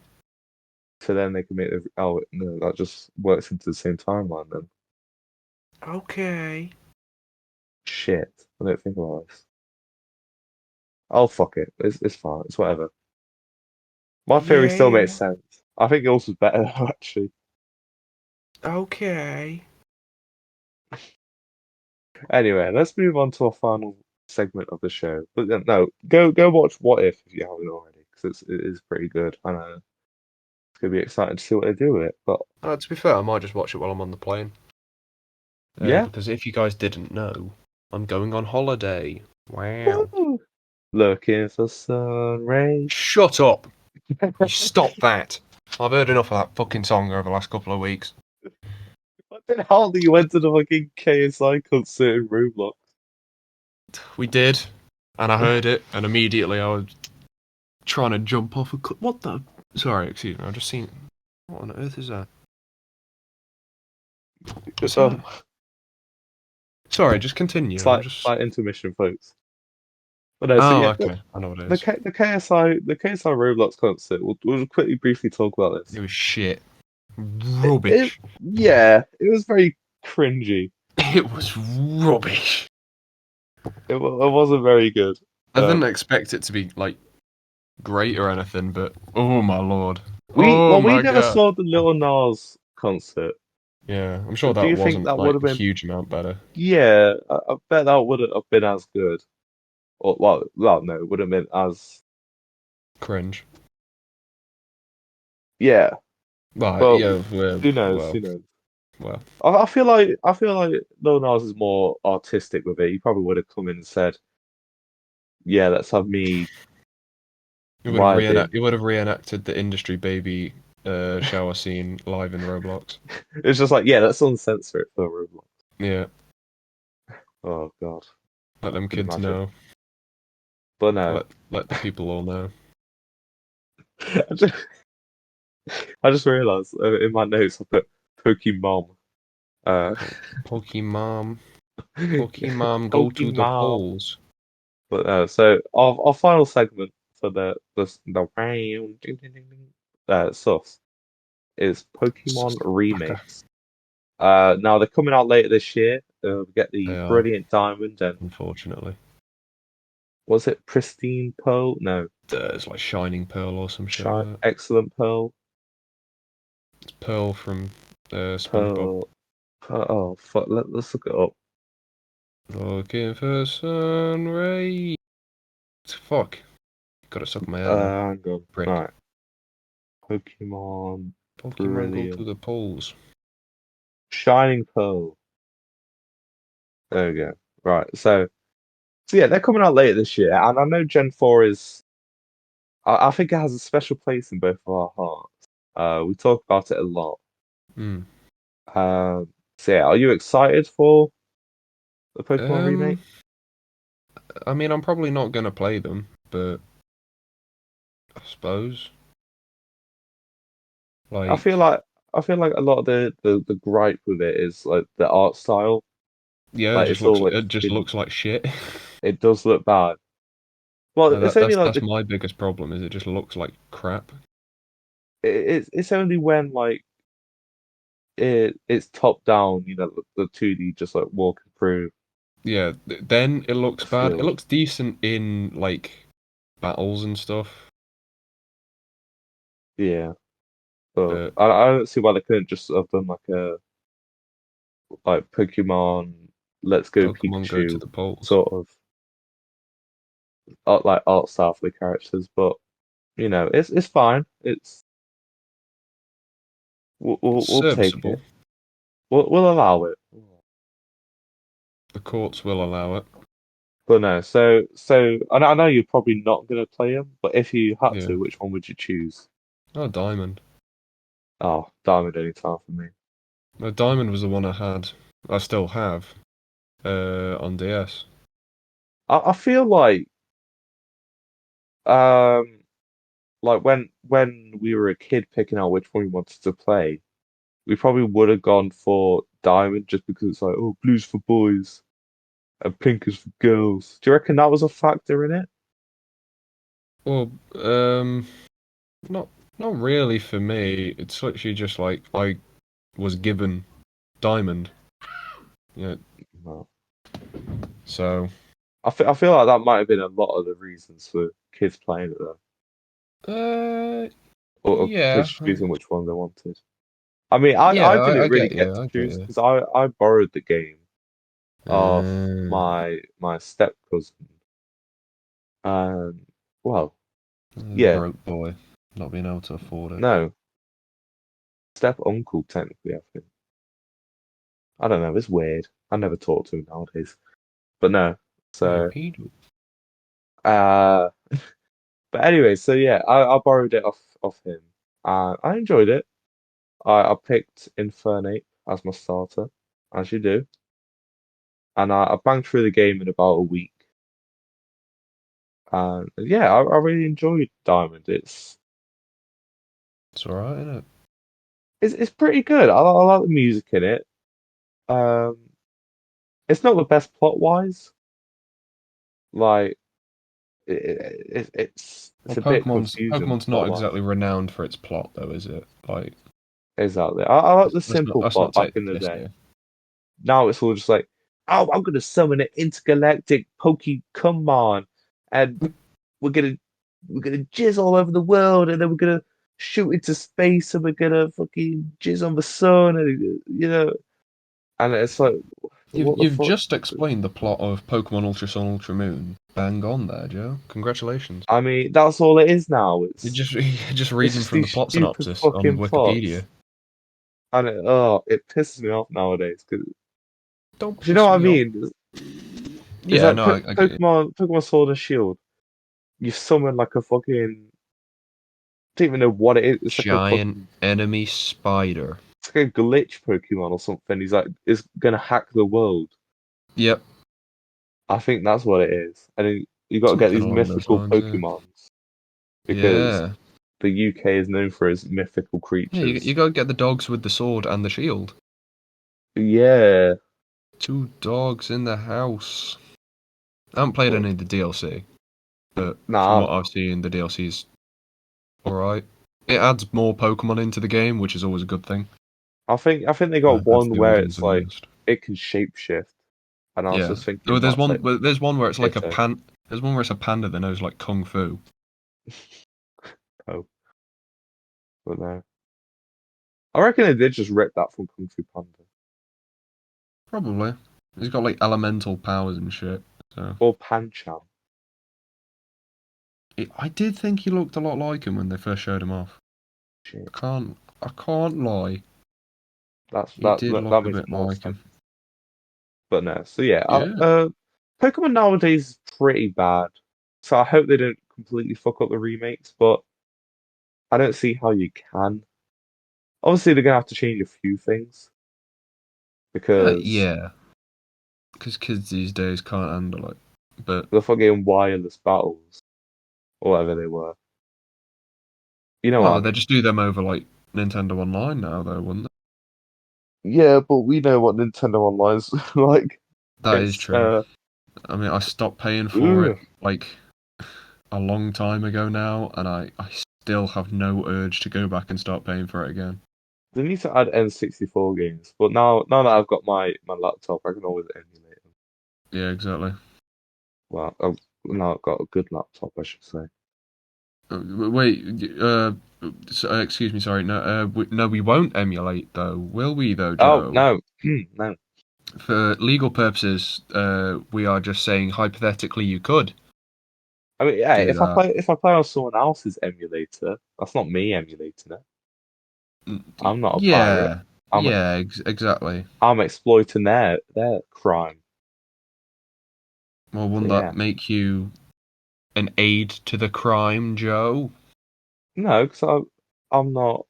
S2: So then they can make the no, that just works into the same timeline then.
S1: Okay.
S2: Shit, I don't think about this. Oh fuck it, it's fine, it's whatever. My theory
S1: Yeah,
S2: still makes
S1: yeah.
S2: sense. I think yours was better actually.
S1: Okay.
S2: Anyway, let's move on to our final segment of the show. But no, go watch What If you haven't already, because it is pretty good. I know it's gonna be exciting to see what they do with it. But
S1: To be fair, I might just watch it while I'm on the plane.
S2: yeah,
S1: Because if you guys didn't know, I'm going on holiday. Wow.
S2: woo! Looking for sun rays.
S1: Shut up! You stop that! I've heard enough of that fucking song over the last couple of weeks.
S2: What the hell? You went to the fucking KSI concert in Roblox?
S1: We did, and I heard it, and immediately I was trying to jump off a cliff. What the? Sorry, excuse me. I've just seen. What on earth is that? What's that? Sorry, just continue. I'm just.
S2: Slight intermission, folks. But no, so
S1: Oh,
S2: yeah,
S1: okay. I know what it
S2: the
S1: is.
S2: K, the KSI Roblox concert. We'll quickly briefly talk about
S1: It
S2: this.
S1: was shit.
S2: It
S1: Rubbish.
S2: yeah, it was very cringy.
S1: It was rubbish.
S2: It wasn't very good.
S1: I didn't expect it to be like great or anything, but oh my lord.
S2: We
S1: Oh
S2: well, we
S1: my
S2: never
S1: god.
S2: saw the Lil Nas concert.
S1: Yeah, I'm sure
S2: So do
S1: that
S2: you think
S1: wasn't
S2: that would
S1: like
S2: have
S1: a
S2: been?
S1: huge amount better.
S2: Yeah, I bet that wouldn't have been as good. Or well, no, it would have been as
S1: Cringe.
S2: yeah.
S1: But
S2: But
S1: yeah, well,
S2: who knows?
S1: well,
S2: Who knows?
S1: well.
S2: I feel like Lil Nas is more artistic with it. He probably would have come in and said, "Yeah, let's have me riding."
S1: It would have reenacted the Industry Baby shower scene live in Roblox.
S2: It's just like, yeah, let's uncensor it for Roblox.
S1: Yeah,
S2: Oh God,
S1: let
S2: I
S1: them
S2: could
S1: kids
S2: imagine.
S1: know.
S2: But no,
S1: Let the people all know.
S2: I just, I just realised in my notes I put Pokemon. Uh,
S1: Pokemon, Pokemon, go to the
S2: Pokemon.
S1: polls.
S2: But so our final segment for the round sauce is Pokemon
S1: Baka.
S2: remakes. Now they're coming out later this year. We get the
S1: They are,
S2: Brilliant Diamond and
S1: unfortunately.
S2: was it Pristine Pearl? No,
S1: It's like Shining Pearl or some shit like
S2: Shi
S1: that.
S2: Excellent Pearl.
S1: It's Pearl from SpongeBob.
S2: Pearl. Oh fuck! Let's look it up.
S1: Looking for sun rays. Fuck. Got it stuck in my head now.
S2: Hang on.
S1: Prick.
S2: Right. Pokemon
S1: Pokemon go to
S2: Brilliant.
S1: the polls.
S2: Shining Pearl. There we go. Right. So yeah, they're coming out later this year, and I know Gen 4 is. I think it has a special place in both of our hearts. We talk about it a lot.
S1: Hmm.
S2: So yeah, are you excited for the Pokemon
S1: Um,
S2: remake?
S1: I mean, I'm probably not gonna play them, but I suppose
S2: I
S1: like
S2: feel like I feel like a lot of the gripe with it is like the art style.
S1: yeah,
S2: Like it's all like
S1: it just
S2: thin.
S1: looks like shit.
S2: It does look bad. Well,
S1: No,
S2: it's only like
S1: that's my biggest problem is it just looks like crap.
S2: it's only when like it's top down. You know, the 2D just like walking through
S1: Yeah, then it looks
S2: the
S1: bad. It
S2: field.
S1: looks decent in like battles and stuff,
S2: Yeah, but
S1: but
S2: I don't see why they couldn't just have done like a like Pokemon Let's Go
S1: Pokemon go to
S2: Pikachu
S1: the polls.
S2: sort of like art style for the characters. But you know, it's fine. It's
S1: It's
S2: we'll take
S1: serviceable.
S2: it. We'll allow it.
S1: The courts will allow it.
S2: But no, I know you're probably not gonna play them, but if you had
S1: Yeah.
S2: to, which one would you choose?
S1: Oh, Diamond.
S2: Oh, Diamond anytime for me.
S1: No, Diamond was the one I had. I still have. On DS.
S2: I feel um like when we were a kid picking out which one we wanted to play, we probably would have gone for Diamond just because it's like, oh, blue's for boys and pink is for girls. Do you reckon that was a factor in it?
S1: Well, not not really for me. It's literally just like I was given Diamond. Yeah.
S2: No.
S1: So,
S2: I feel like that might have been a lot of the reasons for kids playing it though,
S1: uh,
S2: or kids
S1: yeah,
S2: choosing which one they wanted. I mean,
S1: yeah.
S2: I
S1: I
S2: didn't really
S1: get
S2: get
S1: you.
S2: to
S1: I get
S2: choose
S1: you.
S2: because I borrowed the game of
S1: Uh,
S2: my step cousin. And well, yeah,
S1: broke boy, not being able to afford it.
S2: no, step uncle technically. I think I don't know. It's weird. I never talk to him nowadays, but no.
S1: Yeah,
S2: So
S1: pedo.
S2: uh, but anyway, so yeah, I borrowed it off him. I enjoyed it. I picked Infernape as my starter, as you do, and I banged through the game in about a week. And yeah, I really enjoyed Diamond.
S1: It's alright, isn't it?
S2: It's pretty good. I like the music in it. Um, it's not the best plot wise. Like it's
S1: Well,
S2: a bit confusing
S1: Pokemon's not
S2: plot wise.
S1: exactly renowned for its plot, though, is it? Like,
S2: Exactly. I like the simple
S1: let's
S2: plot
S1: not
S2: back
S1: take the
S2: in the
S1: piss
S2: day.
S1: here.
S2: Now it's all just like, oh, I'm gonna summon an intergalactic Pokemon, and we're gonna we're gonna jizz all over the world, and then we're gonna shoot into space, and we're gonna fucking jizz on the sun, and and it's like, what the
S1: You've
S2: fuck?
S1: just explained the plot of Pokemon Ultra Sun Ultra Moon. Bang on there, Joe. Congratulations.
S2: I mean, that's all it is now.
S1: You're just
S2: It's
S1: reading
S2: just
S1: from the
S2: these
S1: plot
S2: stupid
S1: synopsis on
S2: fucking
S1: Wikipedia.
S2: plots, and it pisses me off nowadays. Because
S1: Don't
S2: do you know
S1: piss
S2: what I
S1: me off.
S2: mean? It's
S1: Yeah,
S2: like
S1: no, I get you.
S2: Pokemon Sword and Shield. You summon like a fucking. I don't even know what it is. It's like a
S1: Giant
S2: fucking.
S1: enemy spider.
S2: It's like a glitch Pokemon or something. He's like, is gonna hack the world.
S1: Yep,
S2: I think that's what it is. And then you got to get
S1: something
S2: these
S1: along those
S2: mythical
S1: lines. Yeah.
S2: Pokemons because
S1: Yeah.
S2: the UK is known for its mythical
S1: Yeah, you
S2: creatures.
S1: gotta get the dogs with the sword and the shield.
S2: Yeah.
S1: Two dogs in the house. I haven't played
S2: But,
S1: any of the DLC, but from
S2: nah,
S1: what I've seen, the DLC's alright. It adds more Pokemon into the game, which is always a good thing.
S2: I think they got
S1: That's
S2: one
S1: the
S2: where
S1: old ones
S2: it's
S1: on the
S2: like
S1: list.
S2: it can shapeshift, and I was
S1: Yeah.
S2: just thinking
S1: There's one where it's like a
S2: ditto.
S1: pan. There's one where it's a panda that knows like kung fu.
S2: Oh, but no. I reckon they did just rip that from Kung Fu Panda
S1: Probably. He's got like elemental powers and shit. So
S2: or Pancham.
S1: I did think he looked a lot like him when they first showed him off.
S2: Shit,
S1: I can't lie. He
S2: that
S1: did
S2: that
S1: look a
S2: makes
S1: bit
S2: more
S1: like
S2: sense.
S1: him.
S2: But no, so yeah,
S1: Yeah.
S2: Pokemon nowadays is pretty bad. So I hope they don't completely fuck up the remakes, but I don't see how you can. Obviously, they're gonna have to change a few things because
S1: Yeah. Because kids these days can't handle it. But
S2: The fucking wireless battles, or whatever they were. You know what I
S1: they
S2: mean?
S1: just do them over like Nintendo Online now, though, wouldn't
S2: Yeah, but we know what Nintendo Online's like.
S1: they? That is
S2: It's
S1: true. I mean, I stopped paying for it
S2: ugh.
S1: like a long time ago now, and I still have no urge to go back and start paying for it again.
S2: They need to add N64 games, but now that I've got my laptop, I can always emulate them.
S1: Yeah, exactly.
S2: Well, now I've got a good laptop, I should say.
S1: Wait, excuse me, sorry. No, no, we won't emulate though, will we? Though,
S2: Oh
S1: Joe.
S2: no, no.
S1: For legal purposes, we are just saying hypothetically you could
S2: I mean, yeah,
S1: do that.
S2: if I play on someone else's emulator, that's not me emulating it. I'm not a pirate.
S1: Yeah,
S2: I'm
S1: yeah, exactly.
S2: I'm exploiting their crime.
S1: Well,
S2: So
S1: wouldn't
S2: yeah,
S1: that make you an aid to the crime, Joe?
S2: no, because I'm not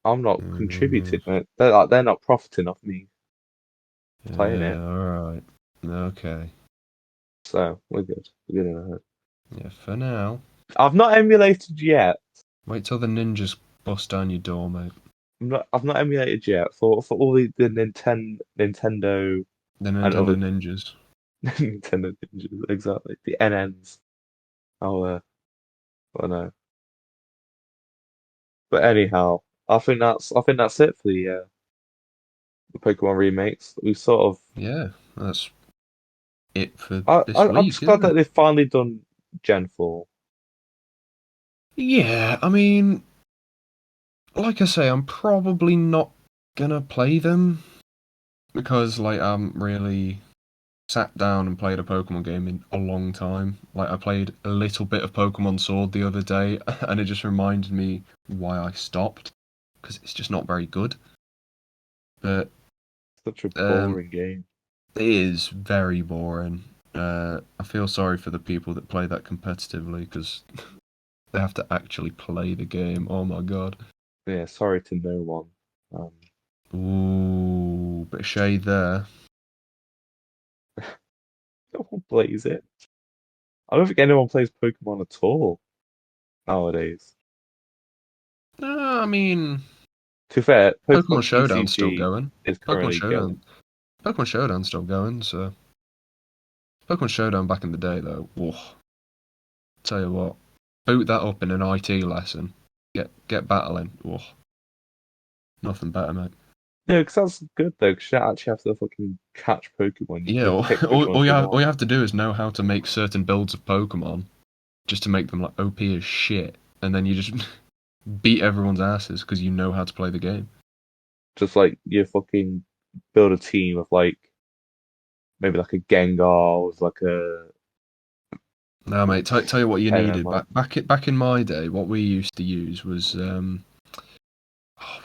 S1: Mm,
S2: contributing. They're not profiting off me playing it.
S1: yeah, all right. Okay.
S2: So we're good. We're good.
S1: Yeah, for now.
S2: I've not emulated yet.
S1: Wait till the ninjas bust down your door, mate.
S2: I've not emulated yet for all the Nintendo
S1: The
S2: and
S1: Nintendo
S2: other
S1: ninjas.
S2: Nintendo ninjas, exactly. The NNs. Oh, I know. But anyhow, I think that's it for the Pokemon remakes. We sort of
S1: Yeah, that's it for this
S2: I'm
S1: week,
S2: just glad
S1: isn't
S2: that
S1: it?
S2: they've finally done Gen 4.
S1: Yeah, I mean, like I say, I'm probably not gonna play them because, like, I'm really sat down and played a Pokemon game in a long time. Like, I played a little bit of Pokemon Sword the other day, and it just reminded me why I stopped because it's just not very good. But
S2: Such a
S1: um,
S2: boring game.
S1: it is very boring. I feel sorry for the people that play that competitively because they have to actually play the game. Oh my god.
S2: Yeah, sorry to no one. Um,
S1: Ooh, bit of shade there.
S2: no one plays it. I don't think anyone plays Pokemon at all nowadays.
S1: No, I mean,
S2: To be fair,
S1: Pokemon
S2: Pokemon
S1: Showdown's still
S2: TCG
S1: going.
S2: is
S1: Pokemon
S2: currently going.
S1: Showdown, Pokemon Showdown's still going. So Pokemon Showdown back in the day, though. Whoa, tell you what, boot that up in an IT lesson. Get battling. Whoa, nothing better, mate.
S2: Yeah, because that's good though. Because you don't actually have to fucking catch Pokemon. You
S1: Yeah,
S2: can just pick which ones
S1: all
S2: you want.
S1: you have to do is know how to make certain builds of Pokemon, just to make them like OP as shit, and then you just beat everyone's asses because you know how to play the game.
S2: Just like you fucking build a team of like maybe like a Gengar with like a
S1: No, mate. Tell you what you needed
S2: Tennomon.
S1: back in my day. What we used to use was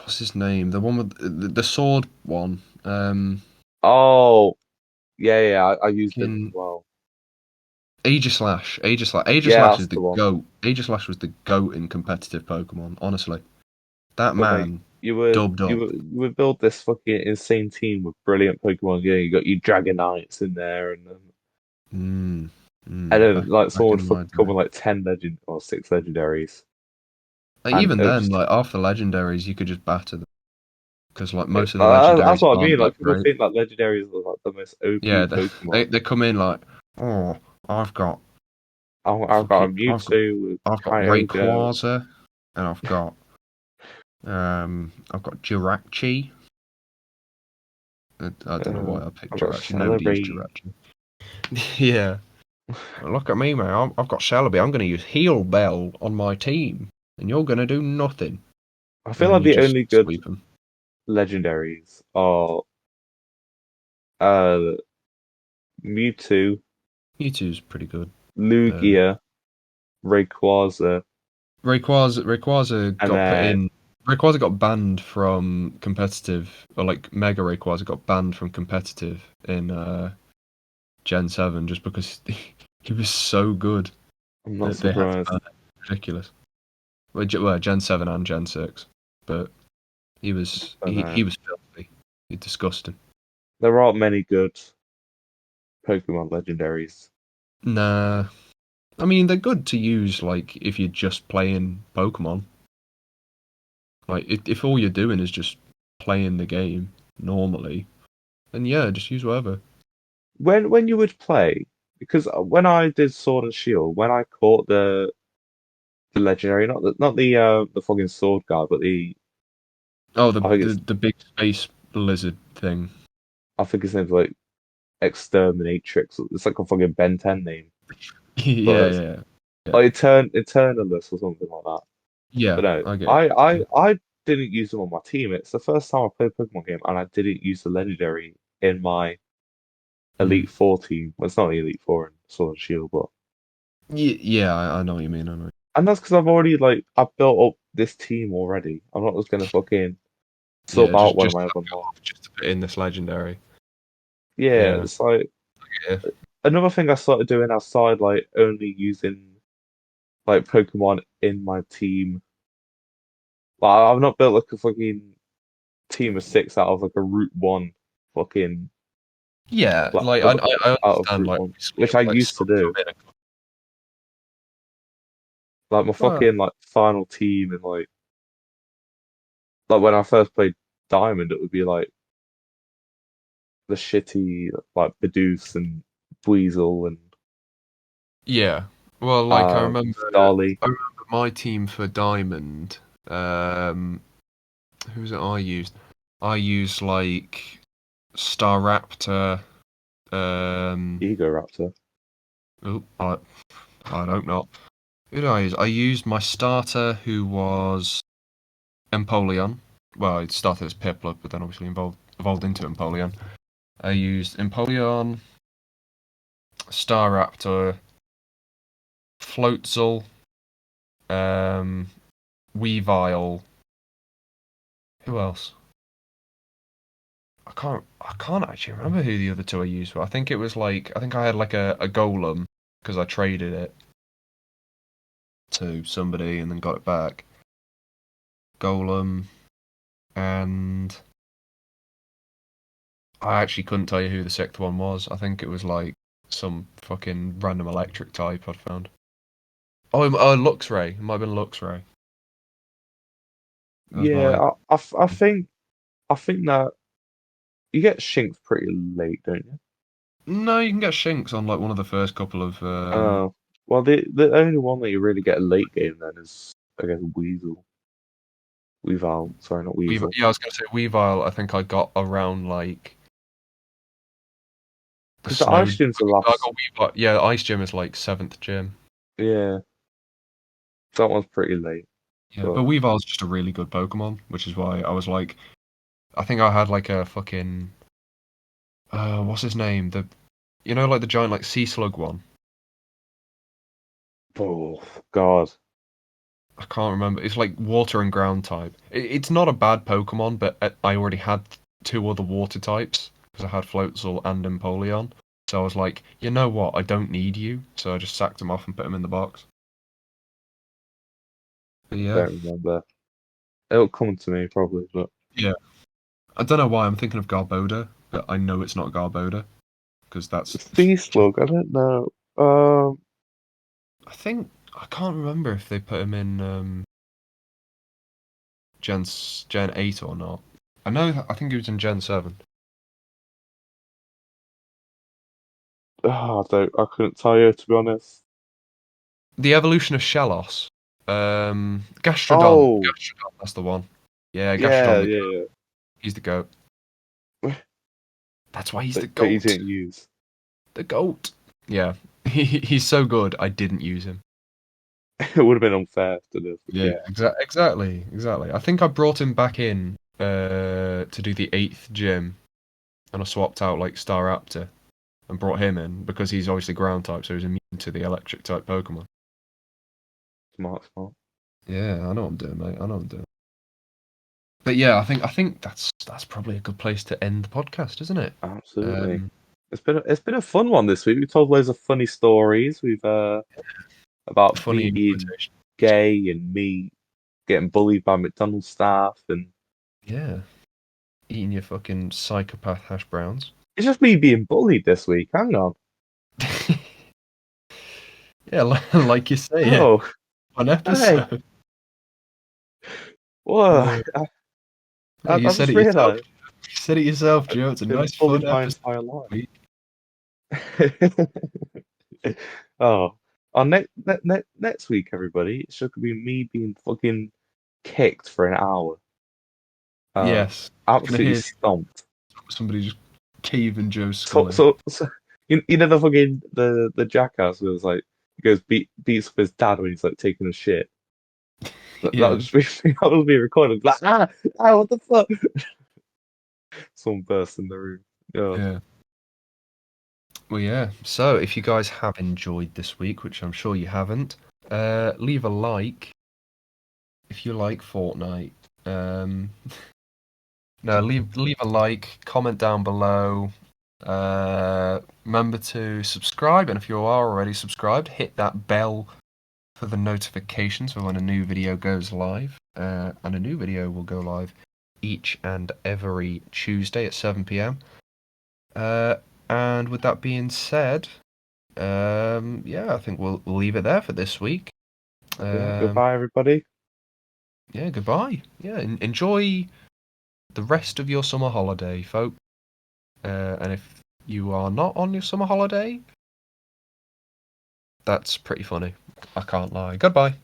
S1: what's his name? The one with the sword one.
S2: Oh, yeah, I used them as
S1: In
S2: well.
S1: Aegislash.
S2: Yeah,
S1: Aegislash
S2: that's
S1: is
S2: the
S1: the
S2: one.
S1: goat. Aegislash was the goat in competitive Pokemon. Honestly, that
S2: But mate,
S1: man dubbed up.
S2: you would build this fucking insane team with brilliant Pokemon. Yeah, you got your Dragonites in there,
S1: Mm,
S2: and then
S1: back
S2: like
S1: back
S2: someone would
S1: in my
S2: fucking come
S1: day.
S2: with like 10 legend or 6 legendaries, and
S1: Even
S2: it would
S1: then,
S2: just
S1: like half the legendaries, you could just batter them because like most of the
S2: that's
S1: legendaries
S2: what I mean.
S1: aren't
S2: Like
S1: that
S2: people
S1: great.
S2: think like legendaries are like the most
S1: Yeah,
S2: OP Pokemon.
S1: they come in like, oh, I've got
S2: I've got a
S1: fucking
S2: Mewtwo with
S1: I've got
S2: Kyogre.
S1: Rayquaza and I've got Jirachi. I don't know why I picked
S2: I've got
S1: Jirachi. Nobody used
S2: Celebi.
S1: Jirachi. Yeah. Look at me, mate. I've got Celebi. I'm going to use Heal Bell on my team, and you're going to do nothing.
S2: I
S1: And
S2: feel
S1: then
S2: like
S1: you
S2: the
S1: just
S2: only good
S1: sweep them.
S2: legendaries are uh Mewtwo,
S1: Mewtwo's pretty good. Uh,
S2: Lugia, Rayquaza,
S1: Rayquaza
S2: and
S1: got put
S2: then
S1: in. Rayquaza got banned from competitive, or like Mega Rayquaza got banned from competitive in Gen 7 just because he was so good
S2: I'm not
S1: that they had to
S2: surprised.
S1: ban it. Ridiculous. Well, Gen 7 and Gen 6. But
S2: I know.
S1: he was filthy. He disgusting.
S2: There aren't many good Pokemon legendaries.
S1: Nah. I mean, they're good to use, like, if you're just playing Pokemon. Like, if all you're doing is just playing the game normally, then yeah, just use whatever.
S2: When you would play, because when I did Sword and Shield, when I caught the legendary, not the fucking sword guy, but the
S1: Oh,
S2: I think it's
S1: the big space lizard thing.
S2: I think his name's like Exterminatrix. It's like a fucking Ben 10 name, but
S1: Yeah,
S2: it's
S1: yeah, yeah.
S2: like Eternalus or something like that. But
S1: Yeah,
S2: no,
S1: I get
S2: I,
S1: you.
S2: I I didn't use them on my team. It's the first time I played a Pokemon game, and I didn't use the legendary in my
S1: Mm.
S2: Elite Four team. Well, it's not the Elite Four in Sword and Shield, but
S1: Yeah, I know what you mean. I know.
S2: and that's because I've already I've built up this team already. I'm not just gonna fucking
S1: Yeah,
S2: sub out one of
S1: just
S2: my
S1: have
S2: other
S1: it
S2: mobs.
S1: off just to put in this legendary.
S2: Yeah,
S1: Yeah,
S2: it's like
S1: yeah.
S2: another thing I started doing outside, like only using like Pokemon in my team. Like I've not built like a fucking team of six out of like a Route One fucking
S1: Yeah,
S2: like
S1: like I
S2: out of
S1: understand.
S2: Route
S1: Like
S2: One,
S1: obviously,
S2: which I
S1: like
S2: used to do.
S1: some in
S2: Like my
S1: a
S2: fucking like final team and like when I first played Diamond, it would be like the shitty like Bidoof and Weasel and
S1: yeah. Well, like
S2: Starly,
S1: I remember my team for Diamond. Um, who was it I used? I used like Staraptor. Um,
S2: Egoraptor.
S1: oh, I don't know. Who did I use? I used my starter, who was Empoleon. Well, it started as Piplup, but then obviously evolved into Empoleon. I used Empoleon, Staraptor, Floatzel, um, Weavile. Who else? I can't actually remember who the other two I used were. I think it was like I think I had like a golem because I traded it to somebody and then got it back. Golem and I actually couldn't tell you who the sixth one was. I think it was like some fucking random electric type I'd found. Luxray. It might have been Luxray. That was my.
S2: Yeah, I think that you get Shinx pretty late, don't you?
S1: No, you can get Shinx on like one of the first couple of
S2: Uh, well, the only one that you really get a late game then is I guess Weavile. Sorry, not
S1: Weavile.
S2: Weasel.
S1: Yeah, I was gonna say Weavile. I think I got around like the
S2: Because the
S1: snow.
S2: Ice Gym's the
S1: I
S2: last.
S1: got Weavile. Yeah, Ice Gym is like seventh gym.
S2: Yeah, that one's pretty late.
S1: Yeah,
S2: But
S1: but Weavile's just a really good Pokemon, which is why I was like, I think I had like a fucking what's his name? Like the giant like sea slug one.
S2: oh God,
S1: I can't remember. It's like water and ground type. It's not a bad Pokemon, but I already had two other water types because I had Floatzel and Empoleon. So I was like, you know what? I don't need you. So I just sacked them off and put them in the box. But yeah,
S2: don't remember. It'll come to me probably, but
S1: yeah. I don't know why I'm thinking of Garbodor, but I know it's not Garbodor because that's.
S2: Sea Slug. I don't know.
S1: I think I can't remember if they put him in Gen 8 or not. I think he was in Gen 7.
S2: I couldn't tell you to be honest.
S1: The evolution of Shellos. Gastrodon.
S2: Oh,
S1: Gastrodon, that's the one. Yeah, Gastrodon
S2: yeah,
S1: the
S2: yeah,
S1: goat. He's the goat.
S2: yeah.
S1: That's why he's the
S2: But you
S1: goat.
S2: didn't use.
S1: The goat. Yeah. He's so good, I didn't use him.
S2: It would have been unfair to do.
S1: Yeah,
S2: Yeah,
S1: exactly. I think I brought him back in to do the eighth gym, and I swapped out like Staraptor and brought him in because he's obviously ground type, so he's immune to the electric type Pokemon.
S2: smart, smart.
S1: Yeah, I know what I'm doing, mate. I know what I'm doing. But yeah, I think that's probably a good place to end the podcast, isn't it?
S2: Absolutely.
S1: Um,
S2: It's been a fun one this week. We told loads of funny stories. We've about
S1: funny
S2: me
S1: in
S2: being
S1: quotation.
S2: gay and me getting bullied by McDonald's staff, and
S1: Yeah, eating your fucking psychopath hash browns.
S2: it's just me being bullied this week. Hang on.
S1: Yeah, like you say, yeah.
S2: Oh,
S1: One
S2: hey,
S1: episode.
S2: what?
S1: Uh,
S2: I,
S1: yeah, you
S2: I
S1: said
S2: just
S1: it yourself.
S2: realised
S1: You said it yourself,
S2: I've
S1: Joe. It's a
S2: been
S1: nice,
S2: bullied
S1: fun
S2: my
S1: episode.
S2: entire life.
S1: Week.
S2: Oh, on next week, everybody, it's just gonna be me being fucking kicked for an hour.
S1: Yes, you're gonna
S2: Absolutely
S1: hear
S2: stomped.
S1: somebody just caving Joe's
S2: So,
S1: skull in.
S2: so, so you know the fucking the jackass who was like he goes beats up his dad when he's like taking a shit. That
S1: Yeah,
S2: was just be that was being recorded. Like what the fuck? Someone burst in the room. Yeah,
S1: yeah. Well, yeah. So, if you guys have enjoyed this week, which I'm sure you haven't, leave a like if you like Fortnite. Um, no, leave a like, comment down below. Remember to subscribe, and if you are already subscribed, hit that bell for the notifications for when a new video goes live. And a new video will go live each and every Tuesday at 7 p.m. And with that being said, yeah, I think we'll leave it there for this week.
S2: yeah.
S1: Um,
S2: Goodbye, everybody.
S1: yeah, goodbye. Yeah, enjoy the rest of your summer holiday, folks. And if you are not on your summer holiday, that's pretty funny. I can't lie. Goodbye.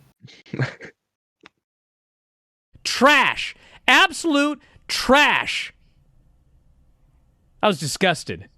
S3: Trash. Absolute trash. I was disgusted.